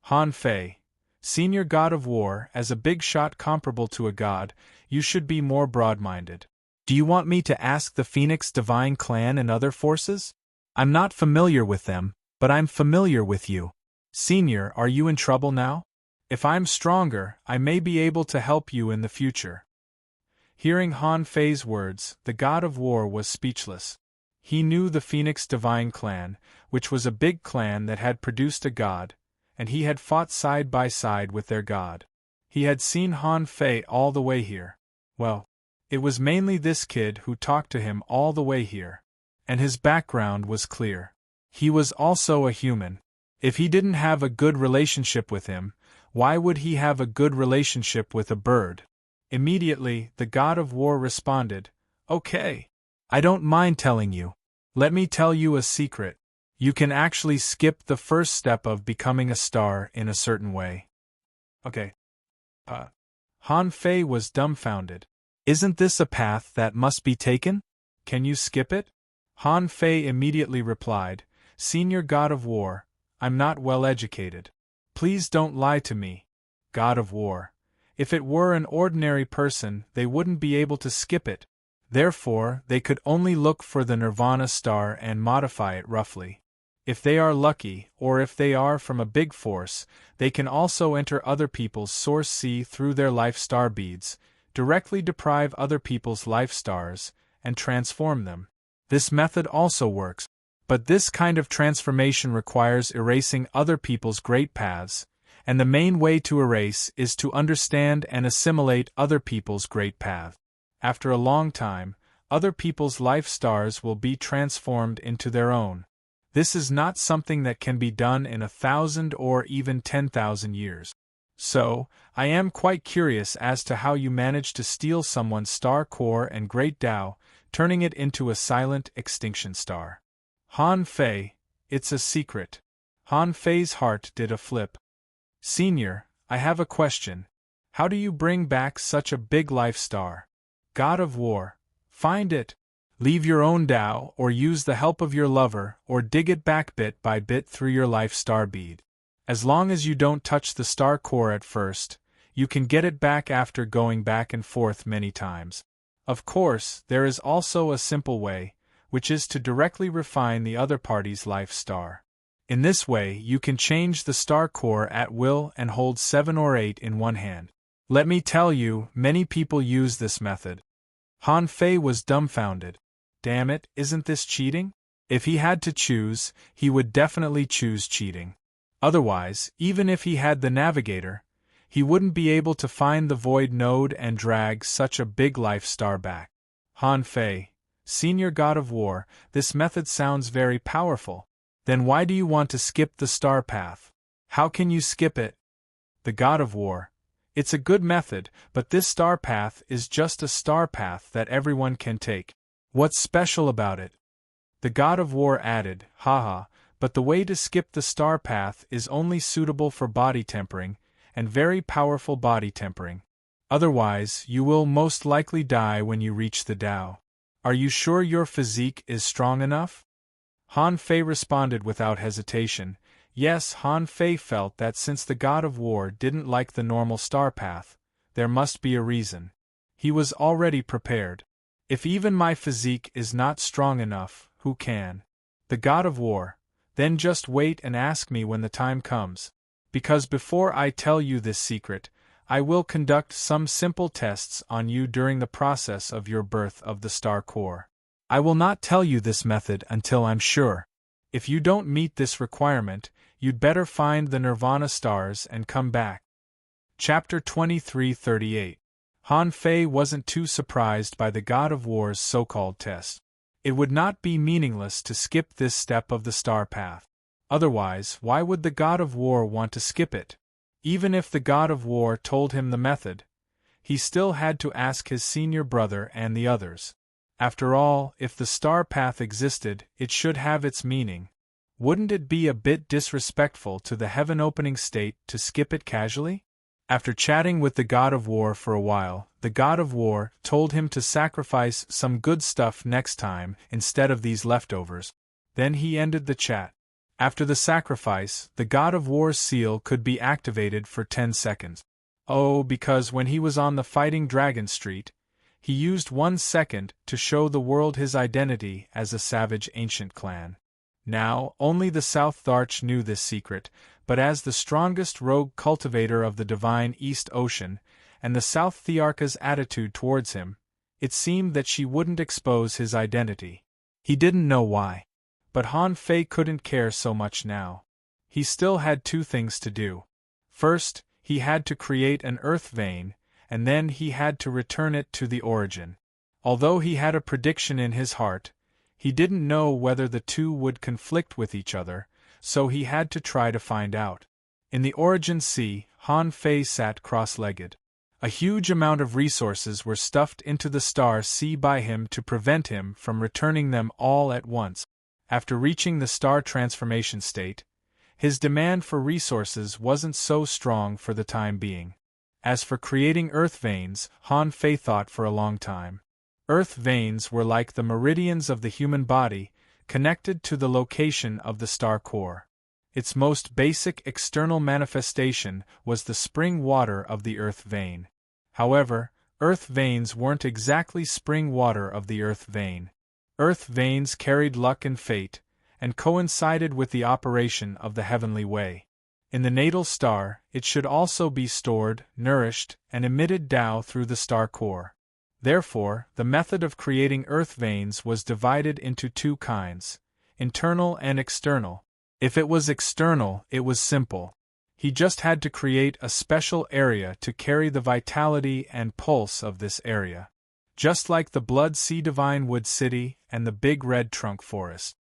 Han Fei, Senior God of War, as a big shot comparable to a god, you should be more broad-minded. Do you want me to ask the Phoenix Divine Clan and other forces? I'm not familiar with them, but I'm familiar with you. Senior, are you in trouble now? If I'm stronger, I may be able to help you in the future. Hearing Han Fei's words, the God of War was speechless. He knew the Phoenix Divine Clan, which was a big clan that had produced a god, and he had fought side by side with their god. He had seen Han Fei all the way here. Well, it was mainly this kid who talked to him all the way here. And his background was clear. He was also a human. If he didn't have a good relationship with him, why would he have a good relationship with a bird? Immediately, the God of War responded, Okay. I don't mind telling you. Let me tell you a secret. You can actually skip the first step of becoming a star in a certain way. Okay. Han Fei was dumbfounded. Isn't this a path that must be taken? Can you skip it? Han Fei immediately replied, Senior God of War, I'm not well educated. Please don't lie to me. God of War. If it were an ordinary person, they wouldn't be able to skip it. Therefore, they could only look for the Nirvana star and modify it roughly. If they are lucky, or if they are from a big force, they can also enter other people's source C through their life star beads, directly deprive other people's life stars, and transform them. This method also works, but this kind of transformation requires erasing other people's great paths, and the main way to erase is to understand and assimilate other people's great path. After a long time, other people's life stars will be transformed into their own. This is not something that can be done in 1,000 or even 10,000 years. So, I am quite curious as to how you managed to steal someone's star core and great Tao, turning it into a silent extinction star. Han Fei, it's a secret. Han Fei's heart did a flip. Senior, I have a question. How do you bring back such a big life star? God of War, find it. Leave your own Tao, or use the help of your lover, or dig it back bit by bit through your life star bead. As long as you don't touch the star core at first, you can get it back after going back and forth many times. Of course, there is also a simple way, which is to directly refine the other party's life star. In this way, you can change the star core at will and hold 7 or 8 in one hand. Let me tell you, many people use this method. Han Fei was dumbfounded. Damn it, isn't this cheating? If he had to choose, he would definitely choose cheating. Otherwise, even if he had the navigator, he wouldn't be able to find the void node and drag such a big life star back. Han Fei, Senior God of War, this method sounds very powerful. Then why do you want to skip the star path? How can you skip it? The God of War. It's a good method, but this star path is just a star path that everyone can take. What's special about it? The God of War added, haha, but the way to skip the star path is only suitable for body tempering, and very powerful body tempering. Otherwise, you will most likely die when you reach the Tao. Are you sure your physique is strong enough? Han Fei responded without hesitation. Yes, Han Fei felt that since the God of War didn't like the normal star path, there must be a reason. He was already prepared. If even my physique is not strong enough, who can? The god of war. Then just wait and ask me when the time comes. Because before I tell you this secret, I will conduct some simple tests on you during the process of your birth of the star core. I will not tell you this method until I'm sure. If you don't meet this requirement, you'd better find the Nirvana stars and come back. Chapter 23:38. Han Fei wasn't too surprised by the god of war's so-called test. It would not be meaningless to skip this step of the star path. Otherwise, why would the god of war want to skip it? Even if the god of war told him the method, he still had to ask his senior brother and the others. After all, if the star path existed, it should have its meaning. Wouldn't it be a bit disrespectful to the heaven-opening state to skip it casually? After chatting with the god of war for a while, the god of war told him to sacrifice some good stuff next time instead of these leftovers. Then he ended the chat. After the sacrifice, the god of war's seal could be activated for 10 seconds. Oh, because when he was on the Fighting Dragon Street, he used 1 second to show the world his identity as a savage ancient clan. Now, only the South Tharch knew this secret, but as the strongest rogue cultivator of the divine East Ocean, and the South Thearka's attitude towards him, it seemed that she wouldn't expose his identity. He didn't know why. But Han Fei couldn't care so much now. He still had 2 things to do. First, he had to create an earth vein, and then he had to return it to the origin. Although he had a prediction in his heart, he didn't know whether the 2 would conflict with each other, so he had to try to find out. In the Origin Sea, Han Fei sat cross-legged. A huge amount of resources were stuffed into the Star Sea by him to prevent him from returning them all at once. After reaching the star transformation state, his demand for resources wasn't so strong for the time being. As for creating earth veins, Han Fei thought for a long time. Earth veins were like the meridians of the human body, connected to the location of the star core. Its most basic external manifestation was the spring water of the earth vein. However, earth veins weren't exactly spring water of the earth vein. Earth veins carried luck and fate, and coincided with the operation of the heavenly way. In the natal star, it should also be stored, nourished, and emitted Tao through the star core. Therefore, the method of creating earth veins was divided into 2 kinds, internal and external. If it was external, it was simple. He just had to create a special area to carry the vitality and pulse of this area. Just like the Blood Sea Divine Wood City and the Big Red Trunk Forest.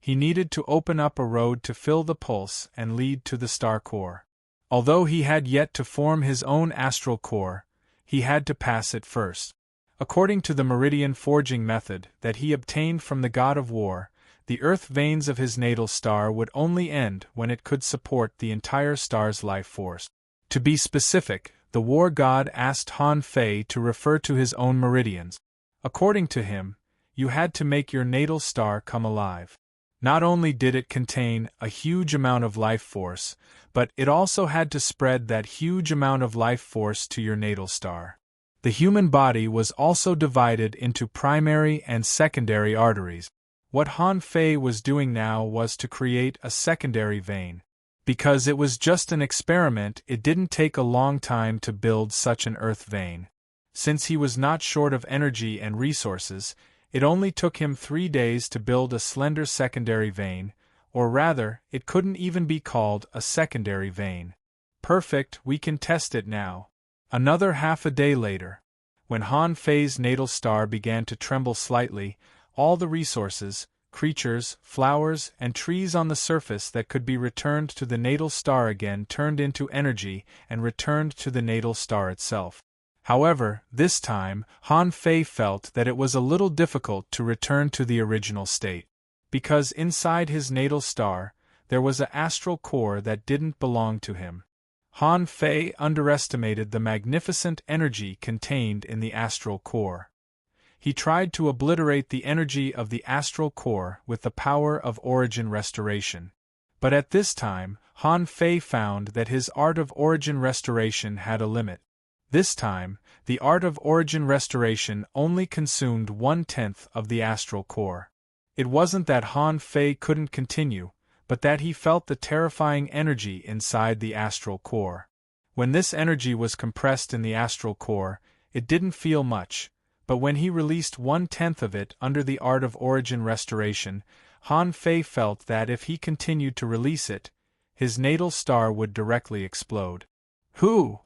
He needed to open up a road to fill the pulse and lead to the star core. Although he had yet to form his own astral core, he had to pass it first. According to the meridian forging method that he obtained from the god of war, the earth veins of his natal star would only end when it could support the entire star's life force. To be specific, the war god asked Han Fei to refer to his own meridians. According to him, you had to make your natal star come alive. Not only did it contain a huge amount of life force, but it also had to spread that huge amount of life force to your natal star. The human body was also divided into primary and secondary arteries. What Han Fei was doing now was to create a secondary vein. Because it was just an experiment, it didn't take a long time to build such an earth vein. Since he was not short of energy and resources, it only took him 3 days to build a slender secondary vein, or rather, it couldn't even be called a secondary vein. Perfect, we can test it now. Another half a day later, when Han Fei's natal star began to tremble slightly, all the resources, creatures, flowers, and trees on the surface that could be returned to the natal star again turned into energy and returned to the natal star itself. However, this time, Han Fei felt that it was a little difficult to return to the original state. Because inside his natal star, there was an astral core that didn't belong to him. Han Fei underestimated the magnificent energy contained in the astral core. He tried to obliterate the energy of the astral core with the power of origin restoration. But at this time, Han Fei found that his art of origin restoration had a limit. This time, the art of origin restoration only consumed 1/10 of the astral core. It wasn't that Han Fei couldn't continue, but that he felt the terrifying energy inside the astral core. When this energy was compressed in the astral core, it didn't feel much, but when he released 1/10 of it under the art of origin restoration, Han Fei felt that if he continued to release it, his natal star would directly explode. Who?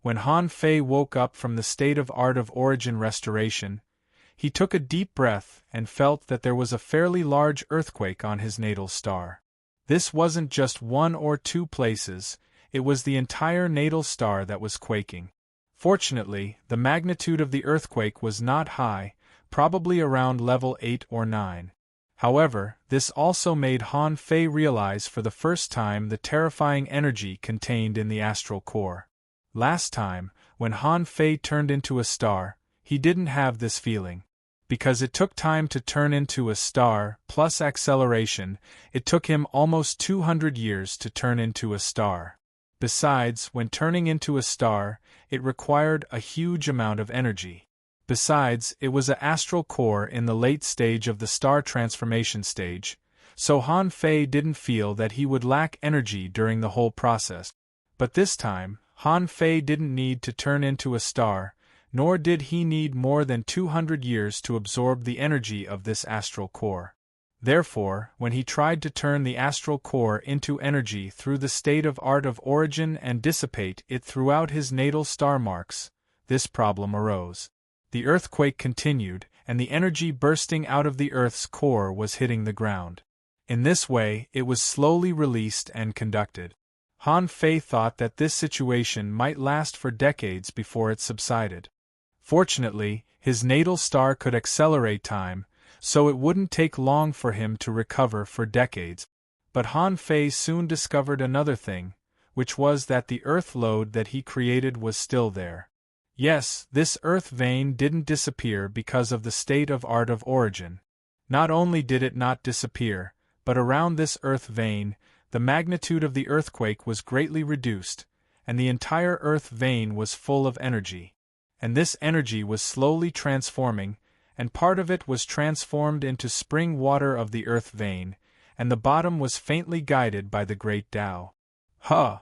When Han Fei woke up from the state of art of origin restoration, he took a deep breath and felt that there was a fairly large earthquake on his natal star. This wasn't just one or two places, it was the entire natal star that was quaking. Fortunately, the magnitude of the earthquake was not high, probably around level 8 or 9. However, this also made Han Fei realize for the first time the terrifying energy contained in the astral core. Last time, when Han Fei turned into a star, he didn't have this feeling. Because it took time to turn into a star, plus acceleration, it took him almost 200 years to turn into a star. Besides, when turning into a star, it required a huge amount of energy. Besides, it was an astral core in the late stage of the star transformation stage, so Han Fei didn't feel that he would lack energy during the whole process. But this time, Han Fei didn't need to turn into a star, nor did he need more than 200 years to absorb the energy of this astral core. Therefore, when he tried to turn the astral core into energy through the state of art of origin and dissipate it throughout his natal star marks, this problem arose. The earthquake continued, and the energy bursting out of the Earth's core was hitting the ground. In this way, it was slowly released and conducted. Han Fei thought that this situation might last for decades before it subsided. Fortunately, his natal star could accelerate time, so it wouldn't take long for him to recover for decades. But Han Fei soon discovered another thing, which was that the earth load that he created was still there. Yes, this earth vein didn't disappear because of the state of art of origin. Not only did it not disappear, but around this earth vein, the magnitude of the earthquake was greatly reduced, and the entire earth vein was full of energy. And this energy was slowly transforming, and part of it was transformed into spring water of the earth vein, and the bottom was faintly guided by the great Tao. Huh!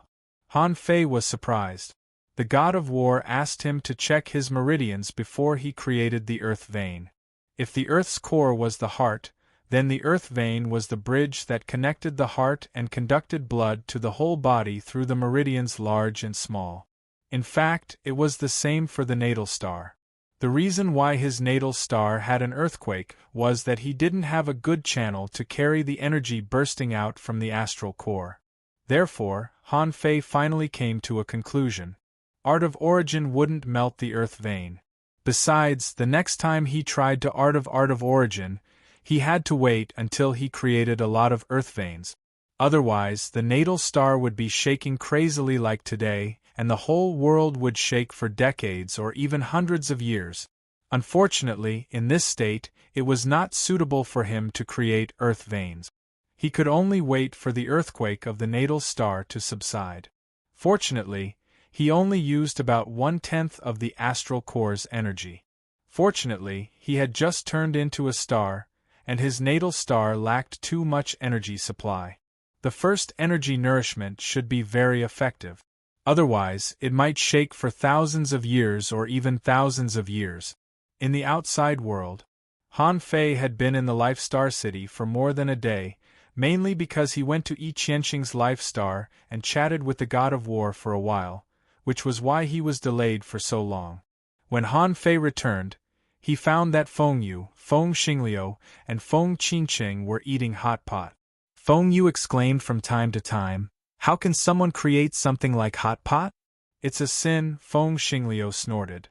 Han Fei was surprised. The god of war asked him to check his meridians before he created the earth vein. If the earth's core was the heart, then the earth vein was the bridge that connected the heart and conducted blood to the whole body through the meridians large and small. In fact, it was the same for the natal star. The reason why his natal star had an earthquake was that he didn't have a good channel to carry the energy bursting out from the astral core. Therefore, Han Fei finally came to a conclusion. Art of origin wouldn't melt the earth vein. Besides, the next time he tried to art of origin, he had to wait until he created a lot of earth veins. Otherwise, the natal star would be shaking crazily like today, and the whole world would shake for decades or even hundreds of years. Unfortunately, in this state, it was not suitable for him to create earth veins. He could only wait for the earthquake of the natal star to subside. Fortunately, he only used about 1/10 of the astral core's energy. Fortunately, he had just turned into a star, and his natal star lacked too much energy supply. The first energy nourishment should be very effective. Otherwise, it might shake for thousands of years or even thousands of years. In the outside world, Han Fei had been in the Life Star City for more than a day, mainly because he went to Yi Qianxing's Life Star and chatted with the god of war for a while, which was why he was delayed for so long. When Han Fei returned, he found that Feng Yu, Feng Xingliu, and Feng Qincheng were eating hot pot. Feng Yu exclaimed from time to time, "How can someone create something like hot pot?" "It's a sin," Feng Xingliu snorted.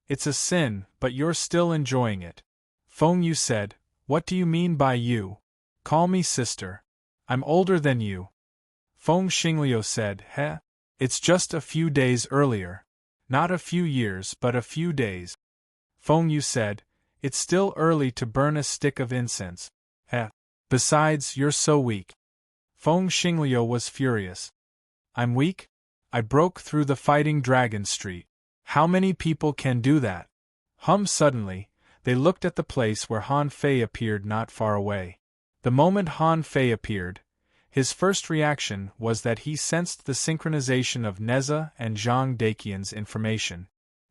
"It's a sin, but you're still enjoying it." Feng Yu said, "What do you mean by you? Call me sister. I'm older than you." Feng Xingliu said, "Heh? It's just a few days earlier. Not a few years, but a few days." Feng Yu said, "It's still early to burn a stick of incense. Heh. Besides, you're so weak." Feng Xingliu was furious. "I'm weak? I broke through the Fighting Dragon Street. How many people can do that? Suddenly, they looked at the place where Han Fei appeared not far away. The moment Han Fei appeared, his first reaction was that he sensed the synchronization of Neza and Zhang Daqian's information.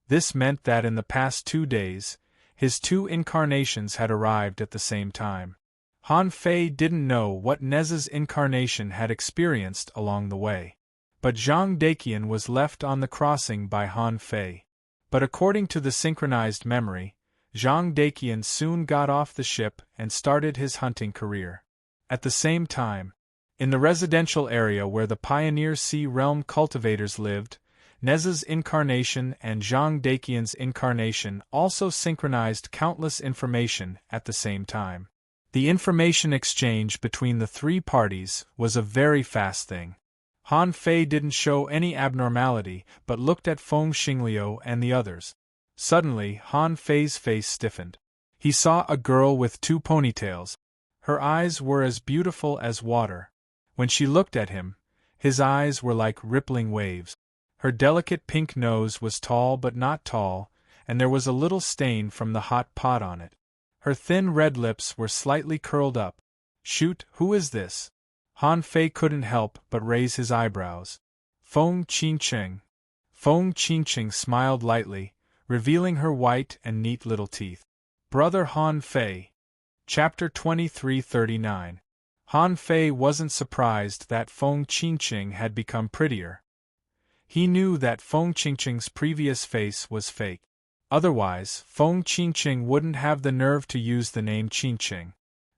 This meant that in the past 2 days, his 2 incarnations had arrived at the same time. Han Fei didn't know what Neza's incarnation had experienced along the way. But Zhang Daqian was left on the crossing by Han Fei. But according to the synchronized memory, Zhang Daqian soon got off the ship and started his hunting career. At the same time, in the residential area where the Pioneer Sea Realm cultivators lived, Neza's incarnation and Zhang Daqian's incarnation also synchronized countless information at the same time. The information exchange between the 3 parties was a very fast thing. Han Fei didn't show any abnormality but looked at Feng Xingliu and the others. Suddenly, Han Fei's face stiffened. He saw a girl with 2 ponytails. Her eyes were as beautiful as water. When she looked at him, his eyes were like rippling waves. Her delicate pink nose was tall but not tall, and there was a little stain from the hot pot on it. Her thin red lips were slightly curled up. Shoot, who is this? Han Fei couldn't help but raise his eyebrows. Feng Qingqing. Feng Qingqing smiled lightly, revealing her white and neat little teeth. Brother Han Fei. Chapter 2339. Han Fei wasn't surprised that Feng Qingqing had become prettier. He knew that Feng Qingqing's previous face was fake. Otherwise, Feng Qingqing wouldn't have the nerve to use the name Qingqing.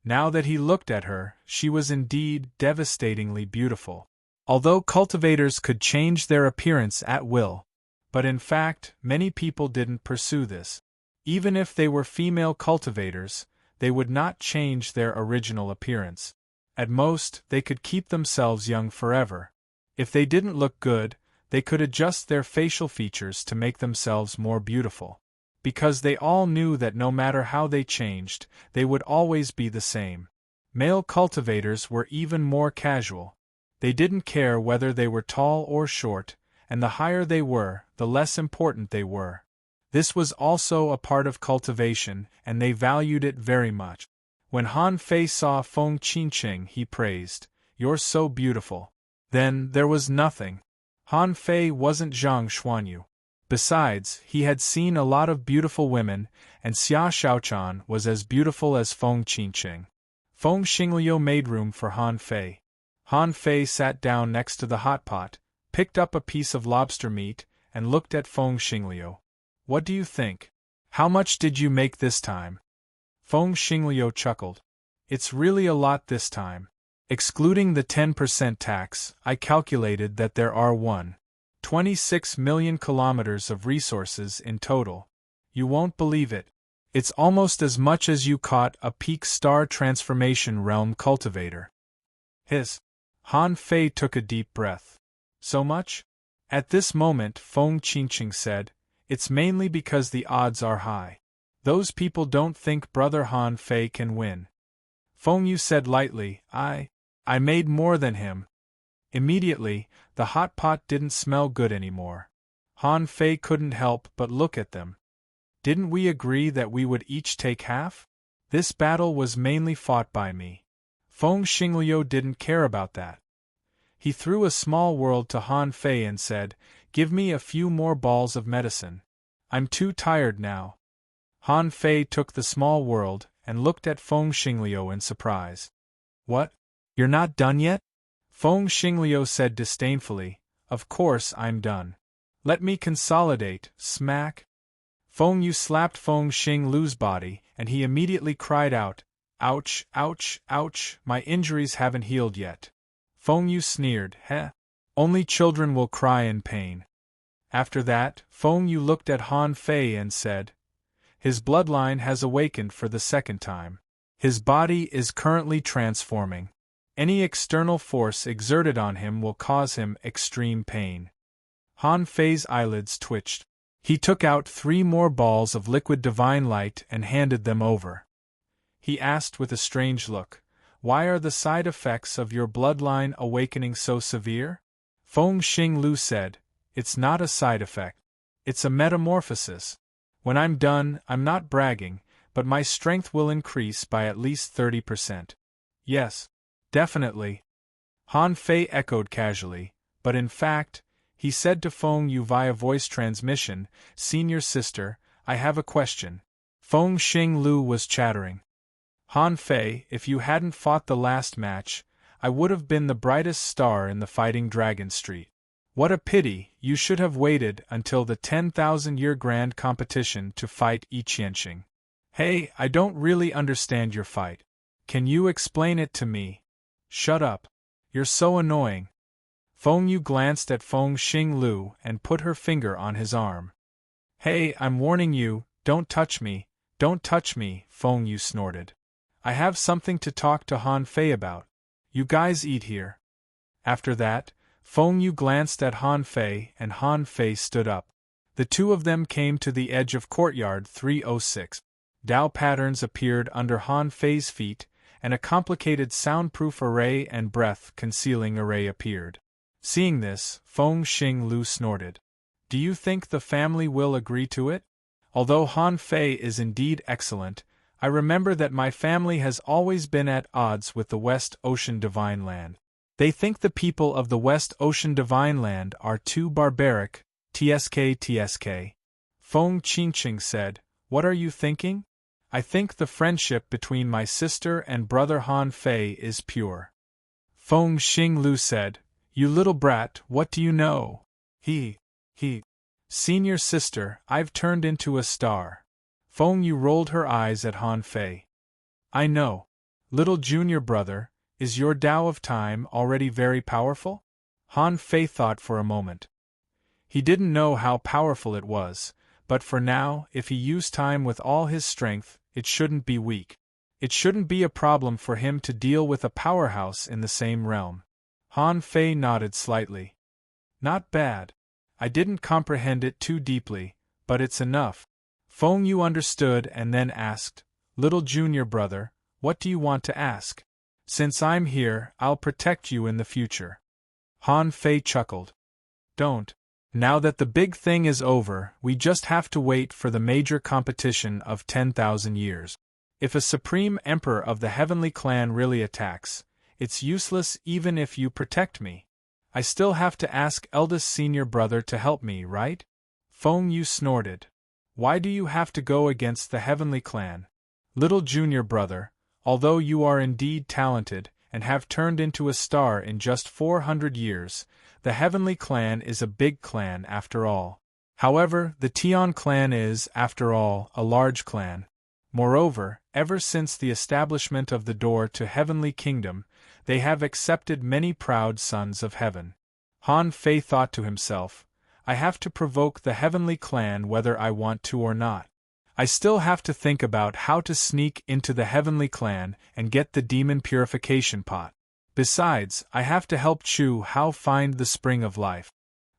Now that he looked at her, she was indeed devastatingly beautiful. Although cultivators could change their appearance at will, but in fact, many people didn't pursue this. Even if they were female cultivators, they would not change their original appearance. At most, they could keep themselves young forever. If they didn't look good, they could adjust their facial features to make themselves more beautiful. Because they all knew that no matter how they changed, they would always be the same. Male cultivators were even more casual. They didn't care whether they were tall or short, and the higher they were, the less important they were. This was also a part of cultivation, and they valued it very much. When Han Fei saw Feng Qingqing, he praised, "You're so beautiful." Then there was nothing. Han Fei wasn't Zhang Xuanyu. Besides, he had seen a lot of beautiful women, and Xia Xiaochan was as beautiful as Feng Qingqing. Feng Xingliu made room for Han Fei. Han Fei sat down next to the hot pot, picked up a piece of lobster meat, and looked at Feng Xingliu. "What do you think? How much did you make this time?" Feng Xingliu chuckled. "It's really a lot this time. Excluding the 10% tax, I calculated that there are 1.26 million kilometers of resources in total. You won't believe it. It's almost as much as you caught a peak star transformation realm cultivator." Han Fei took a deep breath. "So much?" At this moment Feng Qingqing said, "It's mainly because the odds are high. Those people don't think Brother Han Fei can win." Feng Yu said lightly, I made more than him." Immediately, the hot pot didn't smell good anymore. Han Fei couldn't help but look at them. "Didn't we agree that we would each take half? This battle was mainly fought by me." Feng Xingliu didn't care about that. He threw a small world to Han Fei and said, "Give me a few more balls of medicine. I'm too tired now." Han Fei took the small world and looked at Feng Xingliu in surprise. "What? You're not done yet?" Feng Xingliu said disdainfully, "Of course I'm done. Let me consolidate." Smack! Feng Yu slapped Feng Xingliu's body, and he immediately cried out, "Ouch, ouch, ouch, my injuries haven't healed yet." Feng Yu sneered, "Heh? Only children will cry in pain." After that, Feng Yu looked at Han Fei and said, "His bloodline has awakened for the second time. His body is currently transforming. Any external force exerted on him will cause him extreme pain." Han Fei's eyelids twitched. He took out 3 more balls of liquid divine light and handed them over. He asked with a strange look, "Why are the side effects of your bloodline awakening so severe?" Feng Xingliu said, "It's not a side effect. It's a metamorphosis. When I'm done, I'm not bragging, but my strength will increase by at least 30%. Yes, definitely. Han Fei echoed casually, but in fact, he said to Feng Yu via voice transmission, "Senior sister, I have a question." Feng Xinglu was chattering. "Han Fei, if you hadn't fought the last match, I would have been the brightest star in the Fighting Dragon Street. What a pity, you should have waited until the 10,000-year grand competition to fight Yi Qianxing. Hey, I don't really understand your fight. Can you explain it to me?" "Shut up. You're so annoying." Feng Yu glanced at Feng Xinglu and put her finger on his arm. "Hey, I'm warning you, don't touch me, don't touch me," Feng Yu snorted. "I have something to talk to Han Fei about. You guys eat here." After that, Feng Yu glanced at Han Fei and Han Fei stood up. The two of them came to the edge of courtyard 306. Dao patterns appeared under Han Fei's feet, and a complicated soundproof array and breath-concealing array appeared. Seeing this, Feng Xinglu snorted. "Do you think the family will agree to it? Although Han Fei is indeed excellent, I remember that my family has always been at odds with the West Ocean Divine Land. They think the people of the West Ocean Divine Land are too barbaric, tsk. Feng Qingqing said, "What are you thinking?" "I think the friendship between my sister and brother Han Fei is pure." Feng Xinglu said, "You little brat, what do you know?" He. "Senior sister, I've turned into a star." Feng Yu rolled her eyes at Han Fei. "I know. Little junior brother, is your Tao of Time already very powerful?" Han Fei thought for a moment. He didn't know how powerful it was, but for now, if he used time with all his strength, it shouldn't be weak. It shouldn't be a problem for him to deal with a powerhouse in the same realm. Han Fei nodded slightly. "Not bad. I didn't comprehend it too deeply, but it's enough." Feng Yu understood and then asked, "Little junior brother, what do you want to ask? Since I'm here, I'll protect you in the future." Han Fei chuckled. "Don't. Now that the big thing is over, we just have to wait for the major competition of 10,000 years. If a Supreme Emperor of the Heavenly Clan really attacks, it's useless even if you protect me. I still have to ask eldest senior brother to help me, right?" Feng Yu snorted. "Why do you have to go against the Heavenly Clan? Little junior brother, although you are indeed talented, and have turned into a star in just 400 years, the Heavenly Clan is a big clan after all. However, the Tian clan is, after all, a large clan. Moreover, ever since the establishment of the door to Heavenly Kingdom, they have accepted many proud sons of heaven." Han Fei thought to himself, "I have to provoke the Heavenly Clan whether I want to or not. I still have to think about how to sneak into the Heavenly Clan and get the demon purification pot. Besides, I have to help Chu Hao find the spring of life.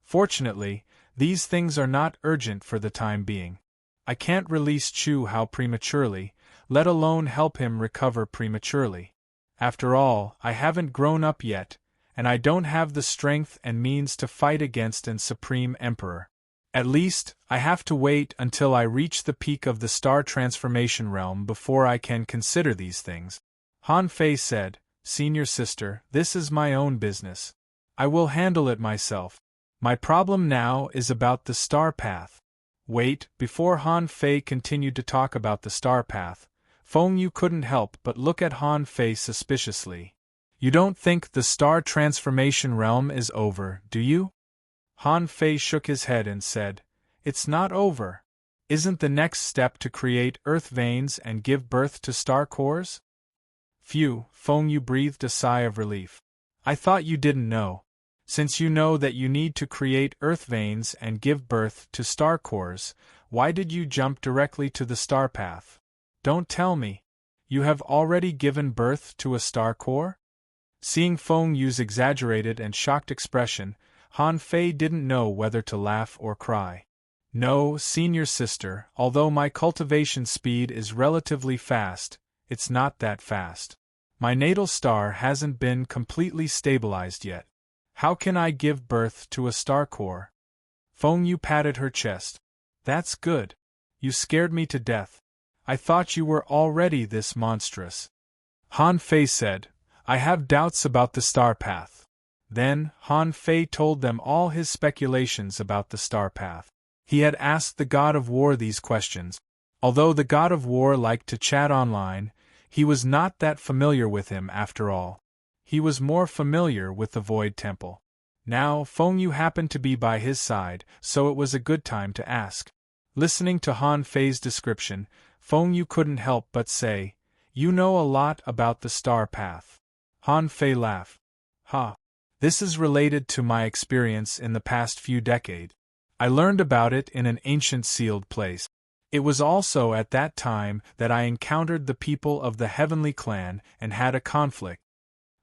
Fortunately, these things are not urgent for the time being. I can't release Chu Hao prematurely, let alone help him recover prematurely. After all, I haven't grown up yet, and I don't have the strength and means to fight against an Supreme Emperor. At least, I have to wait until I reach the peak of the star transformation realm before I can consider these things." Han Fei said, "Senior sister, this is my own business. I will handle it myself. My problem now is about the star path." Wait, before Han Fei continued to talk about the star path, Feng Yu couldn't help but look at Han Fei suspiciously. "You don't think the star transformation realm is over, do you?" Han Fei shook his head and said, "It's not over. Isn't the next step to create earth veins and give birth to star cores?" "Phew," Feng Yu breathed a sigh of relief. "I thought you didn't know. Since you know that you need to create earth veins and give birth to star cores, why did you jump directly to the star path? Don't tell me. You have already given birth to a star core?" Seeing Feng Yu's exaggerated and shocked expression, Han Fei didn't know whether to laugh or cry. "No, senior sister, although my cultivation speed is relatively fast, it's not that fast. My natal star hasn't been completely stabilized yet. How can I give birth to a star core?" Feng Yu patted her chest. That's good. You scared me to death. I thought you were already this monstrous. Han Fei said, I have doubts about the star path. Then, Han Fei told them all his speculations about the star path. He had asked the God of War these questions. Although the God of War liked to chat online, he was not that familiar with him after all. He was more familiar with the Void Temple. Now, Feng Yu happened to be by his side, so it was a good time to ask. Listening to Han Fei's description, Feng Yu couldn't help but say, You know a lot about the star path. Han Fei laughed. Ha! This is related to my experience in the past few decades. I learned about it in an ancient sealed place. It was also at that time that I encountered the people of the Heavenly Clan and had a conflict.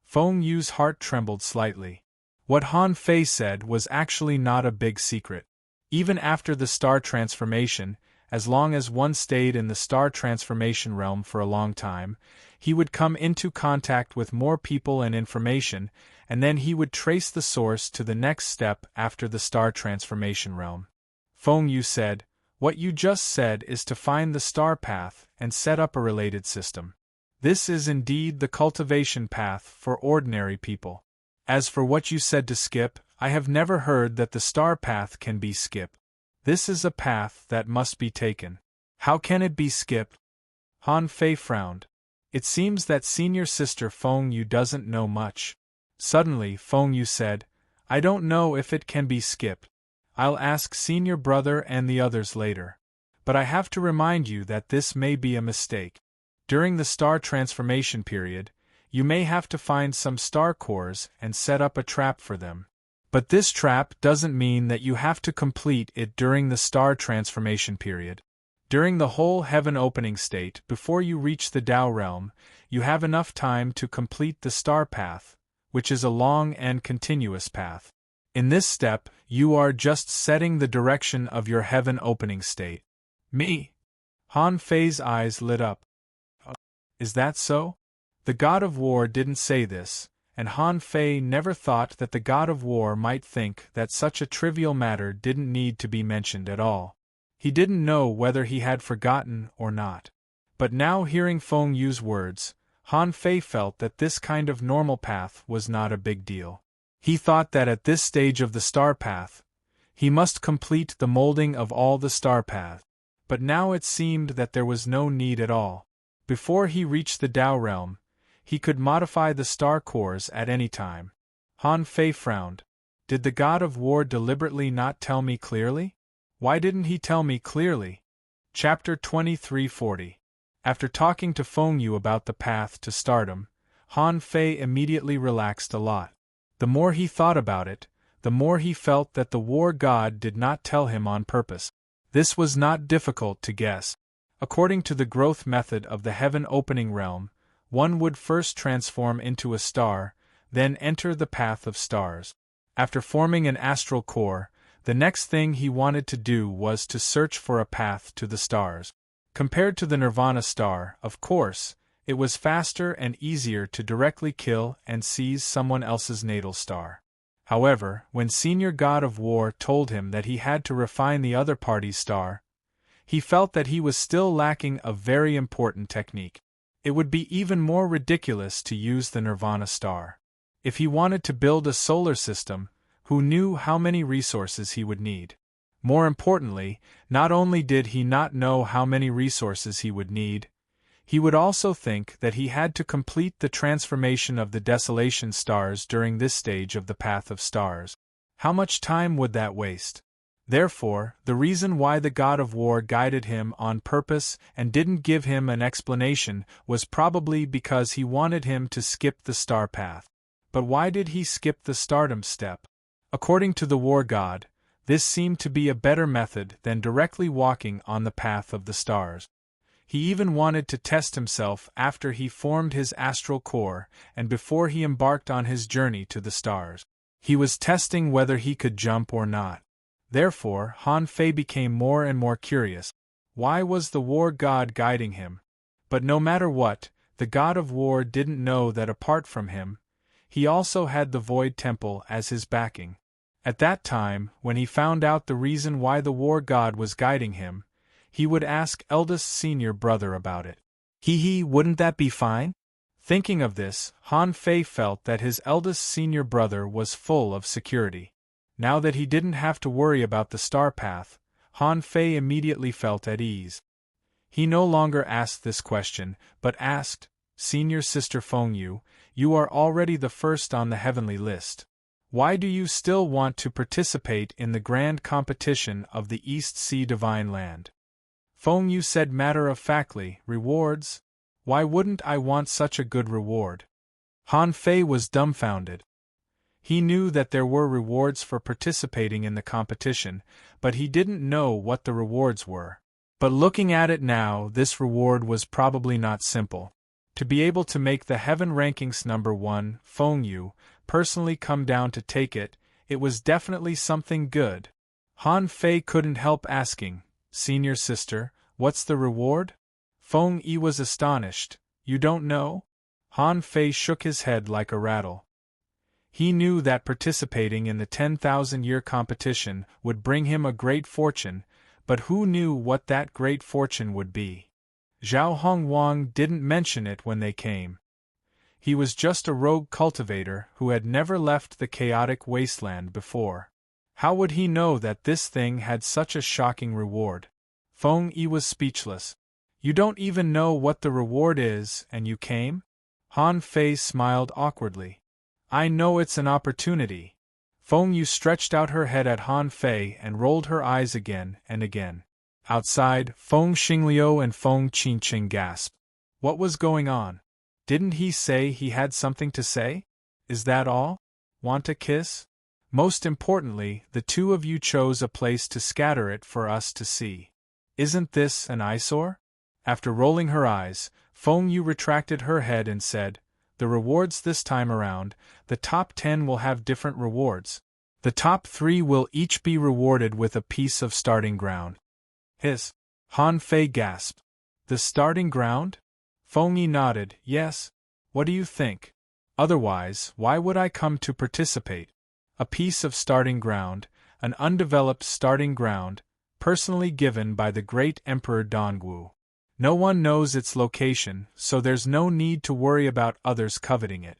Feng Yu's heart trembled slightly. What Han Fei said was actually not a big secret. Even after the star transformation, as long as one stayed in the star transformation realm for a long time, he would come into contact with more people and information, and then he would trace the source to the next step after the star transformation realm. Feng Yu said, What you just said is to find the star path and set up a related system. This is indeed the cultivation path for ordinary people. As for what you said to skip, I have never heard that the star path can be skipped. This is a path that must be taken. How can it be skipped? Han Fei frowned. It seems that senior sister Feng Yu doesn't know much. Suddenly Feng Yu said, I don't know if it can be skipped. I'll ask senior brother and the others later. But I have to remind you that this may be a mistake. During the star transformation period, you may have to find some star cores and set up a trap for them. But this trap doesn't mean that you have to complete it during the star transformation period. During the whole heaven opening state before you reach the Tao realm, you have enough time to complete the star path, which is a long and continuous path. In this step, you are just setting the direction of your heaven opening state. Me? Han Fei's eyes lit up. Is that so? The God of War didn't say this, and Han Fei never thought that the God of War might think that such a trivial matter didn't need to be mentioned at all. He didn't know whether he had forgotten or not. But now hearing Feng Yu's words, Han Fei felt that this kind of normal path was not a big deal. He thought that at this stage of the star path, he must complete the molding of all the star paths. But now it seemed that there was no need at all. Before he reached the Tao realm, he could modify the star cores at any time. Han Fei frowned. Did the God of War deliberately not tell me clearly? Why didn't he tell me clearly? Chapter 2340. After talking to Feng Yu about the path to stardom, Han Fei immediately relaxed a lot. The more he thought about it, the more he felt that the war god did not tell him on purpose. This was not difficult to guess. According to the growth method of the heaven opening realm, one would first transform into a star, then enter the path of stars. After forming an astral core, the next thing he wanted to do was to search for a path to the stars. Compared to the Nirvana star, of course, it was faster and easier to directly kill and seize someone else's natal star. However, when Senior God of War told him that he had to refine the other party's star, he felt that he was still lacking a very important technique. It would be even more ridiculous to use the Nirvana star. If he wanted to build a solar system, who knew how many resources he would need? More importantly, not only did he not know how many resources he would need, he would also think that he had to complete the transformation of the desolation stars during this stage of the path of stars. How much time would that waste? Therefore, the reason why the God of War guided him on purpose and didn't give him an explanation was probably because he wanted him to skip the star path. But why did he skip the stardom step? According to the war god, this seemed to be a better method than directly walking on the path of the stars. He even wanted to test himself after he formed his astral core and before he embarked on his journey to the stars. He was testing whether he could jump or not. Therefore, Han Fei became more and more curious. Why was the war god guiding him? But no matter what, the God of War didn't know that apart from him, he also had the Void Temple as his backing. At that time, when he found out the reason why the war god was guiding him, he would ask eldest senior brother about it. Wouldn't that be fine? Thinking of this, Han Fei felt that his eldest senior brother was full of security. Now that he didn't have to worry about the star path, Han Fei immediately felt at ease. He no longer asked this question, but asked, Senior Sister Feng Yu, you are already the first on the heavenly list. Why do you still want to participate in the grand competition of the East Sea Divine Land? Feng Yu said matter-of-factly, rewards? Why wouldn't I want such a good reward? Han Fei was dumbfounded. He knew that there were rewards for participating in the competition, but he didn't know what the rewards were. But looking at it now, this reward was probably not simple. To be able to make the heaven rankings #1, Feng Yu, personally come down to take it, it was definitely something good. Han Fei couldn't help asking, Senior Sister, what's the reward? Feng Yi was astonished. You don't know? Han Fei shook his head like a rattle. He knew that participating in the 10,000-year competition would bring him a great fortune, but who knew what that great fortune would be? Zhao Hongwang didn't mention it when they came. He was just a rogue cultivator who had never left the chaotic wasteland before. How would he know that this thing had such a shocking reward? Feng Yi was speechless. You don't even know what the reward is, and you came? Han Fei smiled awkwardly. I know it's an opportunity. Feng Yu stretched out her head at Han Fei and rolled her eyes again and again. Outside, Feng Xingliu and Feng Qingqing gasped. What was going on? Didn't he say he had something to say? Is that all? Want a kiss? Most importantly, the two of you chose a place to scatter it for us to see. Isn't this an eyesore? After rolling her eyes, Feng Yu retracted her head and said, The rewards this time around, the top 10 will have different rewards. The top 3 will each be rewarded with a piece of starting ground. Han Fei gasped. The starting ground? Feng Yi nodded, yes. What do you think? Otherwise, why would I come to participate? A piece of starting ground, an undeveloped starting ground, personally given by the great Emperor Dongwu. No one knows its location, so there's no need to worry about others coveting it.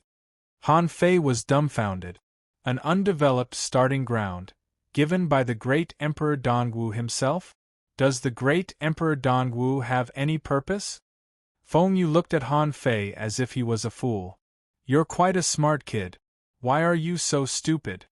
Han Fei was dumbfounded. An undeveloped starting ground, given by the great Emperor Dongwu himself? Does the great Emperor Dongwu have any purpose? Feng Yu looked at Han Fei as if he was a fool. You're quite a smart kid. Why are you so stupid?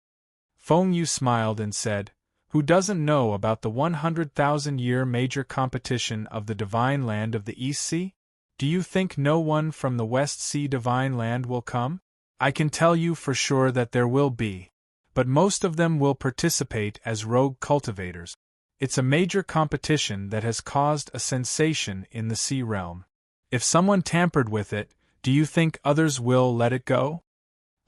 Feng Yu smiled and said, Who doesn't know about the 100,000-year major competition of the Divine Land of the East Sea? Do you think no one from the West Sea Divine Land will come? I can tell you for sure that there will be. But most of them will participate as rogue cultivators. It's a major competition that has caused a sensation in the sea realm. If someone tampered with it, do you think others will let it go?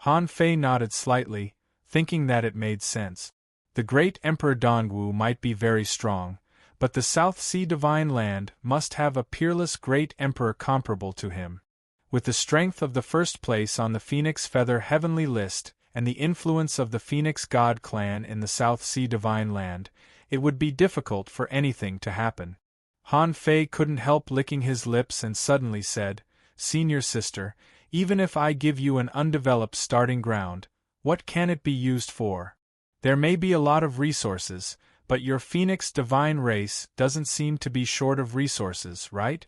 Han Fei nodded slightly, thinking that it made sense. The great Emperor Dongwu might be very strong, but the South Sea Divine Land must have a peerless great emperor comparable to him. With the strength of the first place on the Phoenix Feather Heavenly List, and the influence of the Phoenix God clan in the South Sea Divine Land, it would be difficult for anything to happen. Han Fei couldn't help licking his lips and suddenly said, Senior Sister, even if I give you an undeveloped starting ground, what can it be used for? There may be a lot of resources, but your Phoenix divine race doesn't seem to be short of resources, right?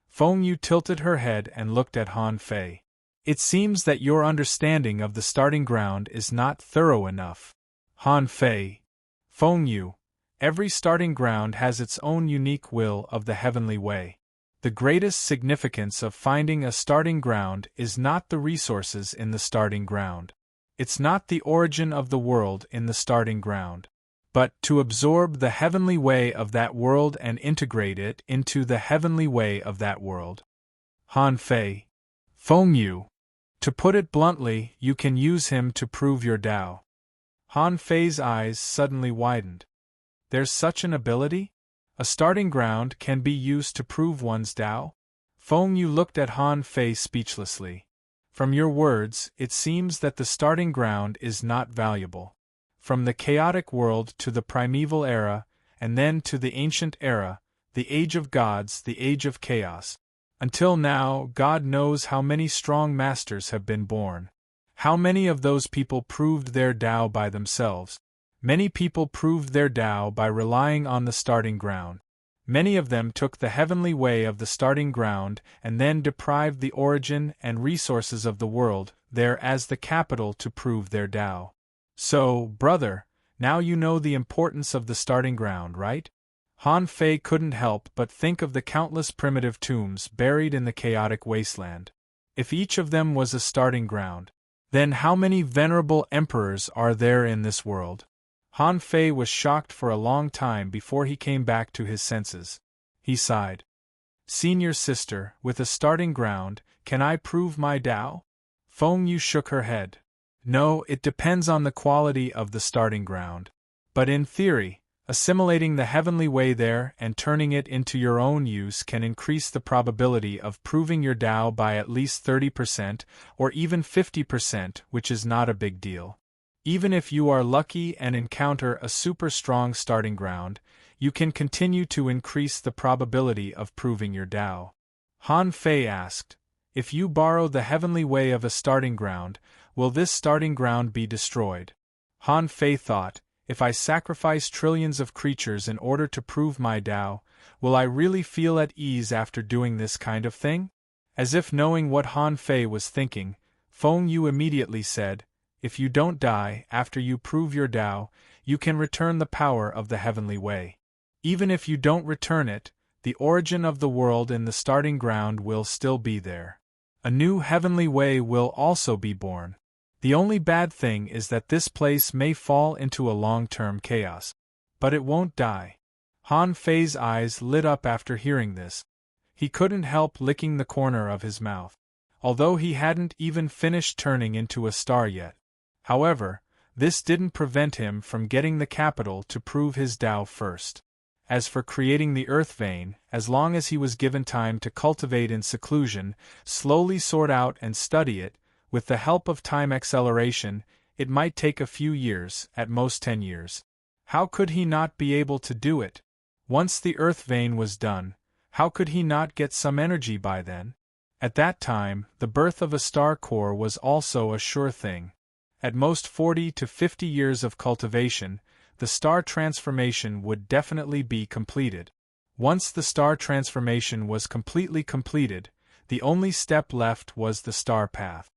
Feng Yu tilted her head and looked at Han Fei. It seems that your understanding of the starting ground is not thorough enough. Han Fei. Feng Yu. Every starting ground has its own unique will of the heavenly way. The greatest significance of finding a starting ground is not the resources in the starting ground. It's not the origin of the world in the starting ground, but to absorb the heavenly way of that world and integrate it into the heavenly way of that world. Han Fei. Feng Yu. To put it bluntly, you can use him to prove your Tao. Han Fei's eyes suddenly widened. There's such an ability? A starting ground can be used to prove one's Tao? Feng Yu looked at Han Fei speechlessly. From your words, it seems that the starting ground is not valuable. from the chaotic world to the primeval era, and then to the ancient era, the age of gods, the age of chaos. Until now, God knows how many strong masters have been born. How many of those people proved their Tao by themselves? Many people proved their Tao by relying on the starting ground. Many of them took the heavenly way of the starting ground and then deprived the origin and resources of the world there as the capital to prove their Tao. So, brother, now you know the importance of the starting ground, right? Han Fei couldn't help but think of the countless primitive tombs buried in the chaotic wasteland. If each of them was a starting ground, then how many venerable emperors are there in this world? Han Fei was shocked for a long time before he came back to his senses. He sighed. Senior sister, with a starting ground, can I prove my Tao? Feng Yu shook her head. No, it depends on the quality of the starting ground. But in theory, assimilating the heavenly way there and turning it into your own use can increase the probability of proving your Tao by at least 30% or even 50%, which is not a big deal. Even if you are lucky and encounter a super strong starting ground, you can continue to increase the probability of proving your Tao. Han Fei asked, if you borrow the heavenly way of a starting ground, will this starting ground be destroyed? Han Fei thought, if I sacrifice trillions of creatures in order to prove my Tao, will I really feel at ease after doing this kind of thing? As if knowing what Han Fei was thinking, Feng Yu immediately said, if you don't die after you prove your Tao, you can return the power of the heavenly way. Even if you don't return it, the origin of the world in the starting ground will still be there. A new heavenly way will also be born. The only bad thing is that this place may fall into a long-term chaos. But it won't die. Han Fei's eyes lit up after hearing this. He couldn't help licking the corner of his mouth. Although he hadn't even finished turning into a star yet. However, this didn't prevent him from getting the capital to prove his Tao first. As for creating the earth vein, as long as he was given time to cultivate in seclusion, slowly sort out and study it, with the help of time acceleration, it might take a few years, at most 10 years. How could he not be able to do it? Once the earth vein was done, how could he not get some energy by then? At that time, the birth of a star core was also a sure thing. At most 40 to 50 years of cultivation, the star transformation would definitely be completed. Once the star transformation was completely completed, the only step left was the star path.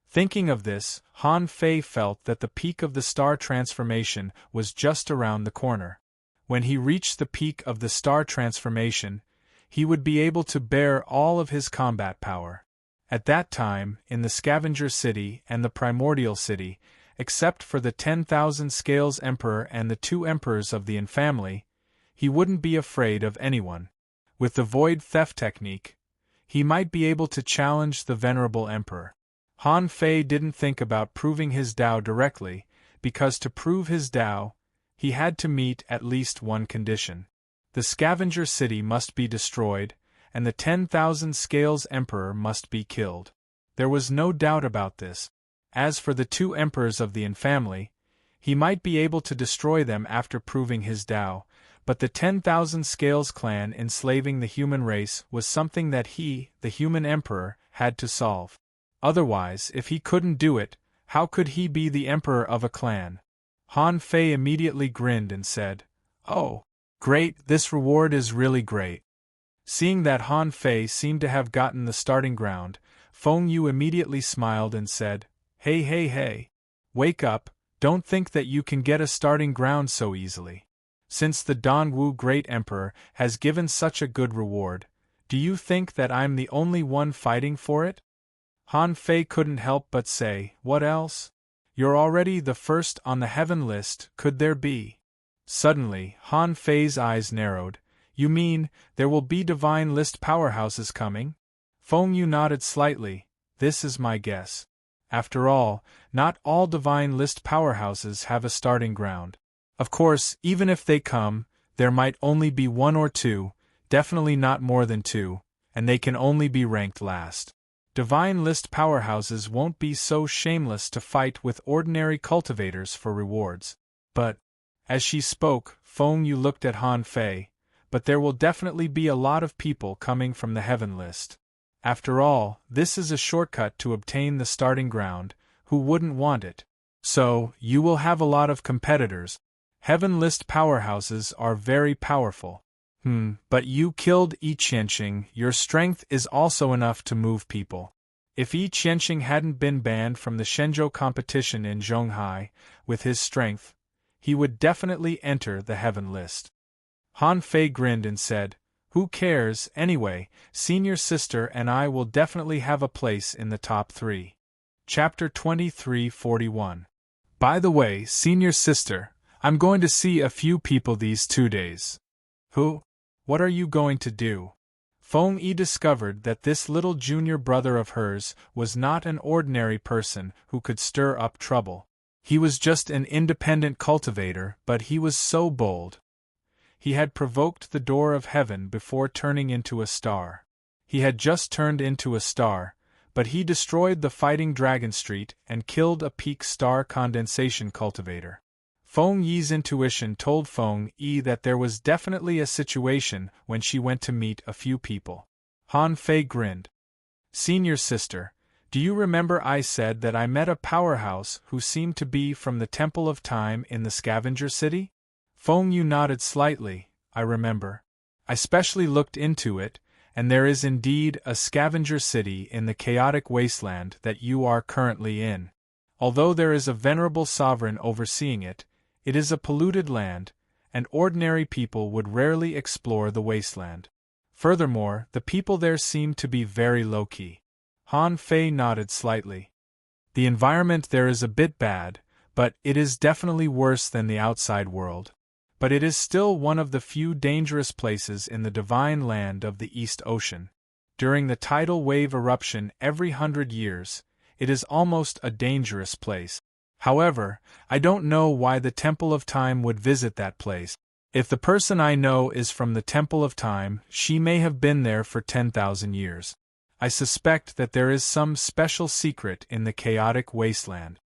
Thinking of this, Han Fei felt that the peak of the star transformation was just around the corner. When he reached the peak of the star transformation, he would be able to bear all of his combat power. At that time, in the Scavenger City and the Primordial City, except for the 10,000 Scales Emperor and the 2 Emperors of the Infamily, he wouldn't be afraid of anyone. With the Void Theft technique, he might be able to challenge the Venerable Emperor. Han Fei didn't think about proving his Tao directly, because to prove his Tao, he had to meet at least one condition. The Scavenger City must be destroyed, and the 10,000 Scales Emperor must be killed. There was no doubt about this. As for the 2 Emperors of the Infamily, he might be able to destroy them after proving his Tao, but the 10,000 Scales clan enslaving the human race was something that he, the human emperor, had to solve. Otherwise, if he couldn't do it, how could he be the emperor of a clan? Han Fei immediately grinned and said, "Oh, great, this reward is really great." Seeing that Han Fei seemed to have gotten the starting ground, Feng Yu immediately smiled and said, Hey hey hey! Wake up, don't think that you can get a starting ground so easily. Since the Dongwu Great Emperor has given such a good reward, do you think that I'm the only one fighting for it? Han Fei couldn't help but say, what else? You're already the first on the heaven list, could there be? Suddenly, Han Fei's eyes narrowed. You mean, there will be divine list powerhouses coming? Feng Yu nodded slightly. This is my guess. After all, not all divine list powerhouses have a starting ground. Of course, even if they come, there might only be 1 or 2, definitely not more than 2, and they can only be ranked last. Divine list powerhouses won't be so shameless to fight with ordinary cultivators for rewards. But, as she spoke, Feng Yu looked at Han Fei, but there will definitely be a lot of people coming from the heaven list. After all, this is a shortcut to obtain the starting ground. Who wouldn't want it? So, you will have a lot of competitors. Heaven list powerhouses are very powerful. But you killed Yi Qianxing. Your strength is also enough to move people. If Yi Qianxing hadn't been banned from the Shenzhou competition in Zhonghai, with his strength, he would definitely enter the heaven list. Han Fei grinned and said, "Who cares, anyway? Senior sister and I will definitely have a place in the top 3. Chapter 23:41. By the way, senior sister, I'm going to see a few people these 2 days. Who? What are you going to do? Feng Yi discovered that this little junior brother of hers was not an ordinary person who could stir up trouble. He was just an independent cultivator, but he was so bold. He had provoked the door of heaven before turning into a star. He had just turned into a star, but he destroyed the Fighting Dragon Street and killed a peak star condensation cultivator. Feng Yi's intuition told Feng Yi that there was definitely a situation when she went to meet a few people. Han Fei grinned. Senior sister, do you remember I said that I met a powerhouse who seemed to be from the Temple of Time in the Scavenger City? Feng Yu nodded slightly. I remember. I specially looked into it, and there is indeed a Scavenger City in the chaotic wasteland that you are currently in. Although there is a venerable sovereign overseeing it, it is a polluted land, and ordinary people would rarely explore the wasteland. Furthermore, the people there seem to be very low-key. Han Fei nodded slightly. The environment there is a bit bad, but it is definitely worse than the outside world. But it is still one of the few dangerous places in the divine land of the East Ocean. During the tidal wave eruption every 100 years, it is almost a dangerous place. However, I don't know why the Temple of Time would visit that place. If the person I know is from the Temple of Time, she may have been there for 10,000 years. I suspect that there is some special secret in the chaotic wasteland.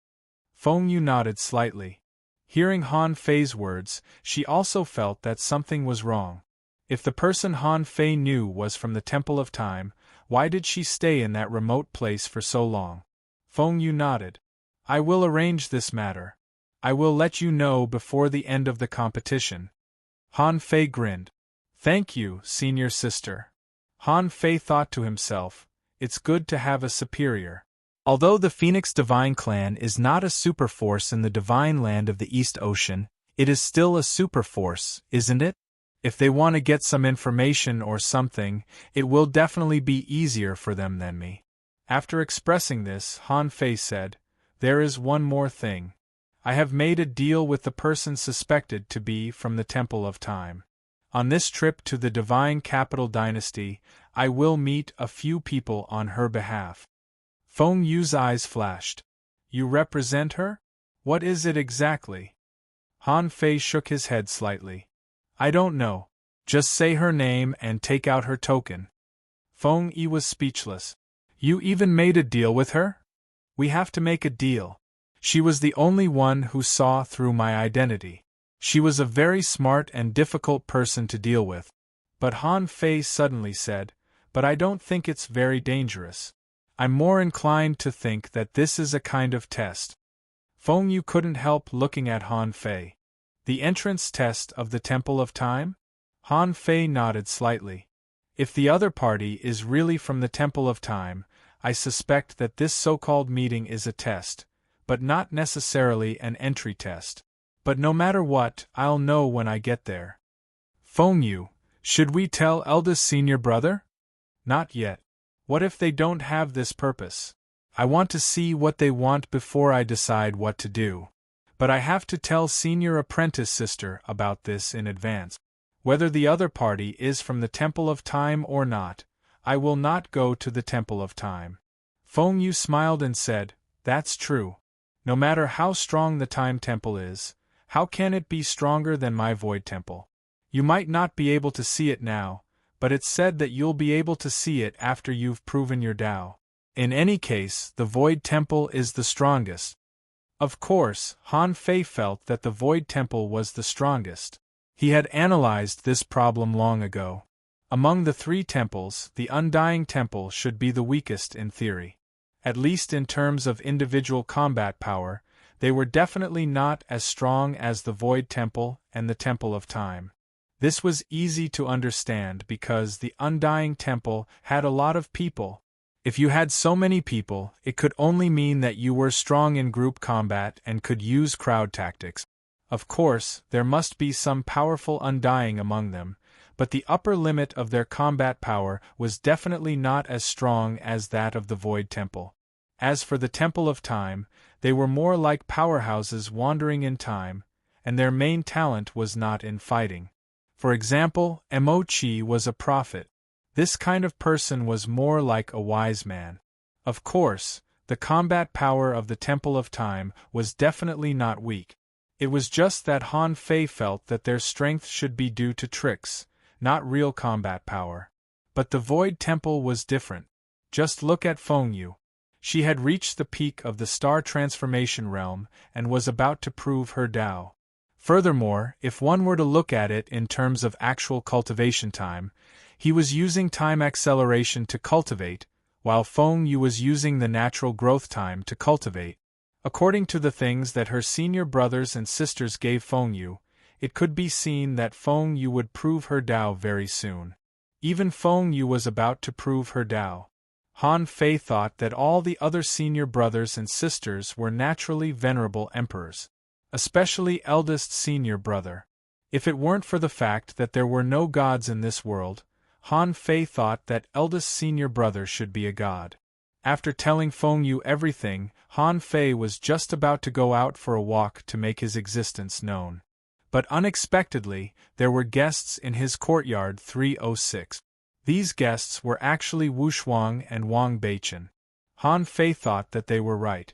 Feng Yu nodded slightly. Hearing Han Fei's words, she also felt that something was wrong. If the person Han Fei knew was from the Temple of Time, why did she stay in that remote place for so long? Feng Yu nodded. I will arrange this matter. I will let you know before the end of the competition. Han Fei grinned. Thank you, senior sister. Han Fei thought to himself, it's good to have a superior. Although the Phoenix Divine Clan is not a superforce in the divine land of the East Ocean, it is still a superforce, isn't it? If they want to get some information or something, it will definitely be easier for them than me. After expressing this, Han Fei said, there is one more thing. I have made a deal with the person suspected to be from the Temple of Time. On this trip to the Divine Capital Dynasty, I will meet a few people on her behalf. Feng Yu's eyes flashed. You represent her? What is it exactly? Han Fei shook his head slightly. I don't know. Just say her name and take out her token. Feng Yi was speechless. You even made a deal with her? We have to make a deal. She was the only one who saw through my identity. She was a very smart and difficult person to deal with. But Han Fei suddenly said, but I don't think it's very dangerous. I'm more inclined to think that this is a kind of test. Feng Yu couldn't help looking at Han Fei. The entrance test of the Temple of Time? Han Fei nodded slightly. If the other party is really from the Temple of Time, I suspect that this so-called meeting is a test, but not necessarily an entry test. But no matter what, I'll know when I get there. Feng Yu, should we tell eldest senior brother? Not yet. What if they don't have this purpose? I want to see what they want before I decide what to do. But I have to tell senior apprentice sister about this in advance. Whether the other party is from the Temple of Time or not, I will not go to the Temple of Time. Feng Yu smiled and said, that's true. No matter how strong the Time Temple is, how can it be stronger than my Void Temple? You might not be able to see it now, but it's said that you'll be able to see it after you've proven your Tao. In any case, the Void Temple is the strongest. Of course, Han Fei felt that the Void Temple was the strongest. He had analyzed this problem long ago. Among the three temples, the Undying Temple should be the weakest in theory. At least in terms of individual combat power, they were definitely not as strong as the Void Temple and the Temple of Time. This was easy to understand because the Undying Temple had a lot of people. If you had so many people, it could only mean that you were strong in group combat and could use crowd tactics. Of course, there must be some powerful Undying among them, but the upper limit of their combat power was definitely not as strong as that of the Void Temple. As for the Temple of Time, they were more like powerhouses wandering in time, and their main talent was not in fighting. For example, Mo Chi was a prophet. This kind of person was more like a wise man. Of course, the combat power of the Temple of Time was definitely not weak. It was just that Han Fei felt that their strength should be due to tricks, not real combat power. But the Void Temple was different. Just look at Feng Yu. She had reached the peak of the star transformation realm and was about to prove her Tao. Furthermore, if one were to look at it in terms of actual cultivation time, he was using time acceleration to cultivate, while Feng Yu was using the natural growth time to cultivate. According to the things that her senior brothers and sisters gave Feng Yu, it could be seen that Feng Yu would prove her Tao very soon. Even Feng Yu was about to prove her Tao. Han Fei thought that all the other senior brothers and sisters were naturally venerable emperors. Especially eldest senior brother. If it weren't for the fact that there were no gods in this world, Han Fei thought that eldest senior brother should be a god. After telling Feng Yu everything, Han Fei was just about to go out for a walk to make his existence known. But unexpectedly, there were guests in his courtyard 306. These guests were actually Wu Shuang and Wang Beichen. Han Fei thought that they were right.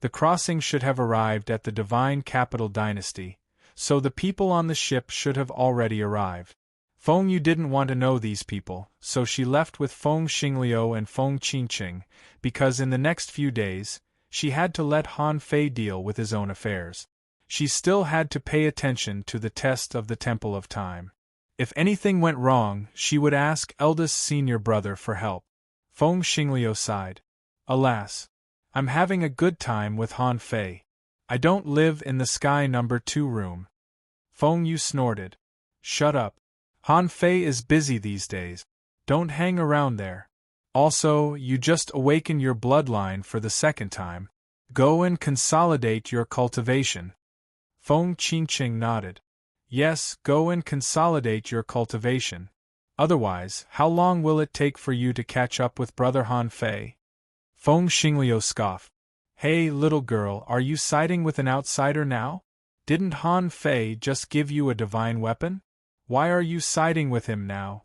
The crossing should have arrived at the Divine Capital Dynasty, so the people on the ship should have already arrived. Feng Yu didn't want to know these people, so she left with Feng Xingliu and Feng Qingqing, because in the next few days, she had to let Han Fei deal with his own affairs. She still had to pay attention to the test of the Temple of Time. If anything went wrong, she would ask eldest senior brother for help. Feng Xingliu sighed. Alas! I'm having a good time with Han Fei. I don't live in the sky number 2 room. Feng Yu snorted. Shut up. Han Fei is busy these days. Don't hang around there. Also, you just awaken your bloodline for the second time. Go and consolidate your cultivation. Feng Qingqing nodded. Yes, go and consolidate your cultivation. Otherwise, how long will it take for you to catch up with brother Han Fei? Feng Xingliu scoffed. Hey, little girl, are you siding with an outsider now? Didn't Han Fei just give you a divine weapon? Why are you siding with him now?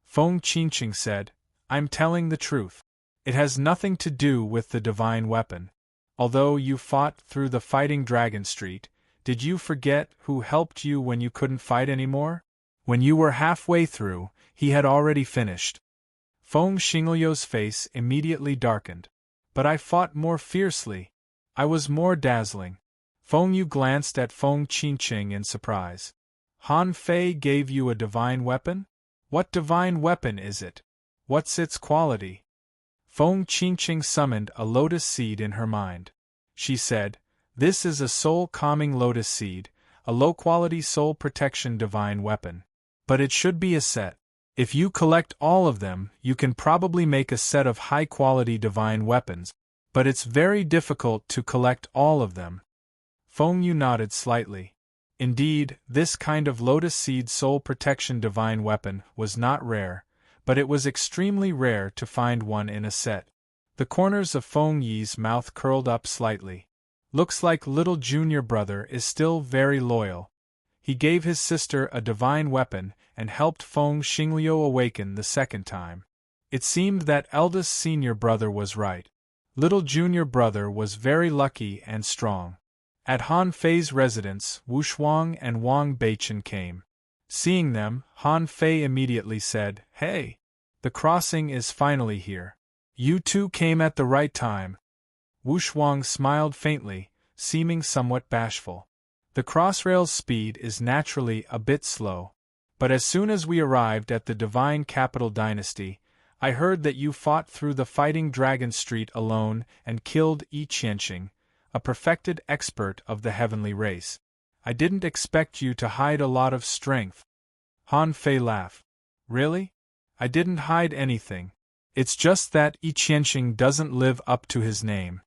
Feng Qingqing said, I'm telling the truth. It has nothing to do with the divine weapon. Although you fought through the Fighting Dragon Street, did you forget who helped you when you couldn't fight anymore? When you were halfway through, he had already finished. Feng Xingliu's face immediately darkened. But I fought more fiercely. I was more dazzling. Feng Yu glanced at Feng Qingqing in surprise. Han Fei gave you a divine weapon? What divine weapon is it? What's its quality? Feng Qingqing summoned a lotus seed in her mind. She said, This is a soul-calming lotus seed, a low-quality soul protection divine weapon. But it should be a set. If you collect all of them, you can probably make a set of high-quality divine weapons, but it's very difficult to collect all of them. Feng Yu nodded slightly. Indeed, this kind of lotus seed soul protection divine weapon was not rare, but it was extremely rare to find one in a set. The corners of Feng Yi's mouth curled up slightly. Looks like little junior brother is still very loyal. He gave his sister a divine weapon and helped Feng Xingliu awaken the second time. It seemed that eldest senior brother was right. Little junior brother was very lucky and strong. At Han Fei's residence, Wu Shuang and Wang Beichen came. Seeing them, Han Fei immediately said, Hey! The crossing is finally here. You two came at the right time. Wu Shuang smiled faintly, seeming somewhat bashful. The Crossrail's speed is naturally a bit slow. But as soon as we arrived at the Divine Capital Dynasty, I heard that you fought through the Fighting Dragon Street alone and killed Yi Qianxing, a perfected expert of the heavenly race. I didn't expect you to hide a lot of strength. Han Fei laughed. Really? I didn't hide anything. It's just that Yi Qianxing doesn't live up to his name.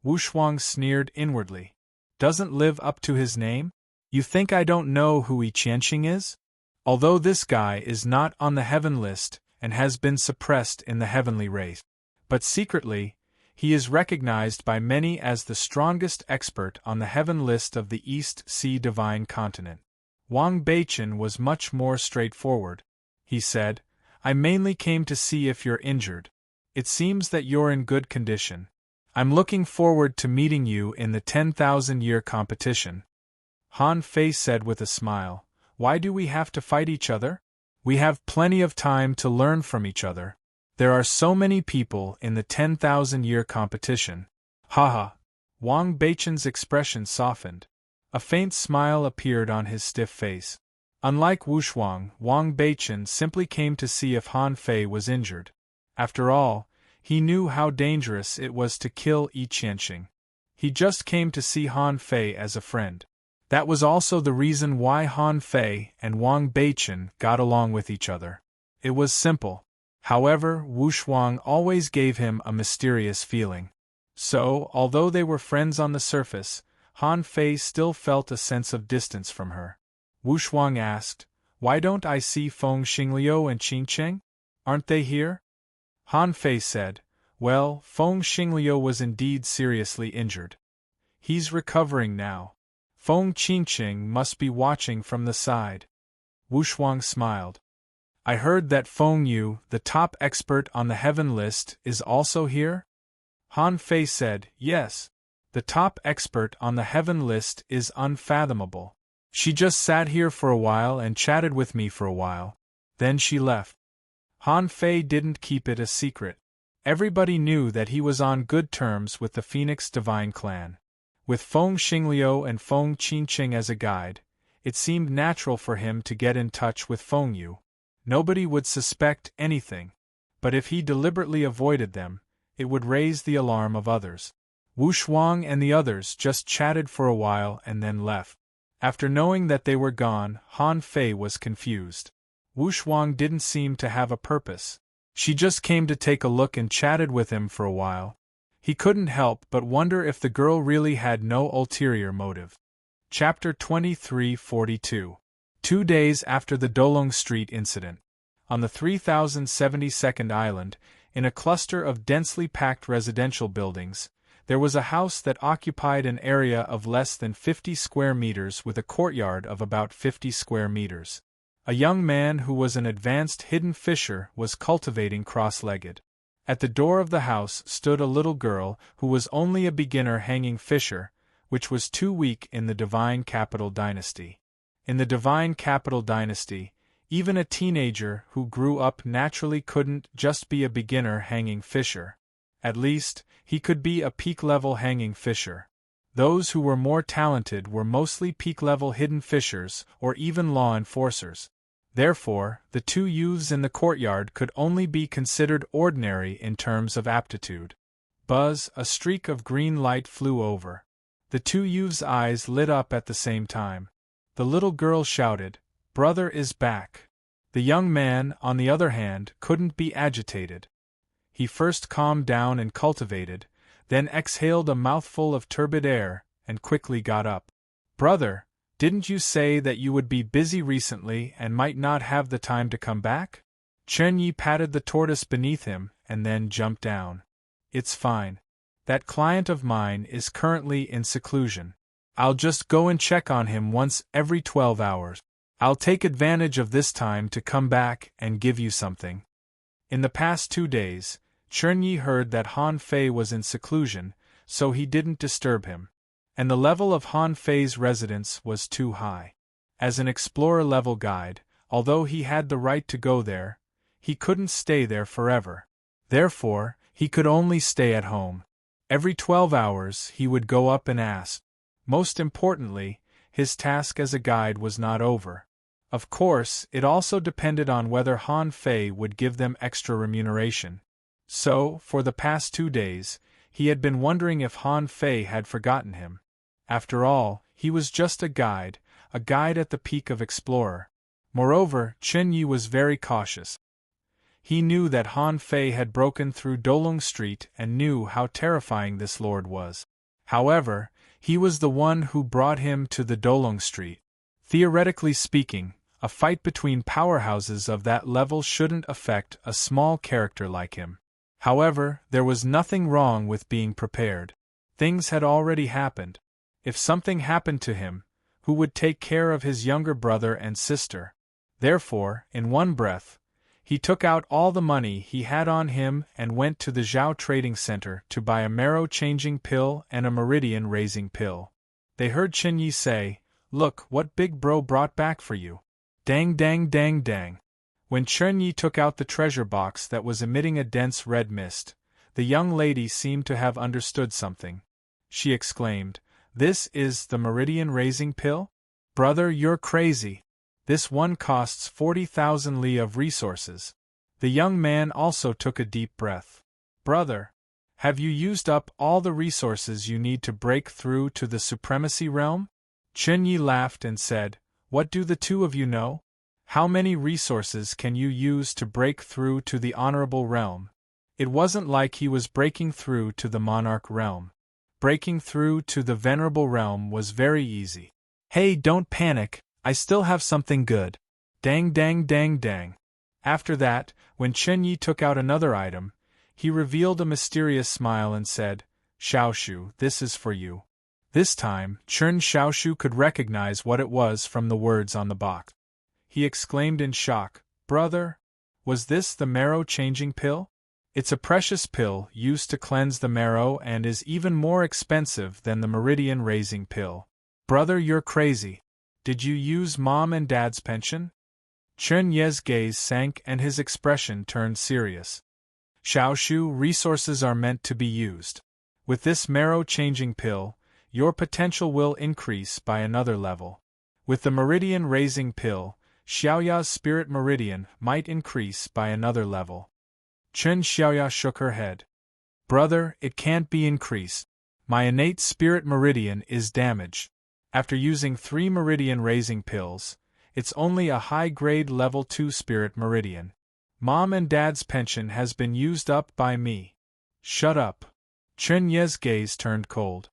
Wu Shuang sneered inwardly. Doesn't live up to his name? You think I don't know who Yi Qianxing is? Although this guy is not on the heaven list and has been suppressed in the heavenly race, but secretly, he is recognized by many as the strongest expert on the heaven list of the East Sea Divine Continent. Wang Beichen was much more straightforward. He said, I mainly came to see if you're injured. It seems that you're in good condition. I'm looking forward to meeting you in the 10,000-year competition. Han Fei said with a smile, Why do we have to fight each other? We have plenty of time to learn from each other. There are so many people in the 10,000-year competition. Haha. Wang Beichen's expression softened. A faint smile appeared on his stiff face. Unlike Wu Shuang, Wang Beichen simply came to see if Han Fei was injured. After all, he knew how dangerous it was to kill Yi Qianxing. He just came to see Han Fei as a friend. That was also the reason why Han Fei and Wang Beichen got along with each other. It was simple. However, Wu Shuang always gave him a mysterious feeling. So, although they were friends on the surface, Han Fei still felt a sense of distance from her. Wu Shuang asked, Why don't I see Feng Xingliu and Qin Cheng? Aren't they here? Han Fei said, Well, Feng Xingliu was indeed seriously injured. He's recovering now. Feng Qincheng must be watching from the side. Wu Shuang smiled. I heard that Feng Yu, the top expert on the heaven list, is also here? Han Fei said, Yes. The top expert on the heaven list is unfathomable. She just sat here for a while and chatted with me for a while. Then she left. Han Fei didn't keep it a secret. Everybody knew that he was on good terms with the Phoenix Divine Clan. With Feng Xingliu and Feng Qincheng as a guide, it seemed natural for him to get in touch with Feng Yu. Nobody would suspect anything, but if he deliberately avoided them, it would raise the alarm of others. Wu Shuang and the others just chatted for a while and then left. After knowing that they were gone, Han Fei was confused. Wu Shuang didn't seem to have a purpose. She just came to take a look and chatted with him for a while. He couldn't help but wonder if the girl really had no ulterior motive. Chapter 2342. 2 days after the Dolong Street incident. On the 3072nd island, in a cluster of densely packed residential buildings, there was a house that occupied an area of less than 50 square meters with a courtyard of about 50 square meters. A young man who was an advanced hidden fisher was cultivating cross-legged. At the door of the house stood a little girl who was only a beginner hanging fisher, which was too weak in the Divine Capital Dynasty. In the Divine Capital Dynasty, even a teenager who grew up naturally couldn't just be a beginner hanging fisher. At least, he could be a peak-level hanging fisher. Those who were more talented were mostly peak-level hidden fishers or even law enforcers. Therefore, the two youths in the courtyard could only be considered ordinary in terms of aptitude. Buzz, a streak of green light flew over. The two youths' eyes lit up at the same time. The little girl shouted, "Brother is back." The young man, on the other hand, couldn't be agitated. He first calmed down and cultivated, then exhaled a mouthful of turbid air, and quickly got up. "Brother, didn't you say that you would be busy recently and might not have the time to come back?" Chen Yi patted the tortoise beneath him and then jumped down. "It's fine. That client of mine is currently in seclusion. I'll just go and check on him once every 12 hours. I'll take advantage of this time to come back and give you something." In the past 2 days, Chen Yi heard that Han Fei was in seclusion, so he didn't disturb him. And the level of Han Fei's residence was too high. As an explorer-level guide, although he had the right to go there, he couldn't stay there forever. Therefore, he could only stay at home. Every 12 hours he would go up and ask. Most importantly, his task as a guide was not over. Of course, it also depended on whether Han Fei would give them extra remuneration. So, for the past 2 days, he had been wondering if Han Fei had forgotten him. After all, he was just a guide at the peak of explorer. Moreover, Chen Yi was very cautious. He knew that Han Fei had broken through Dolong Street and knew how terrifying this lord was. However, he was the one who brought him to the Dolong Street. Theoretically speaking, a fight between powerhouses of that level shouldn't affect a small character like him. However, there was nothing wrong with being prepared. Things had already happened. If something happened to him, who would take care of his younger brother and sister? Therefore, in one breath, he took out all the money he had on him and went to the Zhao Trading Center to buy a marrow-changing pill and a meridian-raising pill. They heard Chen Yi say, "Look what Big Bro brought back for you." Dang dang dang dang. When Chen Yi took out the treasure box that was emitting a dense red mist, the young lady seemed to have understood something. She exclaimed, "This is the meridian-raising pill? Brother, you're crazy. This one costs 40,000 li of resources." The young man also took a deep breath. "Brother, have you used up all the resources you need to break through to the supremacy realm?" Chen Yi laughed and said, "What do the two of you know? How many resources can you use to break through to the honorable realm?" It wasn't like he was breaking through to the monarch realm. Breaking through to the venerable realm was very easy. "Hey, don't panic, I still have something good." Dang dang dang dang. After that, when Chen Yi took out another item, he revealed a mysterious smile and said, "Xiaoshu, this is for you." This time, Chen Xiaoshu could recognize what it was from the words on the box. He exclaimed in shock, "Brother, was this the marrow-changing pill? It's a precious pill used to cleanse the marrow and is even more expensive than the meridian-raising pill. Brother, you're crazy. Did you use Mom and Dad's pension?" Chen Ye's gaze sank and his expression turned serious. "Xiaoshu, resources are meant to be used. With this marrow-changing pill, your potential will increase by another level. With the meridian-raising pill, Xiaoya's spirit meridian might increase by another level." Chen Xiaoya shook her head. "Brother, it can't be increased. My innate spirit meridian is damaged. After using 3 meridian-raising pills, it's only a high-grade level 2 spirit meridian. Mom and Dad's pension has been used up by me." "Shut up." Chen Ye's gaze turned cold.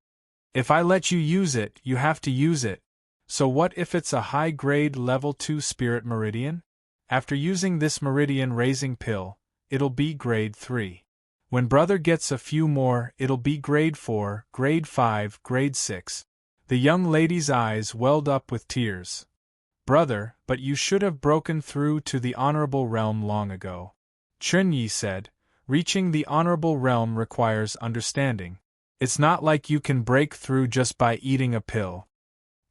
"If I let you use it, you have to use it. So what if it's a high-grade level 2 spirit meridian? After using this meridian-raising pill, it'll be grade 3. When brother gets a few more, it'll be grade 4, grade 5, grade 6. The young lady's eyes welled up with tears. "Brother, but you should have broken through to the honorable realm long ago." Chen Yi said, "Reaching the honorable realm requires understanding. It's not like you can break through just by eating a pill."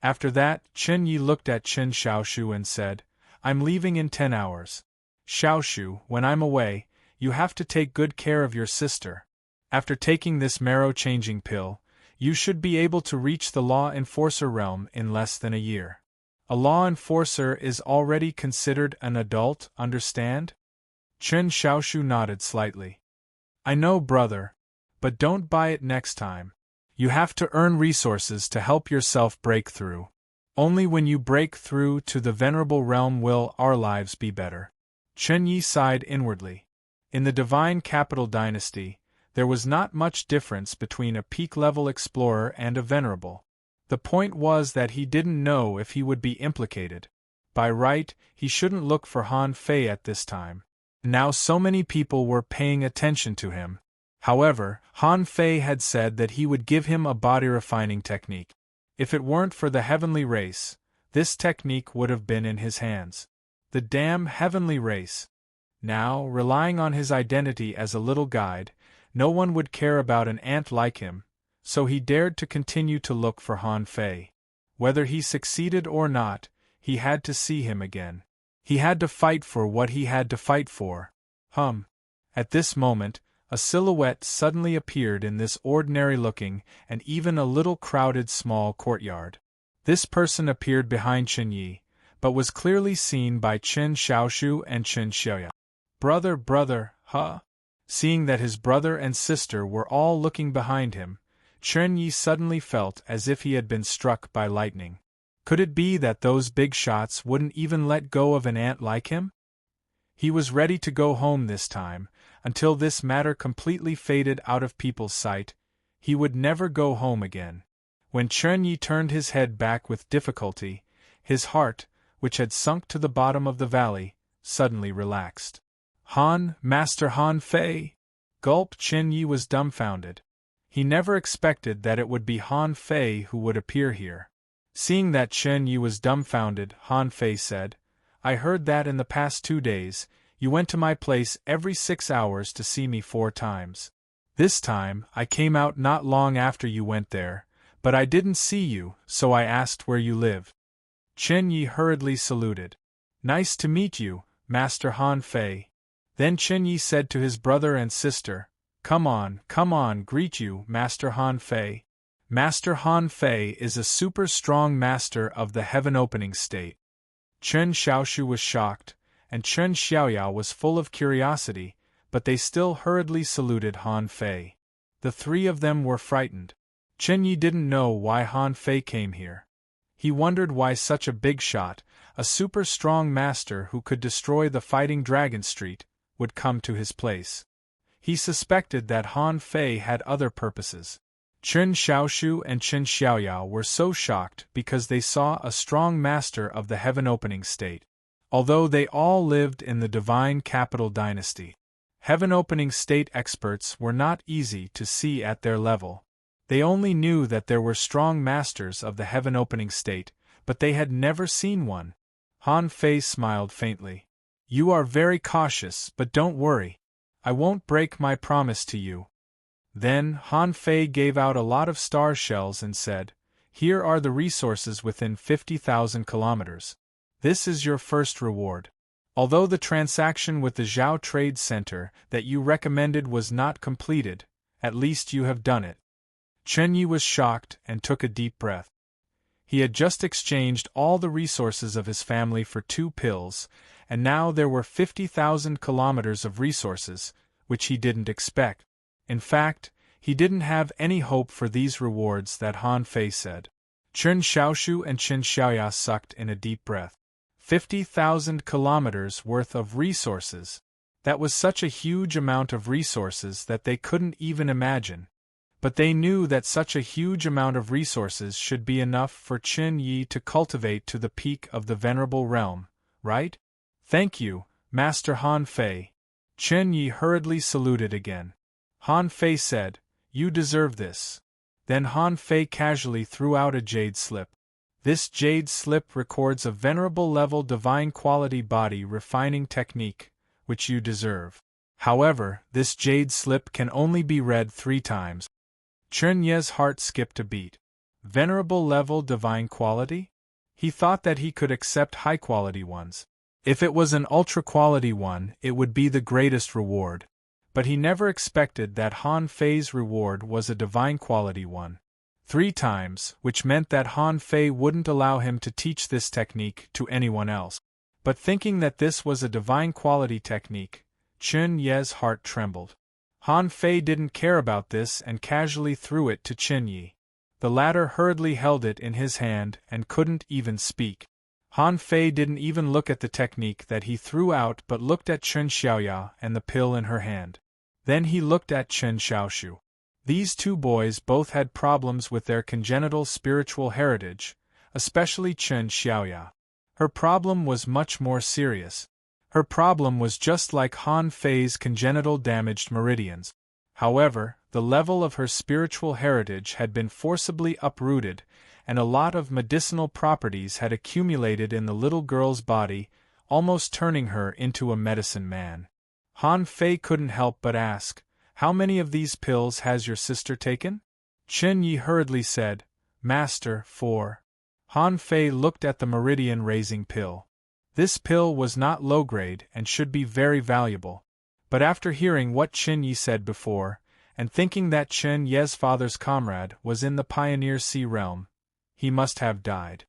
After that, Chen Yi looked at Chen Xiaoshu and said, "I'm leaving in 10 hours. Xiaoshu, when I'm away, you have to take good care of your sister. After taking this marrow-changing pill, you should be able to reach the law enforcer realm in less than a year. A law enforcer is already considered an adult, understand?" Chen Xiaoshu nodded slightly. "I know, brother. But don't buy it next time. You have to earn resources to help yourself break through. Only when you break through to the venerable realm will our lives be better." Chen Yi sighed inwardly. In the Divine Capital Dynasty, there was not much difference between a peak-level explorer and a venerable. The point was that he didn't know if he would be implicated. By right, he shouldn't look for Han Fei at this time. Now so many people were paying attention to him. However, Han Fei had said that he would give him a body-refining technique. If it weren't for the heavenly race, this technique would have been in his hands. The damn heavenly race! Now, relying on his identity as a little guide, no one would care about an ant like him, so he dared to continue to look for Han Fei. Whether he succeeded or not, he had to see him again. He had to fight for what he had to fight for. At this moment, A silhouette suddenly appeared in this ordinary-looking and even a little crowded small courtyard. This person appeared behind Chen Yi, but was clearly seen by Chen Xiaoshu and Chen Xiaoya. Brother, huh? Seeing that his brother and sister were all looking behind him, Chen Yi suddenly felt as if he had been struck by lightning. Could it be that those big shots wouldn't even let go of an ant like him? He was ready to go home this time. Until this matter completely faded out of people's sight, he would never go home again. When Chen Yi turned his head back with difficulty, his heart, which had sunk to the bottom of the valley, suddenly relaxed. Master Han Fei! Gulp! Chen Yi was dumbfounded. He never expected that it would be Han Fei who would appear here. Seeing that Chen Yi was dumbfounded, Han Fei said, "I heard that in the past 2 days, you went to my place every 6 hours to see me 4 times. This time, I came out not long after you went there, but I didn't see you, so I asked where you live." Chen Yi hurriedly saluted. "Nice to meet you, Master Han Fei." Then Chen Yi said to his brother and sister, Come on, greet you, Master Han Fei." Master Han Fei is a super strong master of the heaven-opening state. Chen Xiaoshu was shocked, and Chen Xiaoya was full of curiosity, but they still hurriedly saluted Han Fei. The 3 of them were frightened. Chen Yi didn't know why Han Fei came here. He wondered why such a big shot, a super strong master who could destroy the Fighting Dragon Street, would come to his place. He suspected that Han Fei had other purposes. Chen Xiaoshu and Chen Xiaoya were so shocked because they saw a strong master of the heaven-opening state. Although they all lived in the divine capital dynasty, heaven-opening state experts were not easy to see at their level. They only knew that there were strong masters of the heaven-opening state, but they had never seen one. Han Fei smiled faintly. "You are very cautious, but don't worry. I won't break my promise to you." Then Han Fei gave out a lot of star shells and said, "Here are the resources within 50,000 kilometers. This is your first reward. Although the transaction with the Zhao Trade Center that you recommended was not completed, at least you have done it." Chen Yi was shocked and took a deep breath. He had just exchanged all the resources of his family for 2 pills, and now there were 50,000 kilometers of resources, which he didn't expect. In fact, he didn't have any hope for these rewards that Han Fei said. Chen Xiaoshu and Chen Xiaoya sucked in a deep breath. 50,000 kilometers worth of resources. That was such a huge amount of resources that they couldn't even imagine. But they knew that such a huge amount of resources should be enough for Chen Yi to cultivate to the peak of the Venerable Realm, right? "Thank you, Master Han Fei." Chen Yi hurriedly saluted again. Han Fei said, "You deserve this." Then Han Fei casually threw out a jade slip. This jade slip records a venerable level divine quality body refining technique, which you deserve. However, this jade slip can only be read 3 times. Chen Ye's heart skipped a beat. Venerable level divine quality? He thought that he could accept high-quality ones. If it was an ultra-quality one, it would be the greatest reward. But he never expected that Han Fei's reward was a divine quality one. 3 times, which meant that Han Fei wouldn't allow him to teach this technique to anyone else. But thinking that this was a divine quality technique, Chen Ye's heart trembled. Han Fei didn't care about this and casually threw it to Chen Yi. The latter hurriedly held it in his hand and couldn't even speak. Han Fei didn't even look at the technique that he threw out but looked at Chen Xiaoya and the pill in her hand. Then he looked at Chen Xiaoshu. These 2 boys both had problems with their congenital spiritual heritage, especially Chen Xiaoya. Her problem was much more serious. Her problem was just like Han Fei's congenital damaged meridians. However, the level of her spiritual heritage had been forcibly uprooted, and a lot of medicinal properties had accumulated in the little girl's body, almost turning her into a medicine man. Han Fei couldn't help but ask, "How many of these pills has your sister taken?" Chen Yi hurriedly said, "Master, 4. Han Fei looked at the meridian-raising pill. This pill was not low-grade and should be very valuable. But after hearing what Chen Yi said before, and thinking that Chen Ye's father's comrade was in the Pioneer Sea realm, he must have died.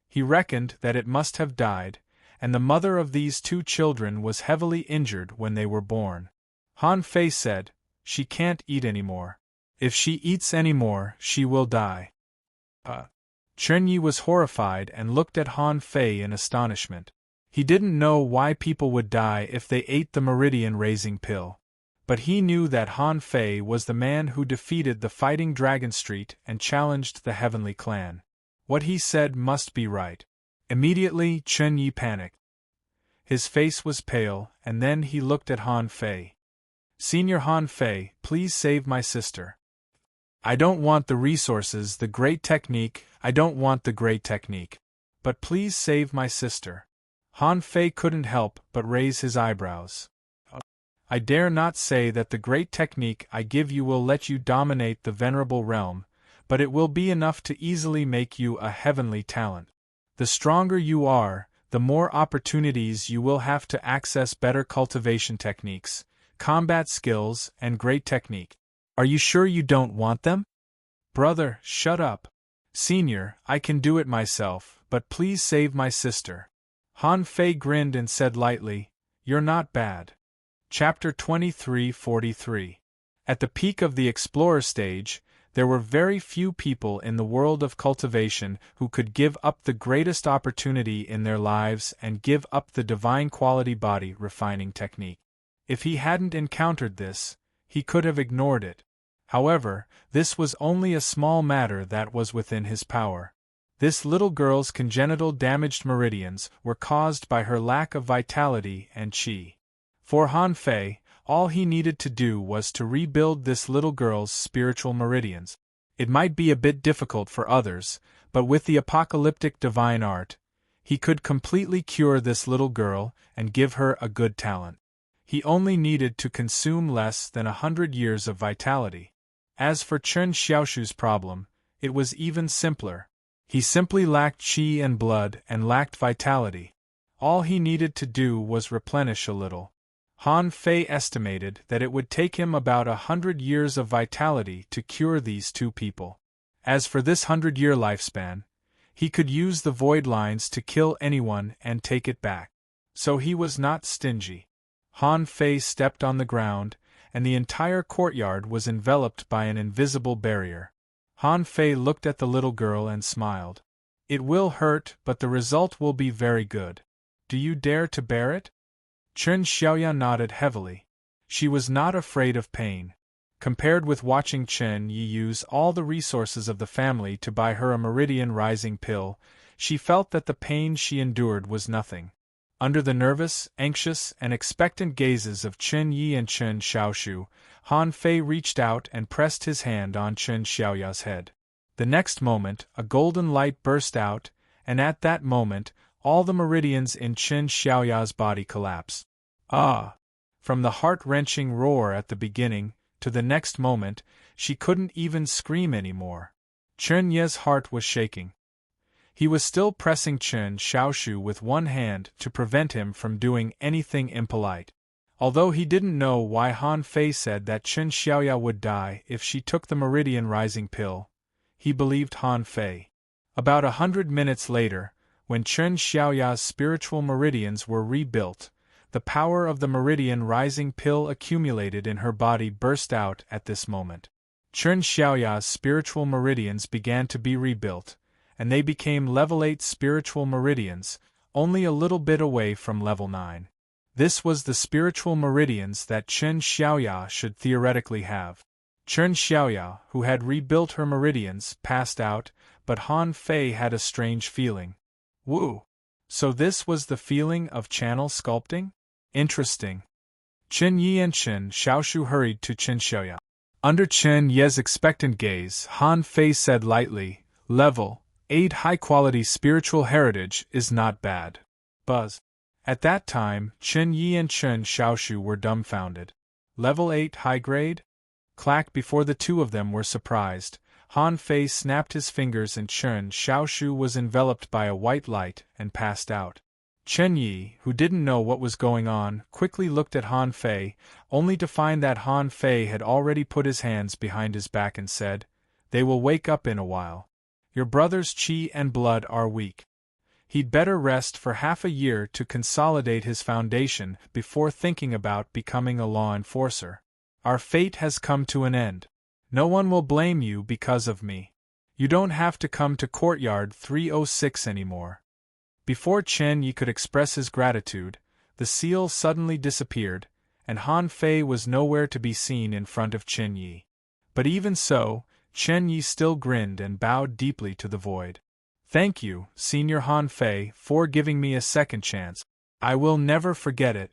He reckoned that it must have died, and the mother of these two children was heavily injured when they were born. Han Fei said, "She can't eat anymore. If she eats any more, she will die." Chen Yi was horrified and looked at Han Fei in astonishment. He didn't know why people would die if they ate the meridian-raising pill. But he knew that Han Fei was the man who defeated the Fighting Dragon Street and challenged the Heavenly Clan. What he said must be right. Immediately, Chen Yi panicked. His face was pale, and then he looked at Han Fei. "Senior Han Fei, please save my sister. I don't want the resources, the great technique, I don't want the great technique. But please save my sister." Han Fei couldn't help but raise his eyebrows. "I dare not say that the great technique I give you will let you dominate the venerable realm, but it will be enough to easily make you a heavenly talent. The stronger you are, the more opportunities you will have to access better cultivation techniques, combat skills, and great technique. Are you sure you don't want them?" "Brother, shut up. Senior, I can do it myself, but please save my sister." Han Fei grinned and said lightly, "You're not bad." Chapter 23:43. At the peak of the explorer stage, there were very few people in the world of cultivation who could give up the greatest opportunity in their lives and give up the divine quality body refining technique. If he hadn't encountered this, he could have ignored it. However, this was only a small matter that was within his power. This little girl's congenital damaged meridians were caused by her lack of vitality and qi. For Han Fei, all he needed to do was to rebuild this little girl's spiritual meridians. It might be a bit difficult for others, but with the apocalyptic divine art, he could completely cure this little girl and give her a good talent. He only needed to consume less than 100 years of vitality. As for Chen Xiaoshu's problem, it was even simpler. He simply lacked qi and blood and lacked vitality. All he needed to do was replenish a little. Han Fei estimated that it would take him about 100 years of vitality to cure these two people. As for this 100-year lifespan, he could use the void lines to kill anyone and take it back. So he was not stingy. Han Fei stepped on the ground, and the entire courtyard was enveloped by an invisible barrier. Han Fei looked at the little girl and smiled. "It will hurt, but the result will be very good. Do you dare to bear it?" Chen Xiaoya nodded heavily. She was not afraid of pain. Compared with watching Chen Yi use all the resources of the family to buy her a meridian-rising pill, she felt that the pain she endured was nothing. Under the nervous, anxious, and expectant gazes of Chen Yi and Chen Xiaoshu, Han Fei reached out and pressed his hand on Chen Xiaoya's head. The next moment, a golden light burst out, and at that moment, all the meridians in Chen Xiaoya's body collapsed. Ah! From the heart-wrenching roar at the beginning, to the next moment, she couldn't even scream anymore. Chen Ye's heart was shaking. He was still pressing Chen Xiaoshu with one hand to prevent him from doing anything impolite. Although he didn't know why Han Fei said that Chen Xiaoya would die if she took the meridian-rising pill, he believed Han Fei. About 100 minutes later, when Chen Xiaoya's spiritual meridians were rebuilt, the power of the meridian-rising pill accumulated in her body burst out at this moment. Chen Xiaoya's spiritual meridians began to be rebuilt, and they became level 8 spiritual meridians, only a little bit away from level 9. This was the spiritual meridians that Chen Xiaoya should theoretically have. Chen Xiaoya, who had rebuilt her meridians, passed out, but Han Fei had a strange feeling. Woo! So this was the feeling of channel sculpting? Interesting. Chen Yi and Chen Xiaoshu hurried to Chen Xiaoya. Under Chen Ye's expectant gaze, Han Fei said lightly, "Level 8 high-quality spiritual heritage is not bad." Buzz. At that time, Chen Yi and Chen Xiaoshu were dumbfounded. Level 8 high grade? Clack! Before the two of them were surprised, Han Fei snapped his fingers and Chen Xiaoshu was enveloped by a white light and passed out. Chen Yi, who didn't know what was going on, quickly looked at Han Fei, only to find that Han Fei had already put his hands behind his back and said, "They will wake up in a while. Your brother's qi and blood are weak. He'd better rest for half a year to consolidate his foundation before thinking about becoming a law enforcer. Our fate has come to an end. No one will blame you because of me. You don't have to come to Courtyard 306 anymore." Before Chen Yi could express his gratitude, the seal suddenly disappeared, and Han Fei was nowhere to be seen in front of Chen Yi. But even so, Chen Yi still grinned and bowed deeply to the void. "Thank you, Senior Han Fei, for giving me a second chance. I will never forget it."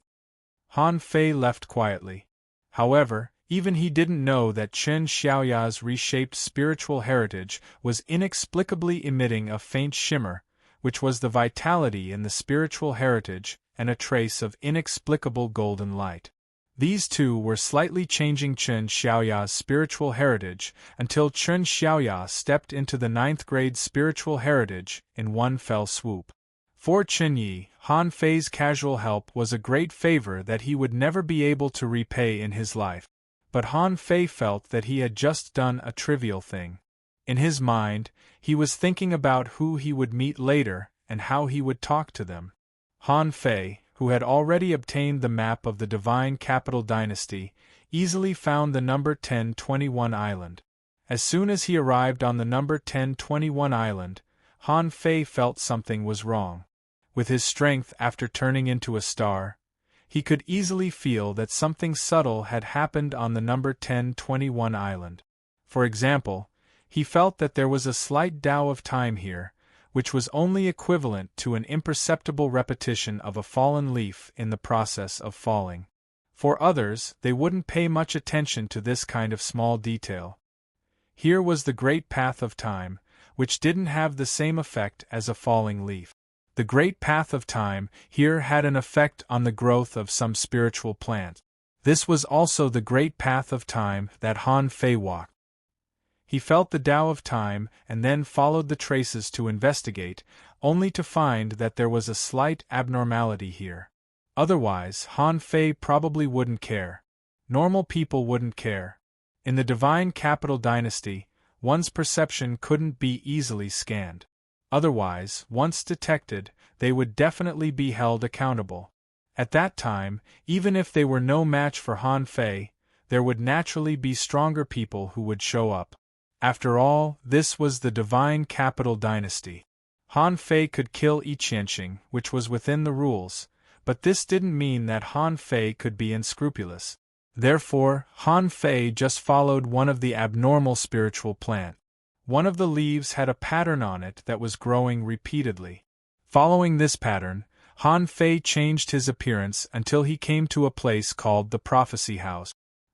Han Fei left quietly. However, even he didn't know that Chen Xiaoya's reshaped spiritual heritage was inexplicably emitting a faint shimmer, which was the vitality in the spiritual heritage and a trace of inexplicable golden light. These two were slightly changing Chen Xiaoya's spiritual heritage until Chen Xiaoya stepped into the 9th grade spiritual heritage in one fell swoop. For Chen Yi, Han Fei's casual help was a great favor that he would never be able to repay in his life. But Han Fei felt that he had just done a trivial thing. In his mind, he was thinking about who he would meet later and how he would talk to them. Han Fei, who had already obtained the map of the Divine Capital Dynasty, easily found the number 1021 island. As soon as he arrived on the number 1021 island, Han Fei felt something was wrong. With his strength after turning into a star, he could easily feel that something subtle had happened on the number 1021 island. For example, he felt that there was a slight Tao of time here, which was only equivalent to an imperceptible repetition of a fallen leaf in the process of falling. For others, they wouldn't pay much attention to this kind of small detail. Here was the great path of time, which didn't have the same effect as a falling leaf. The great path of time here had an effect on the growth of some spiritual plant. This was also the great path of time that Han Fei walked. He felt the Tao of time and then followed the traces to investigate, only to find that there was a slight abnormality here. Otherwise, Han Fei probably wouldn't care. Normal people wouldn't care. In the Divine Capital Dynasty, one's perception couldn't be easily scanned. Otherwise, once detected, they would definitely be held accountable. At that time, even if they were no match for Han Fei, there would naturally be stronger people who would show up. After all, this was the Divine Capital Dynasty. Han Fei could kill Yiqianxing, which was within the rules, but this didn't mean that Han Fei could be unscrupulous. Therefore, Han Fei just followed one of the abnormal spiritual plants. One of the leaves had a pattern on it that was growing repeatedly. Following this pattern, Han Fei changed his appearance until he came to a place called the Prophecy House.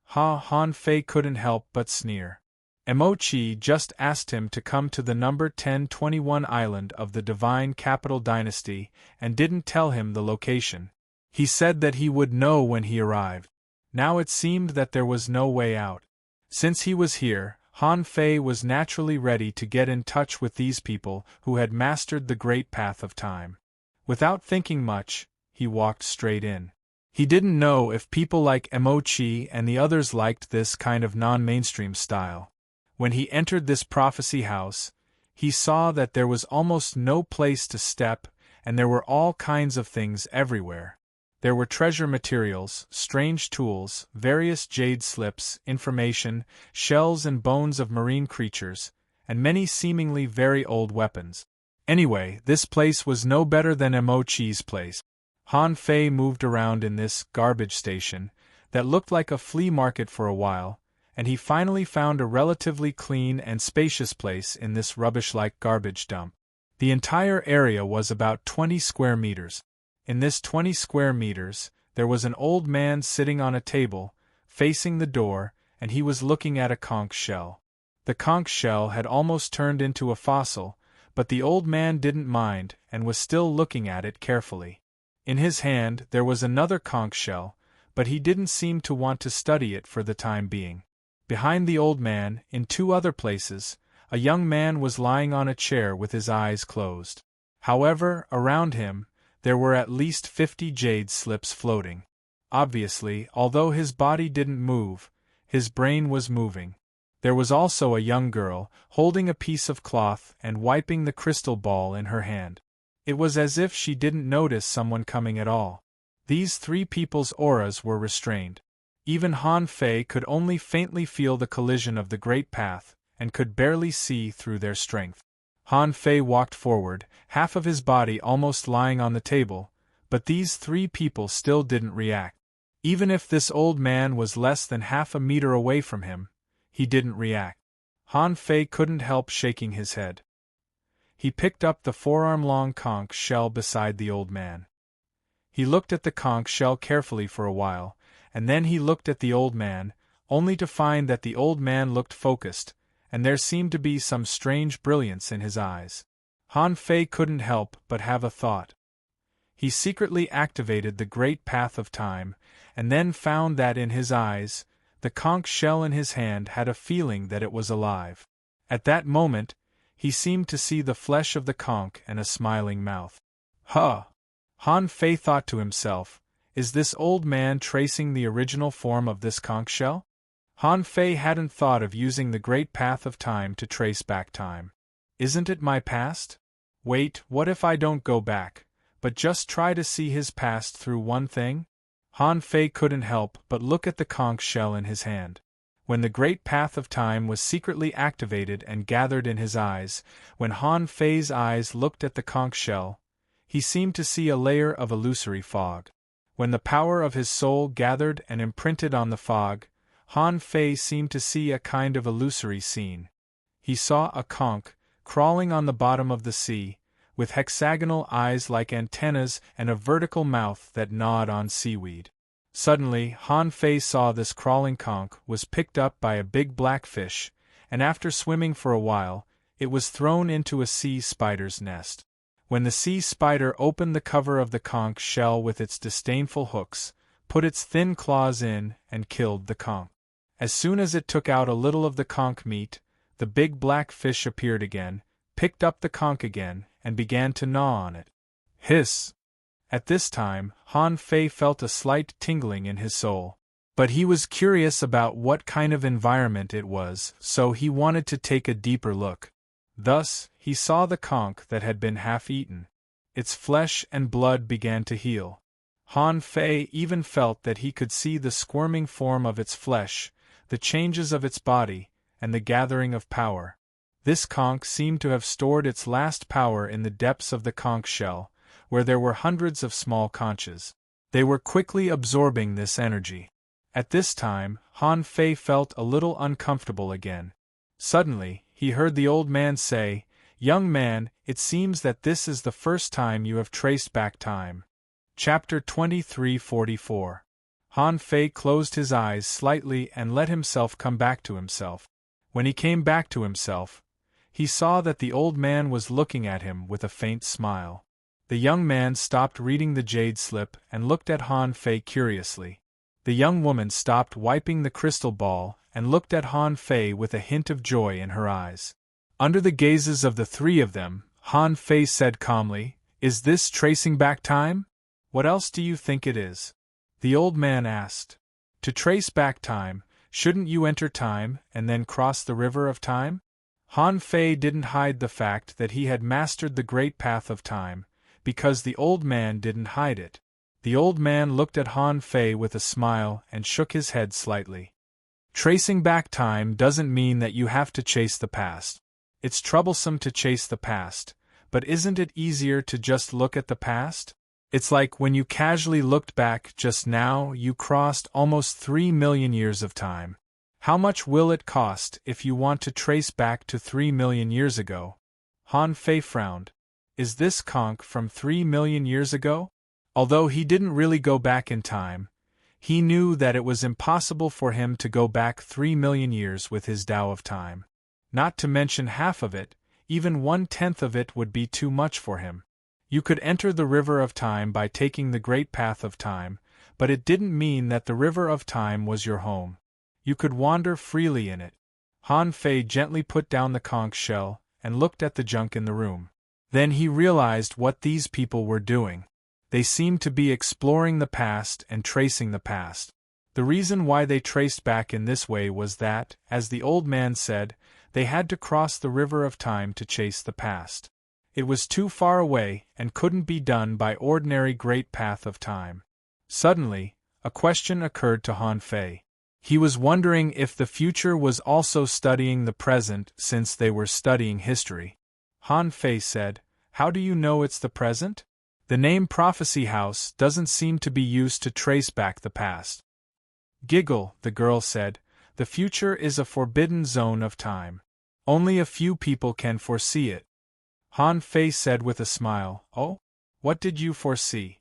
Han Fei couldn't help but sneer. Emochi just asked him to come to the number 1021 island of the Divine Capital Dynasty and didn't tell him the location. He said that he would know when he arrived. Now it seemed that there was no way out. Since he was here, Han Fei was naturally ready to get in touch with these people who had mastered the great path of time. Without thinking much, he walked straight in. He didn't know if people like Emochi and the others liked this kind of non-mainstream style. When he entered this prophecy house, he saw that there was almost no place to step, and there were all kinds of things everywhere. There were treasure materials, strange tools, various jade slips, information, shells and bones of marine creatures, and many seemingly very old weapons. Anyway, this place was no better than Emochi's place. Han Fei moved around in this garbage station that looked like a flea market for a while, and he finally found a relatively clean and spacious place in this rubbish-like garbage dump. The entire area was about 20 square meters. In this 20 square meters, there was an old man sitting on a table, facing the door, and he was looking at a conch shell. The conch shell had almost turned into a fossil, but the old man didn't mind and was still looking at it carefully. In his hand there was another conch shell, but he didn't seem to want to study it for the time being. Behind the old man, in two other places, a young man was lying on a chair with his eyes closed. However, around him, There were at least 50 jade slips floating. Obviously, although his body didn't move, his brain was moving. There was also a young girl, holding a piece of cloth and wiping the crystal ball in her hand. It was as if she didn't notice someone coming at all. These three people's auras were restrained. Even Han Fei could only faintly feel the collision of the great path, and could barely see through their strength. Han Fei walked forward, half of his body almost lying on the table, but these three people still didn't react. Even if this old man was less than half a meter away from him, he didn't react. Han Fei couldn't help shaking his head. He picked up the forearm-long conch shell beside the old man. He looked at the conch shell carefully for a while, and then he looked at the old man, only to find that the old man looked focused, and there seemed to be some strange brilliance in his eyes. Han Fei couldn't help but have a thought. He secretly activated the great path of time, and then found that in his eyes, the conch shell in his hand had a feeling that it was alive. At that moment, he seemed to see the flesh of the conch and a smiling mouth. Huh! Han Fei thought to himself, is this old man tracing the original form of this conch shell? Han Fei hadn't thought of using the great path of time to trace back time. Isn't it my past? Wait, what if I don't go back, but just try to see his past through one thing? Han Fei couldn't help but look at the conch shell in his hand. When the great path of time was secretly activated and gathered in his eyes, when Han Fei's eyes looked at the conch shell, he seemed to see a layer of illusory fog. When the power of his soul gathered and imprinted on the fog, Han Fei seemed to see a kind of illusory scene. He saw a conch, crawling on the bottom of the sea, with hexagonal eyes like antennas and a vertical mouth that gnawed on seaweed. Suddenly, Han Fei saw this crawling conch was picked up by a big black fish, and after swimming for a while, it was thrown into a sea spider's nest. When the sea spider opened the cover of the conch shell with its disdainful hooks, put its thin claws in, and killed the conch. As soon as it took out a little of the conch meat, the big black fish appeared again, picked up the conch again, and began to gnaw on it. Hiss! At this time, Han Fei felt a slight tingling in his soul. But he was curious about what kind of environment it was, so he wanted to take a deeper look. Thus, he saw the conch that had been half-eaten. Its flesh and blood began to heal. Han Fei even felt that he could see the squirming form of its flesh, the changes of its body, and the gathering of power. This conch seemed to have stored its last power in the depths of the conch shell, where there were hundreds of small conches. They were quickly absorbing this energy. At this time, Han Fei felt a little uncomfortable again. Suddenly, he heard the old man say, "Young man, it seems that this is the first time you have traced back time." Chapter 23:44. Han Fei closed his eyes slightly and let himself come back to himself. When he came back to himself, he saw that the old man was looking at him with a faint smile. The young man stopped reading the jade slip and looked at Han Fei curiously. The young woman stopped wiping the crystal ball and looked at Han Fei with a hint of joy in her eyes. Under the gazes of the three of them, Han Fei said calmly, "Is this tracing back time? What else do you think it is?" The old man asked. "To trace back time, shouldn't you enter time and then cross the river of time?" Han Fei didn't hide the fact that he had mastered the great path of time, because the old man didn't hide it. The old man looked at Han Fei with a smile and shook his head slightly. Tracing back time doesn't mean that you have to chase the past. It's troublesome to chase the past, but isn't it easier to just look at the past? It's like when you casually looked back just now, you crossed almost 3 million years of time. How much will it cost if you want to trace back to 3 million years ago? Han Fei frowned. Is this conch from 3 million years ago? Although he didn't really go back in time, he knew that it was impossible for him to go back 3 million years with his Tao of time. Not to mention half of it, even 1/10 of it would be too much for him. You could enter the river of time by taking the great path of time, but it didn't mean that the river of time was your home. You could wander freely in it. Han Fei gently put down the conch shell and looked at the junk in the room. Then he realized what these people were doing. They seemed to be exploring the past and tracing the past. The reason why they traced back in this way was that, as the old man said, they had to cross the river of time to chase the past. It was too far away and couldn't be done by ordinary great path of time. Suddenly, a question occurred to Han Fei. He was wondering if the future was also studying the present since they were studying history. Han Fei said, "How do you know it's the present? The name Prophecy House doesn't seem to be used to trace back the past." "Giggle," the girl said, "the future is a forbidden zone of time. Only a few people can foresee it." Han Fei said with a smile, "Oh? What did you foresee?"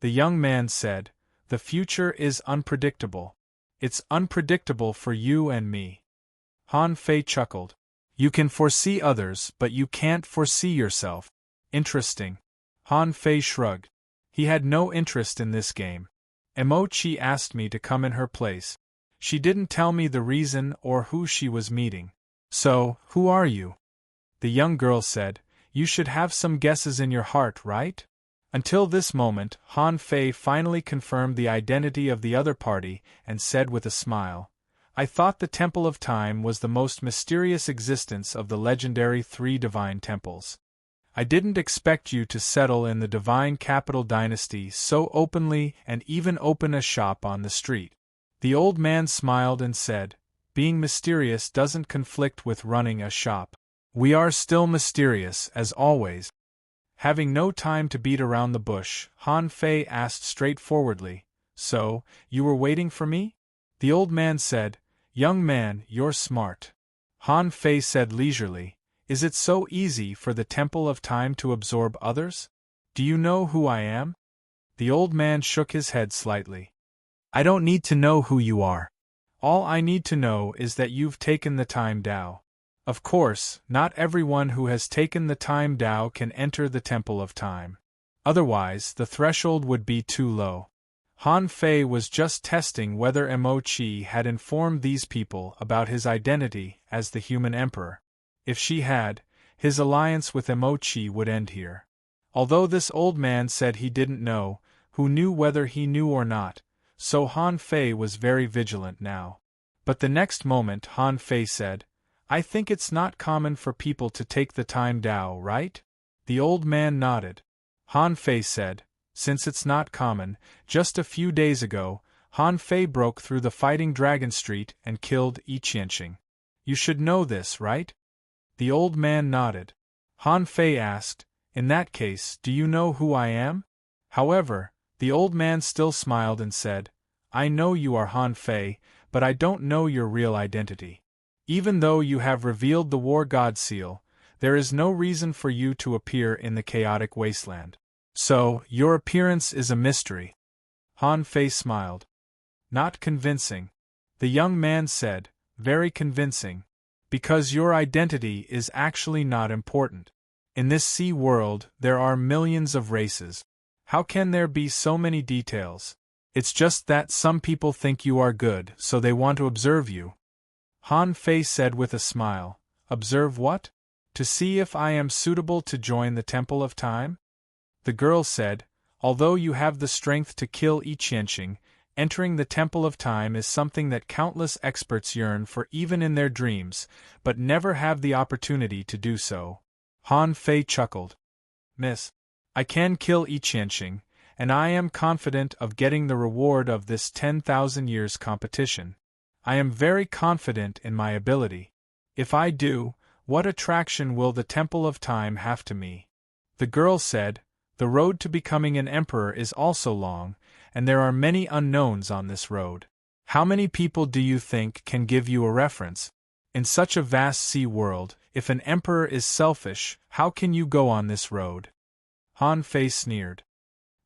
The young man said, "The future is unpredictable. It's unpredictable for you and me." Han Fei chuckled. "You can foresee others, but you can't foresee yourself. Interesting." Han Fei shrugged. He had no interest in this game. Emochi asked me to come in her place. She didn't tell me the reason or who she was meeting. "So, who are you?" The young girl said, "You should have some guesses in your heart, right?" Until this moment, Han Fei finally confirmed the identity of the other party and said with a smile, "I thought the Temple of Time was the most mysterious existence of the legendary 3 divine temples. I didn't expect you to settle in the divine capital dynasty so openly and even open a shop on the street." The old man smiled and said, "Being mysterious doesn't conflict with running a shop. We are still mysterious, as always." Having no time to beat around the bush, Han Fei asked straightforwardly, "So, you were waiting for me?" The old man said, "Young man, you're smart." Han Fei said leisurely, "Is it so easy for the Temple of Time to absorb others? Do you know who I am?" The old man shook his head slightly. "I don't need to know who you are. All I need to know is that you've taken the Time Dao. Of course, not everyone who has taken the Time Dao can enter the Temple of Time. Otherwise, the threshold would be too low." Han Fei was just testing whether Emochi had informed these people about his identity as the human emperor. If she had, his alliance with Emochi would end here. Although this old man said he didn't know, who knew whether he knew or not, so Han Fei was very vigilant now. But the next moment Han Fei said, "I think it's not common for people to take the Time Dao, right?" The old man nodded. Han Fei said, "Since it's not common, just a few days ago, Han Fei broke through the Fighting Dragon Street and killed Yi Qianxing. You should know this, right?" The old man nodded. Han Fei asked, "In that case, do you know who I am?" However, the old man still smiled and said, "I know you are Han Fei, but I don't know your real identity. Even though you have revealed the War God Seal, there is no reason for you to appear in the chaotic wasteland. So, your appearance is a mystery." Han Fei smiled. "Not convincing." The young man said, "Very convincing. Because your identity is actually not important. In this sea world, there are millions of races. How can there be so many details? It's just that some people think you are good, so they want to observe you." Han Fei said with a smile, "Observe what? To see if I am suitable to join the Temple of Time?" The girl said, "Although you have the strength to kill Yi Qianxing, entering the Temple of Time is something that countless experts yearn for even in their dreams, but never have the opportunity to do so." Han Fei chuckled. "Miss, I can kill Yi Qianxing, and I am confident of getting the reward of this 10,000 years competition. I am very confident in my ability. If I do, what attraction will the Temple of Time have to me?" The girl said, "The road to becoming an emperor is also long, and there are many unknowns on this road. How many people do you think can give you a reference? In such a vast sea world, if an emperor is selfish, how can you go on this road?" Han Fei sneered.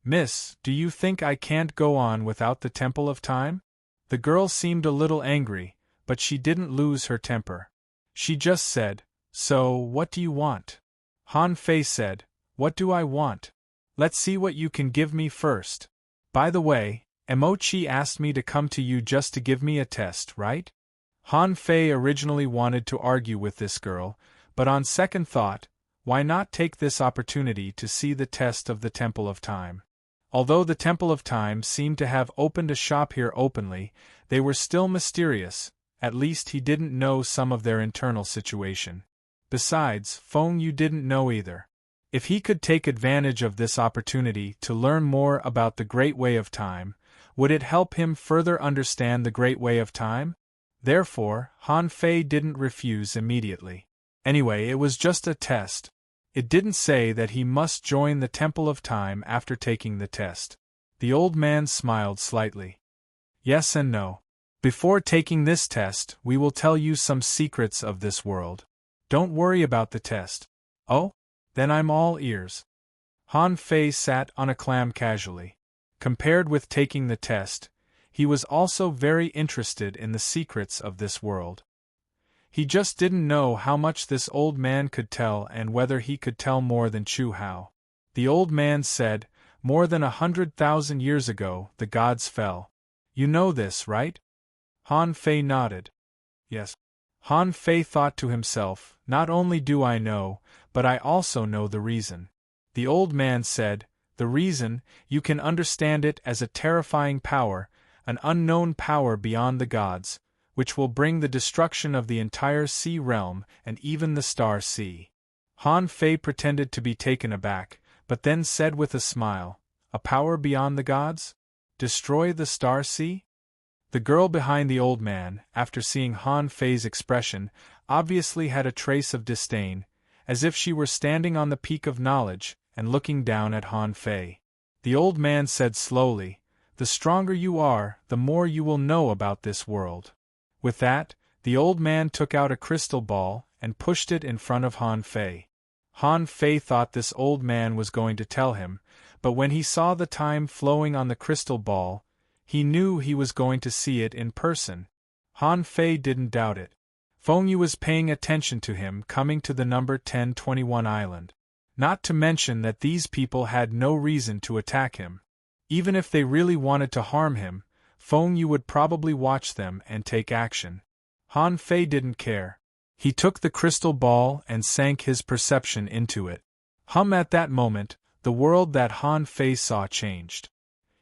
"Miss, do you think I can't go on without the Temple of Time?" The girl seemed a little angry, but she didn't lose her temper. She just said, "So, what do you want?" Han Fei said, "What do I want? Let's see what you can give me first. By the way, Emochi asked me to come to you just to give me a test, right?" Han Fei originally wanted to argue with this girl, but on second thought, why not take this opportunity to see the test of the Temple of Time? Although the Temple of Time seemed to have opened a shop here openly, they were still mysterious. At least he didn't know some of their internal situation. Besides, Feng Yu didn't know either. If he could take advantage of this opportunity to learn more about the Great Way of Time, would it help him further understand the Great Way of Time? Therefore, Han Fei didn't refuse immediately. Anyway, it was just a test. It didn't say that he must join the Temple of Time after taking the test. The old man smiled slightly. Yes and no. Before taking this test, we will tell you some secrets of this world. Don't worry about the test. Oh? Then I'm all ears. Han Fei sat on a clam casually. Compared with taking the test, he was also very interested in the secrets of this world. He just didn't know how much this old man could tell and whether he could tell more than Chu Hao. The old man said, more than 100,000 years ago, the gods fell. You know this, right? Han Fei nodded. Yes. Han Fei thought to himself, not only do I know, but I also know the reason. The old man said, the reason, you can understand it as a terrifying power, an unknown power beyond the gods, which will bring the destruction of the entire sea realm and even the star sea. Han Fei pretended to be taken aback, but then said with a smile, a power beyond the gods? Destroy the star sea? The girl behind the old man, after seeing Han Fei's expression, obviously had a trace of disdain, as if she were standing on the peak of knowledge and looking down at Han Fei. The old man said slowly, the stronger you are, the more you will know about this world. With that, the old man took out a crystal ball and pushed it in front of Han Fei. Han Fei thought this old man was going to tell him, but when he saw the time flowing on the crystal ball, he knew he was going to see it in person. Han Fei didn't doubt it. Feng Yu was paying attention to him coming to the number 1021 island. Not to mention that these people had no reason to attack him. Even if they really wanted to harm him, Feng Yu would probably watch them and take action. Han Fei didn't care. He took the crystal ball and sank his perception into it. At that moment, the world that Han Fei saw changed.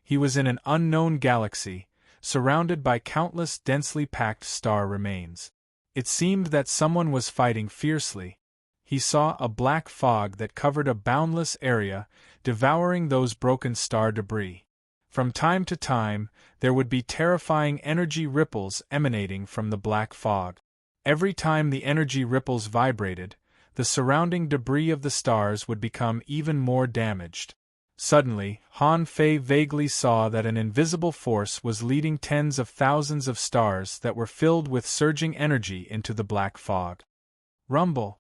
He was in an unknown galaxy, surrounded by countless densely packed star remains. It seemed that someone was fighting fiercely. He saw a black fog that covered a boundless area, devouring those broken star debris. From time to time, there would be terrifying energy ripples emanating from the black fog. Every time the energy ripples vibrated, the surrounding debris of the stars would become even more damaged. Suddenly, Han Fei vaguely saw that an invisible force was leading tens of thousands of stars that were filled with surging energy into the black fog. Rumble!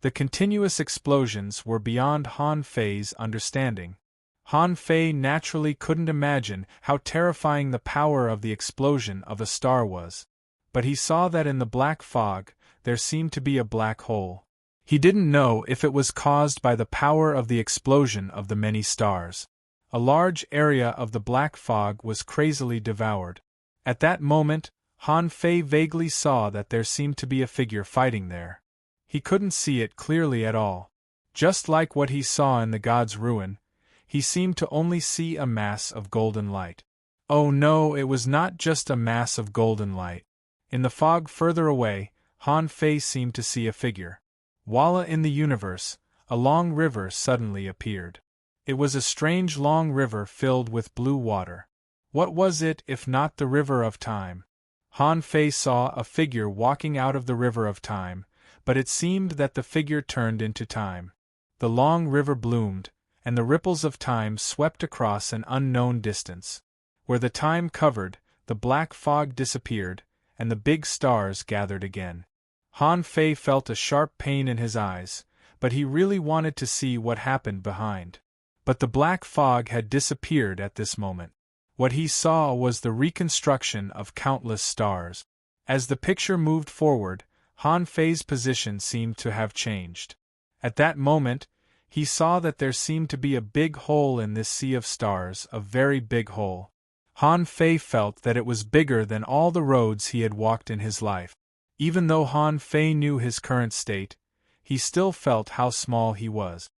The continuous explosions were beyond Han Fei's understanding. Han Fei naturally couldn't imagine how terrifying the power of the explosion of a star was. But he saw that in the black fog, there seemed to be a black hole. He didn't know if it was caused by the power of the explosion of the many stars. A large area of the black fog was crazily devoured. At that moment, Han Fei vaguely saw that there seemed to be a figure fighting there. He couldn't see it clearly at all. Just like what he saw in the god's ruin, he seemed to only see a mass of golden light. Oh no, it was not just a mass of golden light. In the fog further away, Han Fei seemed to see a figure. Voila, in the universe, a long river suddenly appeared. It was a strange long river filled with blue water. What was it if not the river of time? Han Fei saw a figure walking out of the river of time, but it seemed that the figure turned into time. The long river bloomed, and the ripples of time swept across an unknown distance. Where the time covered, the black fog disappeared, and the big stars gathered again. Han Fei felt a sharp pain in his eyes, but he really wanted to see what happened behind. But the black fog had disappeared at this moment. What he saw was the reconstruction of countless stars. As the picture moved forward, Han Fei's position seemed to have changed. At that moment, he saw that there seemed to be a big hole in this sea of stars, a very big hole. Han Fei felt that it was bigger than all the roads he had walked in his life. Even though Han Fei knew his current state, he still felt how small he was.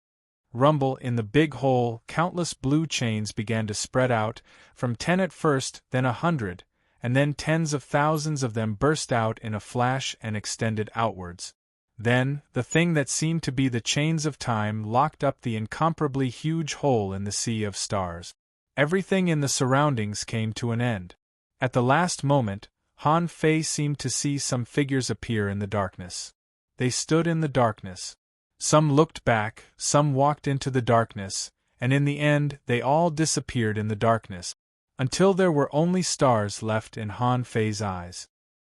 rumble in the big hole, countless blue chains began to spread out, from 10 at first, then 100, and then tens of thousands of them burst out in a flash and extended outwards. Then, the thing that seemed to be the chains of time locked up the incomparably huge hole in the sea of stars. Everything in the surroundings came to an end. At the last moment, Han Fei seemed to see some figures appear in the darkness. They stood in the darkness. Some looked back, some walked into the darkness, and in the end they all disappeared in the darkness, until there were only stars left in Han Fei's eyes.